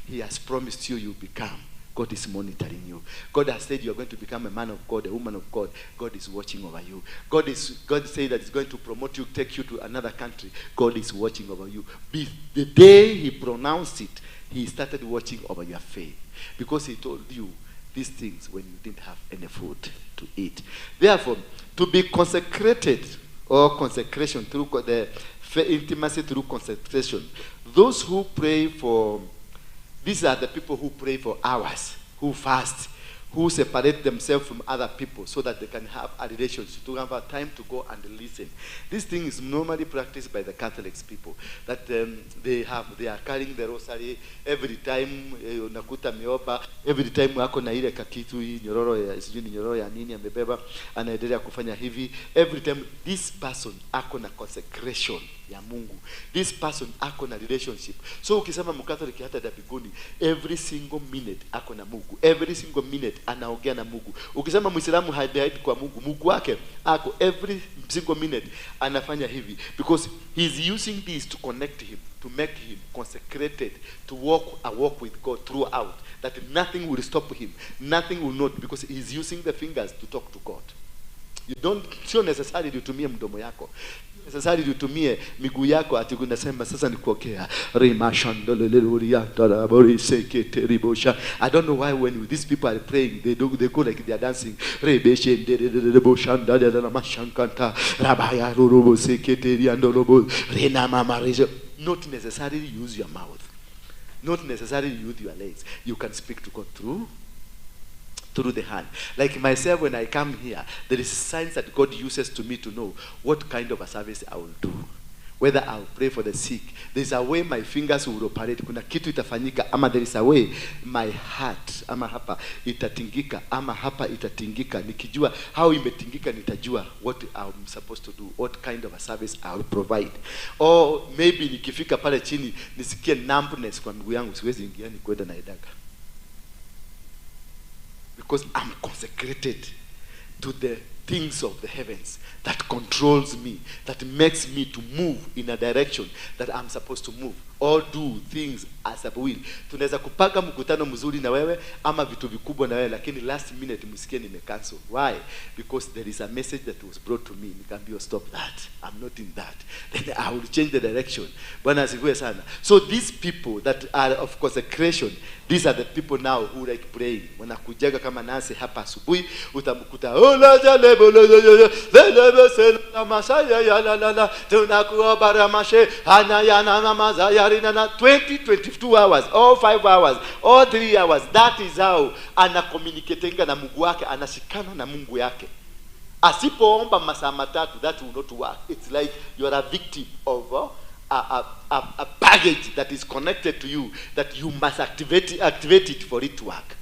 He has promised you become. God is monitoring you. God has said you are going to become a man of God, a woman of God. God is watching over you. God said that He's going to promote you, take you to another country. God is watching over you. The day He pronounced it, He started watching over your faith. Because He told you these things when you didn't have any food to eat. Therefore, to be consecrated or consecration through the intimacy through consecration, those who pray for, these are the people who pray for hours, who fast, who separate themselves from other people so that they can have a relationship, to have a time to go and listen. This thing is normally practiced by the Catholics people, that they are carrying the rosary every time, unakuta mioba, every time wako na ile kakitu hii nyororo ya sijui ni nyororo ya nini amebeba, anaendelea kufanya hivi. Every time this person ako na consecration ya Mungu. This person ako na relationship. So ukisema mkatoliki hata dabiguni, every single minute ako na Mungu. Every single minute anaongea na Mungu. Ukisema Muislamu haidi kwa Mungu, Mungu wake ako every single minute anafanya hivi, because he's using this to connect him, to make him consecrated, to walk with God throughout, that nothing will stop him, nothing will not, because he's using the fingers to talk to God. You don't, sio necessarily utumie mdomo yako. necessary utumie miguu yako ati unasema sasa nikuokea rimashandoleluriyandaraboriseketeribosha. I don't know why when these people are praying they go like they are dancing. Not necessarily use your mouth, not necessarily use your legs. You can speak to God through the hand. Like myself, when I come here, there is signs that God uses to me to know what kind of a service I will do. Whether I will pray for the sick. There is a way my fingers will operate. Kuna kitu itafanyika. Ama there is a way my heart. Ama hapa itatingika. Ama hapa itatingika. Nikijua how imetingika nitajua what I'm supposed to do. What kind of a service I will provide. Or maybe nikifika pale chini nisikie numbness kwa miguu yangu. Siwezi ingia ni kwenda na edaga. Because I'm consecrated to the things of the heavens that controls me, that makes me to move in a direction that I'm supposed to move or do things as I will. Tunaweza kupanga mkutano mzuri na wewe ama vitu vikubwa na wewe, lakini last minute msikie nimecancel. Why? Because there is a message that was brought to me. Nikamwambia stop that. I'm not in that. Then I will change the direction. Bwana asifiwe sana. So these people that are of consecration, these are the people now who like praying. Wanakujaga kama nasi hapa asubuhi, utamkuta ola jalebo lebe sena masaya ya la la la tunakuomba mashe ana ya na mazaya rina 22 hours or 5 hours or 3 hours. That is how ana communicating na Mungu wake, anashikana na Mungu yake. Asipoomba masaa matatu, that will not work. It's like you are a victim of a baggage that is connected to you that you must activate it for it to work.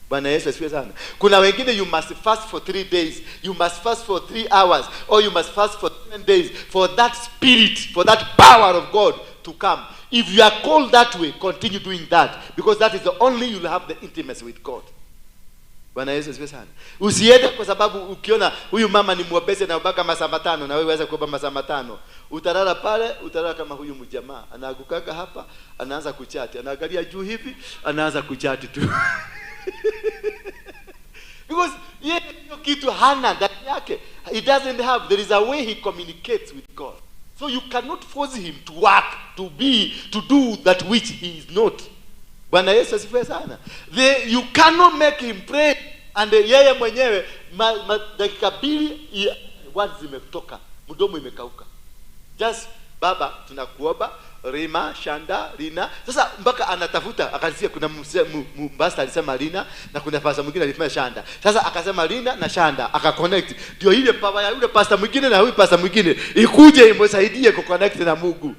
Bwana Yesu asifiwe sana. Kuna wengine you must fast for 3 days, you must fast for 3 hours, or you must fast for 7 days for that spirit, for that power of God to come. If you are called that way, continue doing that, because that is the only you'll have the intimacy with God. Bwana Yesu asifiwe sana. Usiende kwa sababu ukiona huyu mama ni mwepesi na ubaka masaa matano na wewe uweze kuomba masaa matano. Utalala pale, utalala kama huyu mjamaa. Anaagukaka hapa, anaanza kuchati. Anaangalia juu hivi, anaanza kuchati tu. Because yeye kitu hana ndani yake. He doesn't have. There is a way he communicates with God. So you cannot force him to work, to do that which he is not. Bwana Yesu asifiwe sana. You cannot make him pray and yeye mwenyewe dakika mbili words zimetoka, mdomo imekauka. Just baba tunakuomba Rima Shanda Rina. Sasa mpaka anatafuta akasikia kuna mbasta alisema Rina na kuna pastor mwingine alisema Shanda. Sasa akasema Rina na Shanda akaconnect. Ndio ile power ya yule pastor mwingine na huyu pastor mwingine ikuje imsaidie kuconnect na Mungu.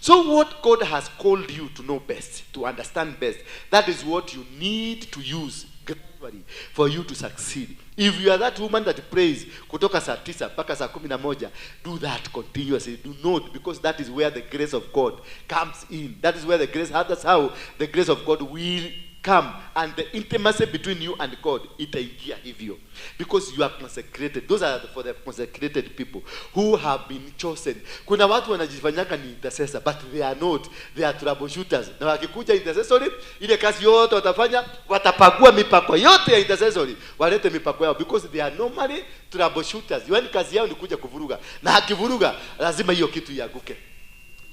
So what God has called you to know best, to understand best, that is what you need to use gradually for you to succeed. If you are that woman that prays kutoka saa 9 mpaka saa 11, do that continuously. Do not, because that is where the grace of God comes in. That is where the grace, that's how the grace of God will come, and the intimacy between you and God itaingia hivyo, because you are consecrated. Those are for the consecrated people who have been chosen. Kuna watu wanajifanyaka ni intercessor, but they are not. They are troubleshooters. Na wakikuja intercessory, ile kazi yote watafanya, watapagua mipako yote ya intercessory, walete mipako yao, because they are normally troubleshooters. Yaani kazi yao ni kuja kuvuruga, na akivuruga lazima hiyo kitu iaguke.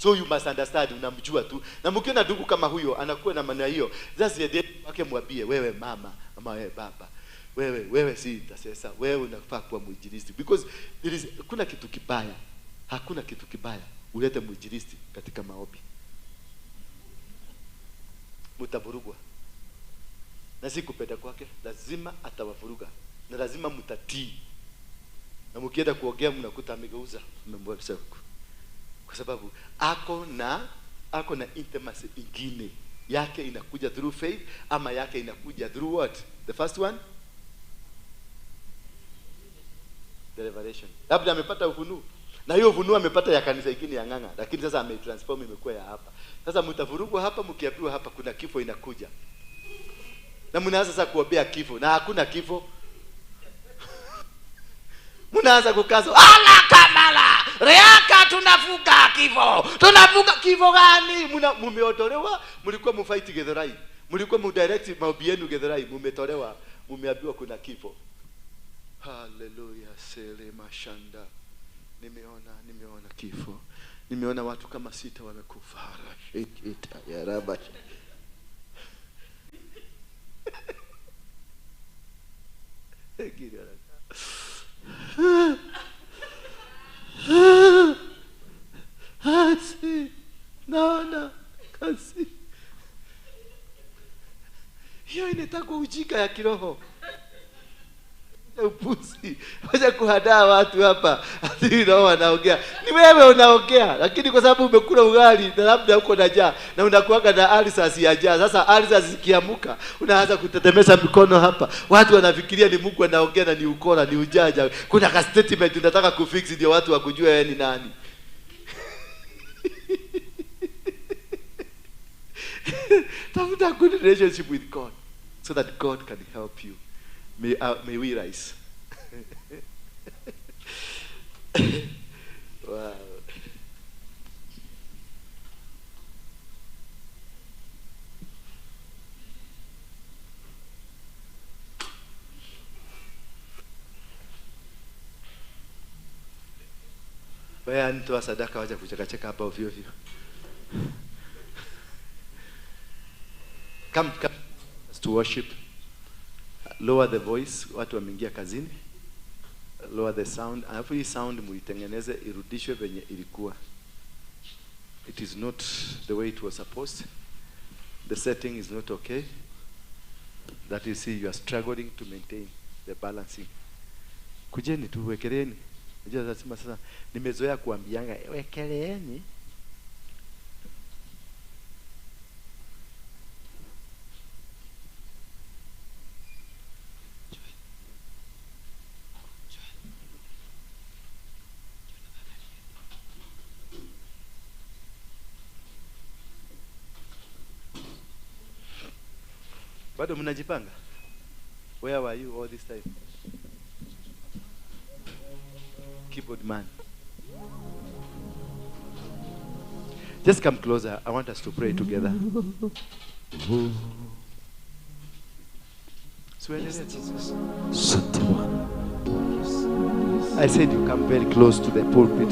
So you must understand, unamjua tu. Na mkiona ndugu kama huyo anakuwa na maana hiyo, sasa yeye wake mwambie, wewe mama ama wewe baba, wewe si intercessor, wewe unafaa kuwa mwinjilisti, because kuna kitu kibaya, hakuna kitu kibaya ulete mwinjilisti katika maombi. Mtavurugwa. Na si kupenda kwake, lazima atawavuruga. Na lazima mtatii. Na mkienda kuongea mnakuta amegeuza, mmemwambia kwa sababu ako na intimacy ingine. Yake inakuja through faith, ama yake inakuja through what? The first one? The revelation. Labda amepata ufunuo. Na hiyo ufunuo amepata ya kanisa ingine ya nganga, lakini sasa ametransform imekuwa ya hapa. Sasa mtavurugwa hapa, mkiambiwa hapa kuna kifo inakuja. Na mnaanza sasa kuombea kifo, na hakuna kifo. Mnaanza kukaza, ala kamala, reaka tunafuka kifo. Tunafuka kifo gani? Mumeotolewa, mlikuwa mfight Githurai. Mlikuwa mdirect maombi yenu Githurai, mumetolewa, mumeambiwa kuna kifo. Hallelujah. Sele mashanda. Nimeona kifo. Nimeona watu kama 6 wamekufa. Shikita ya raba. Naona kasi. Hiyo inatakwa ujika ya kiroho. Upuzi. Wacha kuhadaa watu hapa. Ati roho wanaongea. Ni wewe unaongea, lakini kwa sababu umekula ugali na labda uko na njaa na unakuaga na ulcers ya njaa. Sasa ulcers zikiamuka, unaanza kutetemesha mikono hapa. Watu wanafikiria ni Mungu anaongea na ni ukora, ni ujanja. Kuna ka statement unataka kufix ndio watu wakujue wewe ni nani. Tafuta a good relationship with God so that God can help you. May we rise. Wow. Wewe nitoa sadaka wacha kuchekacheka hapa ovyo ovyo. Come to worship. Lower the voice, watu wameingia kazini. Lower the sound. Alafu hii sound muitengeneze irudishwe venye ilikuwa. It is not the way it was supposed. The setting is not okay. That you see you are struggling to maintain the balancing. Kujeni tu wekeleeni. Unajua lazima sasa nimezoea kuambianga wekeleeni. Bado mnajipanga? Where were you all this time? Keyboard man. Just come closer. I want us to pray together. I said you come very close to the pulpit,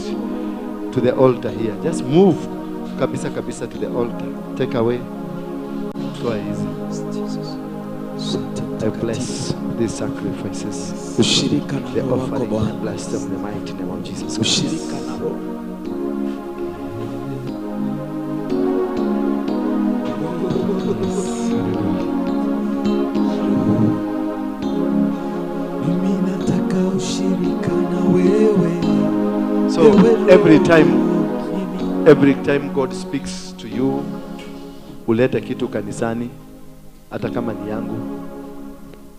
to the altar here. Just move kabisa kabisa to the altar. Take away. Go easy. I bless these sacrifices. The offering, I bless them in the mighty name of Jesus Christ. So every time God speaks to you, uleta kitu kanisani, hata kama ni yangu,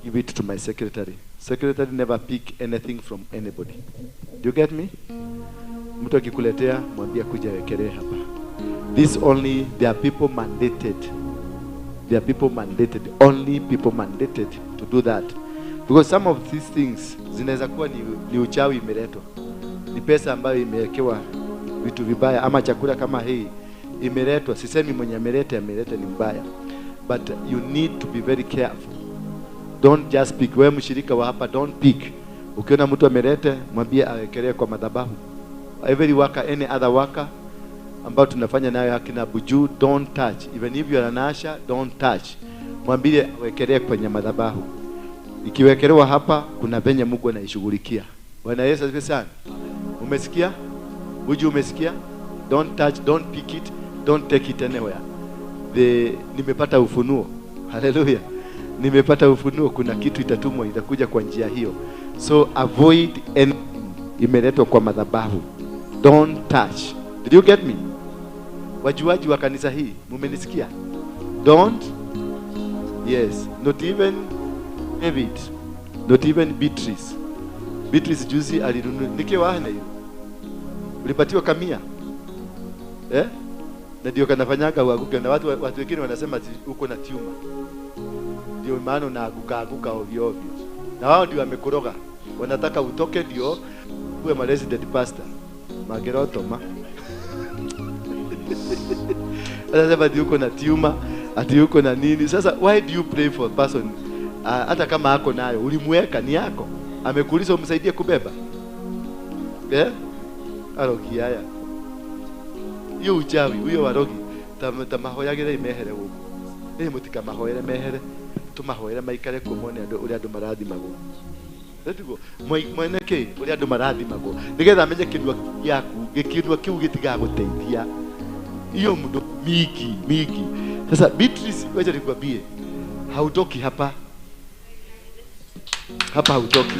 give it to my secretary. Secretary never pick anything from anybody. Do you get me? Mtu akikuletea mwambie kuja wekelee hapa. This only, there are people mandated. There are people mandated. Only people mandated to do that. Because some of these things zinaweza kuwa ni uchawi imeletwa. Ni pesa ambayo imewekewa vitu vibaya, ama chakula kama hii imeletwa. Sisemi mwenye ameleta ni mbaya. But you need to be very careful. Don't just pick. Wewe mshirika wa hapa, don't pick. Ukiona mtu ameleta, mwambie awekelee kwa madhabahu. Every worker, any other worker ambao tunafanya nayo hakina buju, don't touch. Even if you are an usher, don't touch. Mwambie awekelee kwenye madhabahu. Ikiwekelewa hapa, kuna venye Mungu anaishughulikia. Bwana Yesu asifiwe sana. Umesikia? Buju umesikia? Don't touch, don't pick it, don't take it anywhere. Nimepata ufunuo. Hallelujah. Nimepata ufunuo, kuna kitu itatumwa, itakuja kwa njia hiyo. So avoid anything imeletwa kwa madhabahu. Don't touch. Did you get me? Wajuaji wa kanisa hii, mumenisikia? Don't. Yes, not even David. Not even Beatrice. Beatrice juzi alinunua nikiwa hana hiyo. Ulipatiwa kamia. Na ndio kanafanyaga uaguke, na watu wengine wanasema uko na tumor. Ndio maana unaanguka ovyo ovyo. Na wao ndio wamekoroga. Wanataka utoke ndio uwe ma resident pastor. Magerotoma. Wanasema ndio uko na tumor, ati uko na nini. Sasa why do you pray for a person hata kama hako nayo? Ulimweka ni yako. Amekuuliza umsaidie kubeba? Arogi haya. Hiyo uchawi, huyo warogi. Tamahoyagire imehere huko. Mutika mahoyere mehere. Tumahoyere maikare kumone uri andu marathimagwo. Ndiguo mweneke uri andu marathimagwo. Nigetha amenye kinwa yaku, gikinwa kiu gitigaguteithia. Hiyo mdo miki. Sasa Beatrice, wacha nikwambie, hautoki hapa. Hapa hautoki.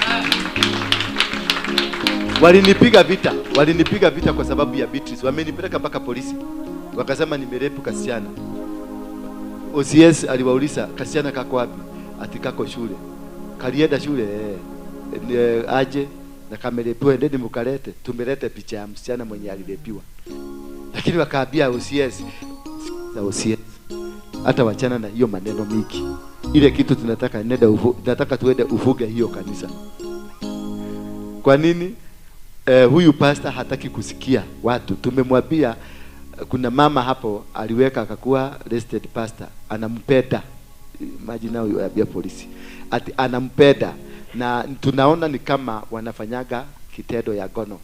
Walinipiga vita kwa sababu ya Beatrice. Wamenipeleka mpaka polisi. Wakasema nimerepu kasichana. OCS aliwauliza kasichana kako wapi? Ati kako shule. Kalienda shule aje na kamerepiwa, ndeni mukalete. Tumelete picha ya msichana mwenye alirepiwa. Lakini wakaambia OCS za OCS, hata wachana na hiyo maneno miki. Ile kitu tunataka tunataka tuende ufuge hiyo kanisa. Kwa nini? Huyu pastor hataki kusikia watu. Tumemwambia kuna mama hapo aliweka akakuwa arrested pastor, anampenda. Imagine huyo ya polisi. Ati anampenda na tunaona ni kama wanafanyaga kitendo ya gono.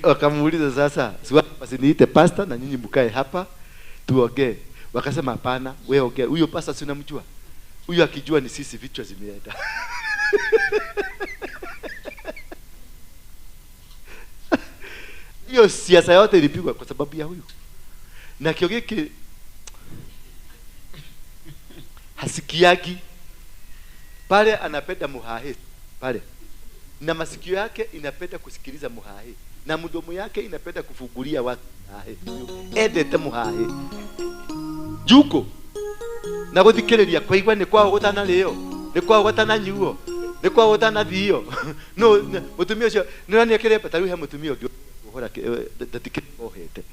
Wakamuuliza sasa, basi niite pastor na nyinyi mkae hapa tuongee. Wakasema hapana, wewe ongea. Huyo pastor si unamjua? Huyo akijua ni sisi vichwa zimeenda. Hiyo siasa yote ilipigwa kwa sababu ya huyu. Na Kiogeki hasikiagi pale, anapenda muhahe pale, na masikio yake inapenda kusikiliza muhahe, na mdomo yake inapenda kufungulia watu muhahe. Endete muhahe juko na guthikiriria kwa igwa ni kwa gutana leo, ni kwa gutana nyuo, ni kwa gutana thio. No mutumio cio nani akireba ta ruhe mutumio ngi hora datikire ohete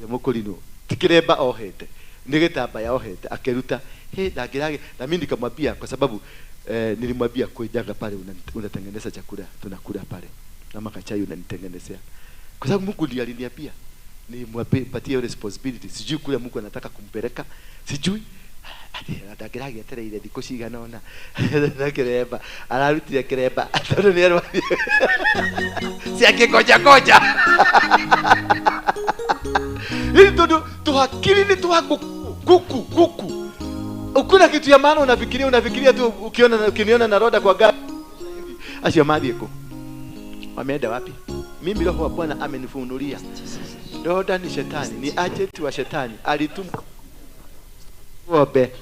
ya mukurino tikireba ohete ni gitamba ya ohete akeruta dagirage na mimi nikamwambia kwa sababu nilimwambia kuijaga pale unatengeneza chakula tunakula pale na makachai unanitengenezea kwa sababu Mungu ndiye aliniambia nimpatie responsibility. Sijui kule Mungu anataka kumpeleka, sijui ndagirage atereire thiko cigana ona ndakireba ararutire kireba tondu ni arwa si akikoja ili tuhakiri ni kuku ukuna kitu ya maana unafikiria tu ukiniona na roda kwa gari asio madhieko wameenda wapi? Mimi Roho wa Bwana amenifunulia roda ni shetani, ni agent wa shetani, alituma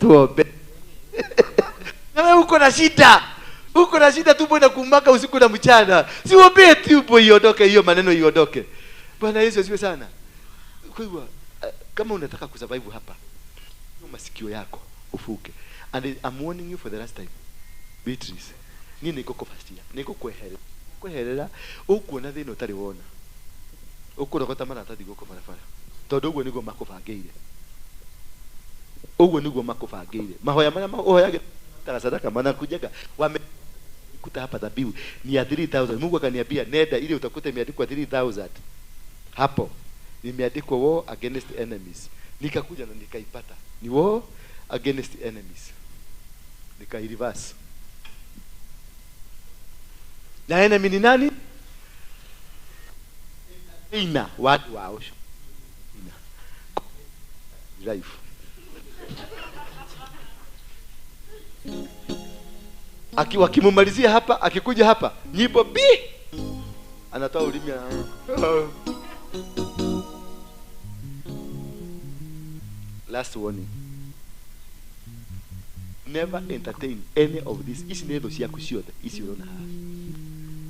tuombe. Na wewe uko na shida tu bwana, kumaka usiku na mchana. Siombe tu iondoke hiyo maneno iondoke. Bwana Yesu asiwe sana. Kwa hivyo kama unataka kusurvive hapa, masikio yako ufuke. And I'm warning you for the last time. Beatrice, nini niko kufastia? Niko kweherera ukuona thina utari wona. Ukurogota mana tadi goko farafara. Todo ugo nigo makubangire. Ugo nigo makubangire. Mahoya mana mahoya tara sadaka mana kujaga wamekuta hapa dhabihu ni ya 3000. Mungu akaniambia nenda ili utakuta imeandikwa 3000. Hapo nimeandikwa war against enemies. Nikakuja na nikaipata. Ni war against enemies. Reverse. Na enemy ni nani? Ina watu wao. Ina. Life. Wakimumalizia hapa, akikuja hapa, nyimbo bi anatoa ulimi Last warning. Never entertain any of this. Isi nendo cia kuciothe isi urona haha.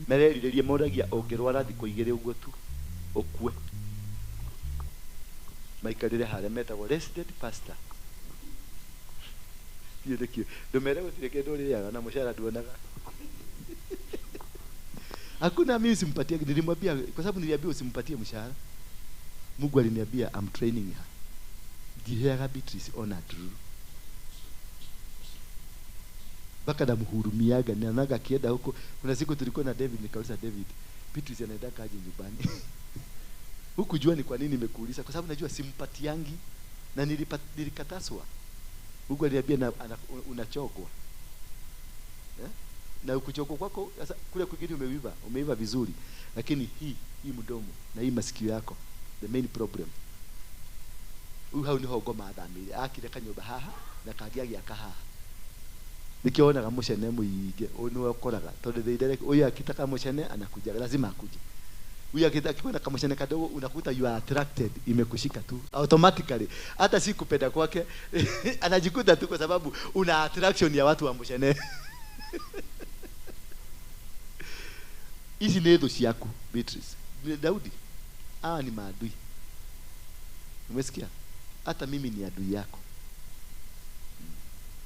Mererirerie moragia ongerwara thiko igire uguo tu okue. Maikarire hare metagwo resident pastor. Yedekio. Ndomere gutire kindu riaga na mushara duonaga. Hakuna mimi simpatie, nilimwambia kwa sababu niliambia usimpatie mshahara. Mungu aliniambia I'm training her. Diheaga Beatrice ona true. Baka na mhurumiaga na naga kienda huko. Kuna siku tulikuwa na David, nikauliza David, Beatrice anaenda kaje nyumbani? Huku jua ni kwa nini nimekuuliza? Kwa sababu najua simpatiangi na nilikataswa. Mungu aliambia unachokwa. Na ukuchoko kwako sasa kule kwingine umeiva vizuri, lakini hii mdomo na hii masikio yako, the main problem. Huyu hau niho ngoma athamire akire kanyumba haha na kagiagia kahaha nikiona kama mucene muinge ono okoraga tondu thindere uyu akitaka mucene anakuja lazima akuje. Huyu akitaka kuona kama mucene kadogo unakuta you are attracted, imekushika tu automatically, hata si kupenda kwake anajikuta tu kwa sababu una attraction ya watu wa mucene. Hizi ndio ciaku Beatrice. Daudi ni maadui. Umesikia? Hata mimi ni adui yako.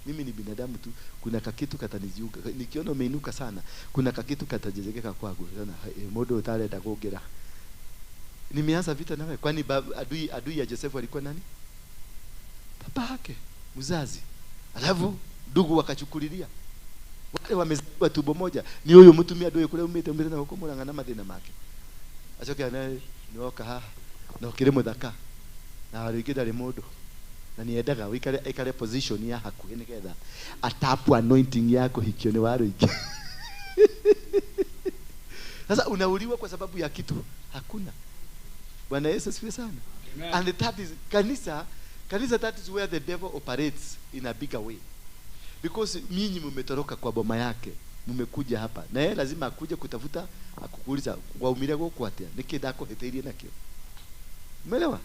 Mimi ni binadamu tu, kuna kakitu kataniziuka. Nikiona umeinuka sana, kuna kakitu katajezekeka kwangu. Sana modo utaleta kuongera. Nimeanza vita nawe. Kwani adui ya Josefu alikuwa nani? Baba yake mzazi. Alafu ndugu wakachukulilia. Wale wamezaliwa tumbo moja. Ni huyo mtumia adui kule umete na huko murangana mathina make. Achoke naye nioka haha. Na ukire muthaka. Na warigida le modo. Na niendaga wikare position ya hakuhi nigetha atapu anointing yako hikio ni waro iki. Sasa unauliwa kwa sababu ya kitu hakuna. Bwana Yesu asifiwe sana. Amen. And that is kanisa, that is where the devil operates in a bigger way. Because minyi mmetoroka kwa boma yake, mmekuja hapa. Na yeye lazima akuje kutafuta akukuuliza waumire goko atia nikidako heteirie nakio. Umeelewa?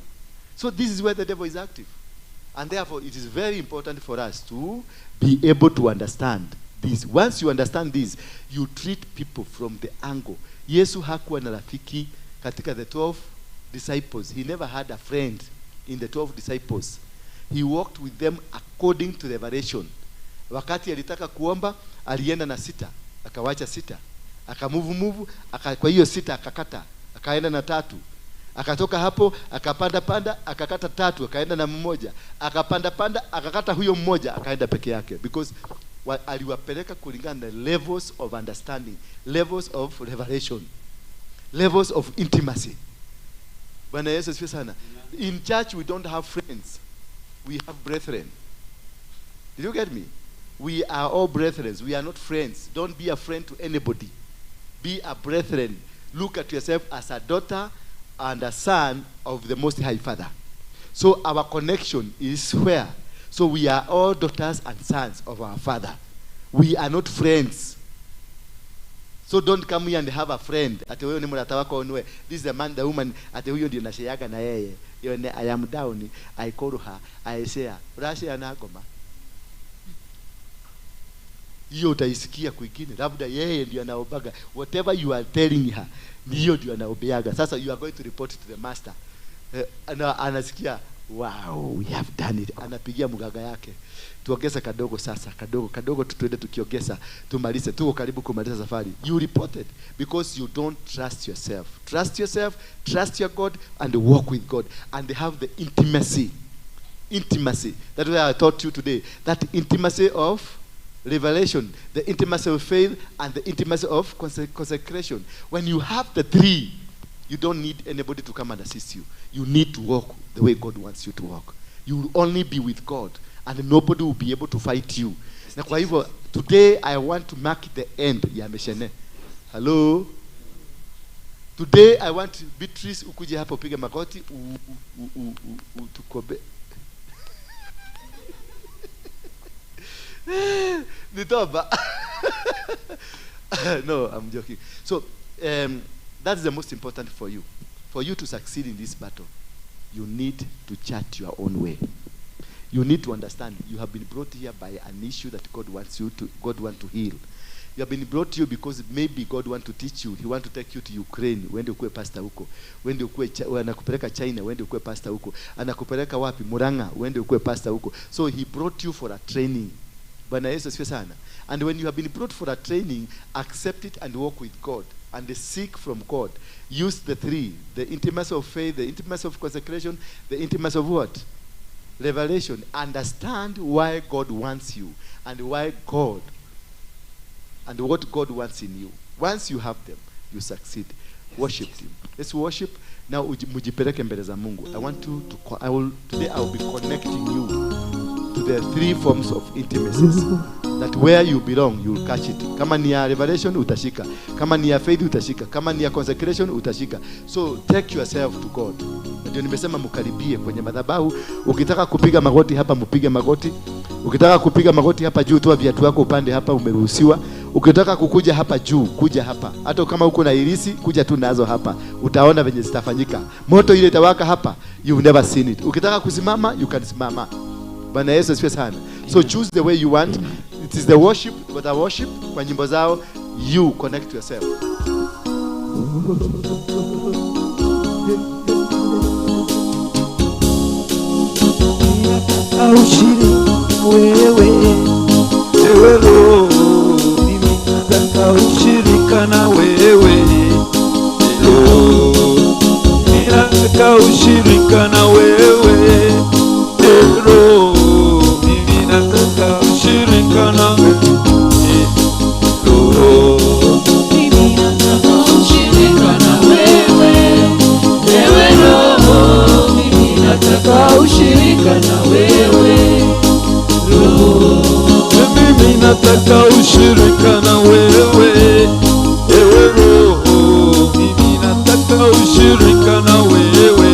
So this is where the devil is active. And therefore it is very important for us to be able to understand this. Once you understand this, you treat people from the angle. Yesu hakuwa na rafiki katika the 12 disciples. He never had a friend in the 12 disciples. He walked with them according to revelation. Wakati alitaka kuomba, alienda na 6, akawacha 6. Akamove, kwa hiyo 6 akakata, akaenda na 3. Akatoka hapo, akapanda, akakata 3, akaenda na 1. Akapanda, akakata huyo 1, akaenda peke yake. Because aliwapeleka kulingana na levels of understanding, levels of revelation, levels of intimacy. Bwana Yesu asifiwe sana. In church we don't have friends. We have brethren. Did you get me? We are all brethren. We are not friends. Don't be a friend to anybody. Be a brethren. Look at yourself as a daughter and a son of the Most High Father. So our connection is where? So we are all daughters and sons of our Father. We are not friends. So don't come here and have a friend. Ati wewe ni mrata wako onwe. This is the man, the woman. Ati huyo ndio nashayaga na yeye. I am down. I call her. I share. Russia na goma. Hiyo utaisikia kwingine. Labda yeye ndio anaobaga. Whatever you are telling her, ndiyo ndio anaobeaga. Sasa you are going to report to the master. Anasikia, wow, we have done it. Anapigia mgaga yake. Tuongeza kadogo sasa, kadogo tuende tukiongeza, tumalize, tuko karibu kumaliza safari. You reported because you don't trust yourself. Trust yourself, trust your God, and walk with God, and have the intimacy. Intimacy. That's what I taught you today. That intimacy of revelation, the intimacy of faith, and the intimacy of consecration. When you have the 3, you don't need anybody to come and assist you. You need to walk the way God wants you to walk. You will only be with God, and nobody will be able to fight you. Na kwa hivyo, today I want to mark the end ya meshene. Hello? Today I want Beatrice ukuje hapa upige magoti tukobe. Nitoba. No, I'm joking. So, that's the most important for you. For you to succeed in this battle, you need to chart your own way. You need to understand you have been brought here by an issue that God wants to heal. You have been brought here because maybe God wants to teach you. He wants to take you to Ukraine. Wende ukue pastor huko. Wende ukue anakupeleka China. Wende ukue pastor huko. Anakupeleka wapi? Muranga. Wende ukue pastor huko. So he brought you for a training. Bwana Yesu asifiwe sana. And when you have been brought for a training, accept it and walk with God. And seek from God. Use the 3. The intimacy of faith, the intimacy of consecration, the intimacy of what? Revelation. Understand why God wants you. And why God. And what God wants in you. Once you have them, you succeed. Worship Him. Let's worship. Now, mujipeleke mbele za Mungu. I want you to, today I will be connecting you to the 3 forms of intimacies. That where you belong, you will catch it. Kama ni ya revelation utashika, kama ni ya faith utashika, kama ni ya consecration utashika. So take yourself to God. Ndio nimesema mkaribie kwenye madhabahu. Ukitaka kupiga magoti hapa mpige magoti. Ukitaka kupiga magoti hapa juu, toa viatu wako upande hapa, umeruhusiwa. Ukitaka kukuja hapa juu, kuja hapa. Hata kama uko na irisi, kuja tu nazo hapa. Utaona venye zitafanyika. Moto ile itawaka hapa, you've never seen it. Ukitaka kusimama, you can simama. Bwana Yesu asifiwe sana. So choose the way you want. It is the worship, what I worship kwa nyimbo zao, you connect yourself. Wewe Roho, mimi nataka ushirika na wewe. Nataka ushirika na wewe. Roho, mimi nataka ushirika na wewe. Roho, Mimi nataka ushirika na wewe. Ewe Roho, mimi nataka ushirika na wewe. mimi nataka ushirika na wewe. Ewe Roho, mimi nataka ushirika na wewe.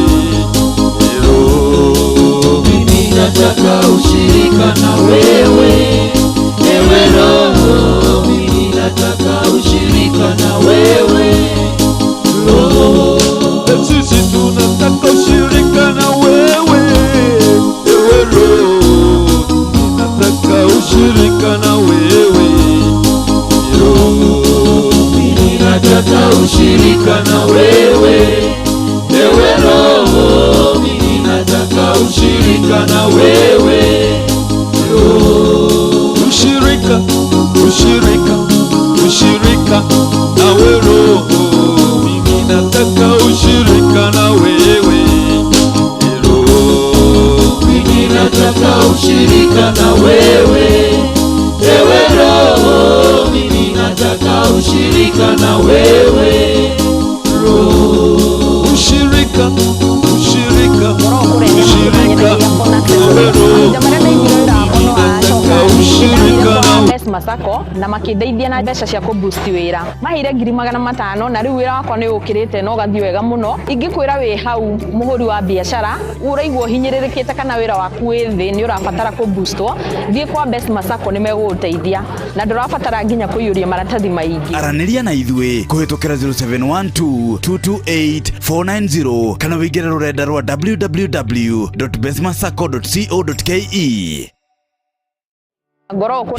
Roho, Mimi nataka ushirika na wewe. Ewe Roho, mimi nataka ushirika na wewe. sisi tunataka ushirika na wewe. Ewe Roho, nataka ushirika na wewe. Roho, Mimi nataka ushirika na wewe. Ewe Roho, mimi nataka ushirika na wewe. ushirika, ushirika, ushirika na wewe Roho. Mimi nataka ushirika na wewe. Roho, Mimi nataka ushirika na wewe. Ewe Roho, mimi nataka ushirika na wewe. ushirika, ushirika, ushirika na wewe Roho. Nataka ushirika na wewe. Masako na makindeithia na mbeca cia kubusti wira mahire 500,000 na riu wira wakwa ni ukirite no gathi wega muno ingikwira wi hau muhuri wa biashara uraigwo hinyiririkite kana wira waku wi thi ni urabatara kubustwo thie kwa Best Masako ni meguteithia na ndurabatara nginya kuyuria maratathi maingi. Araniria na ithui kuhitukira 0712-228-490 kana wingire rurenda rwa www.bestmasako.co.ke.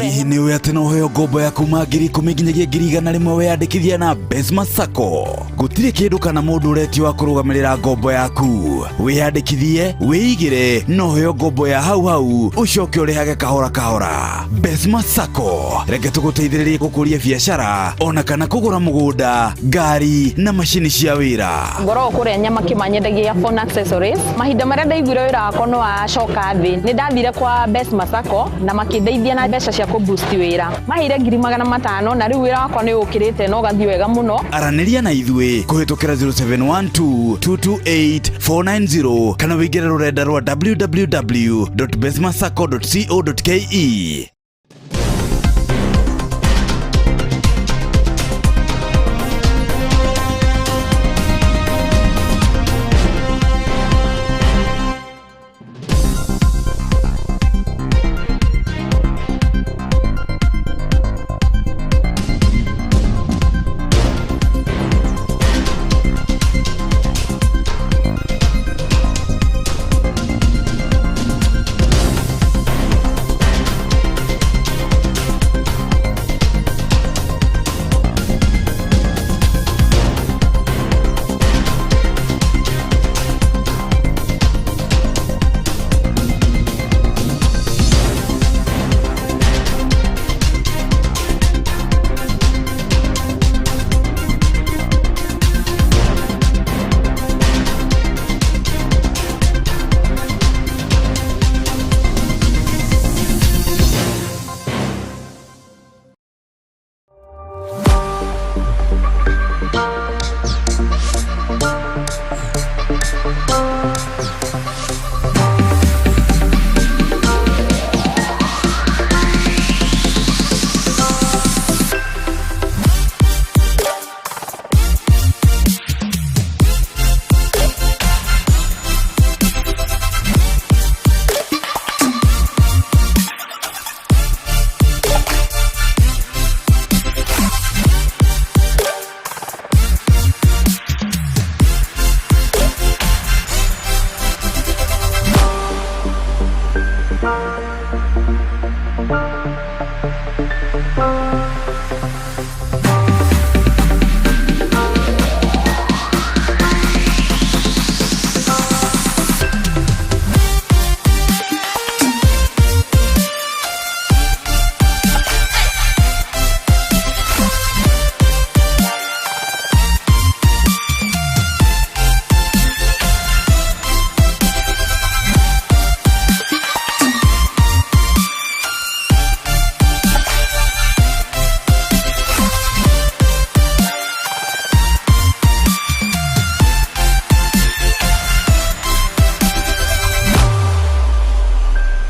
Hihi ni we atĩ no ũheo ngombo ya kuma 10,000 nginyagia 100,000 weyandĩkithia na Best Masako. Gũtirĩ kĩndũ kana mũndũ ũretio wa kũrũgamĩrĩra ngombo yaku. Wĩyandĩkithie, wĩigĩre, no ũheo ngombo ya hau hau, ũcoke ũrĩhage kahora kahora. Best Masako, reke tũgũteithĩrĩrie gũkũria biacara, ona kana kũgũra mũgũnda, ngari na macini cia wĩra. Ngoro kũrĩa nyama kĩmanyendagia phone accessories mahinda marĩa ndaiguire wĩra wakwa no acoka thĩ nĩ ndathire kwa Best Masako na makindeithia na mbeca cia kubusti wira mahire 500,000 na riu wira wakwa ni ukirite no gathi wega muno. Araniria na ithui kuhitukira 0712-228-490 kana wingire rurenda rwa www.bestmasako.co.ke.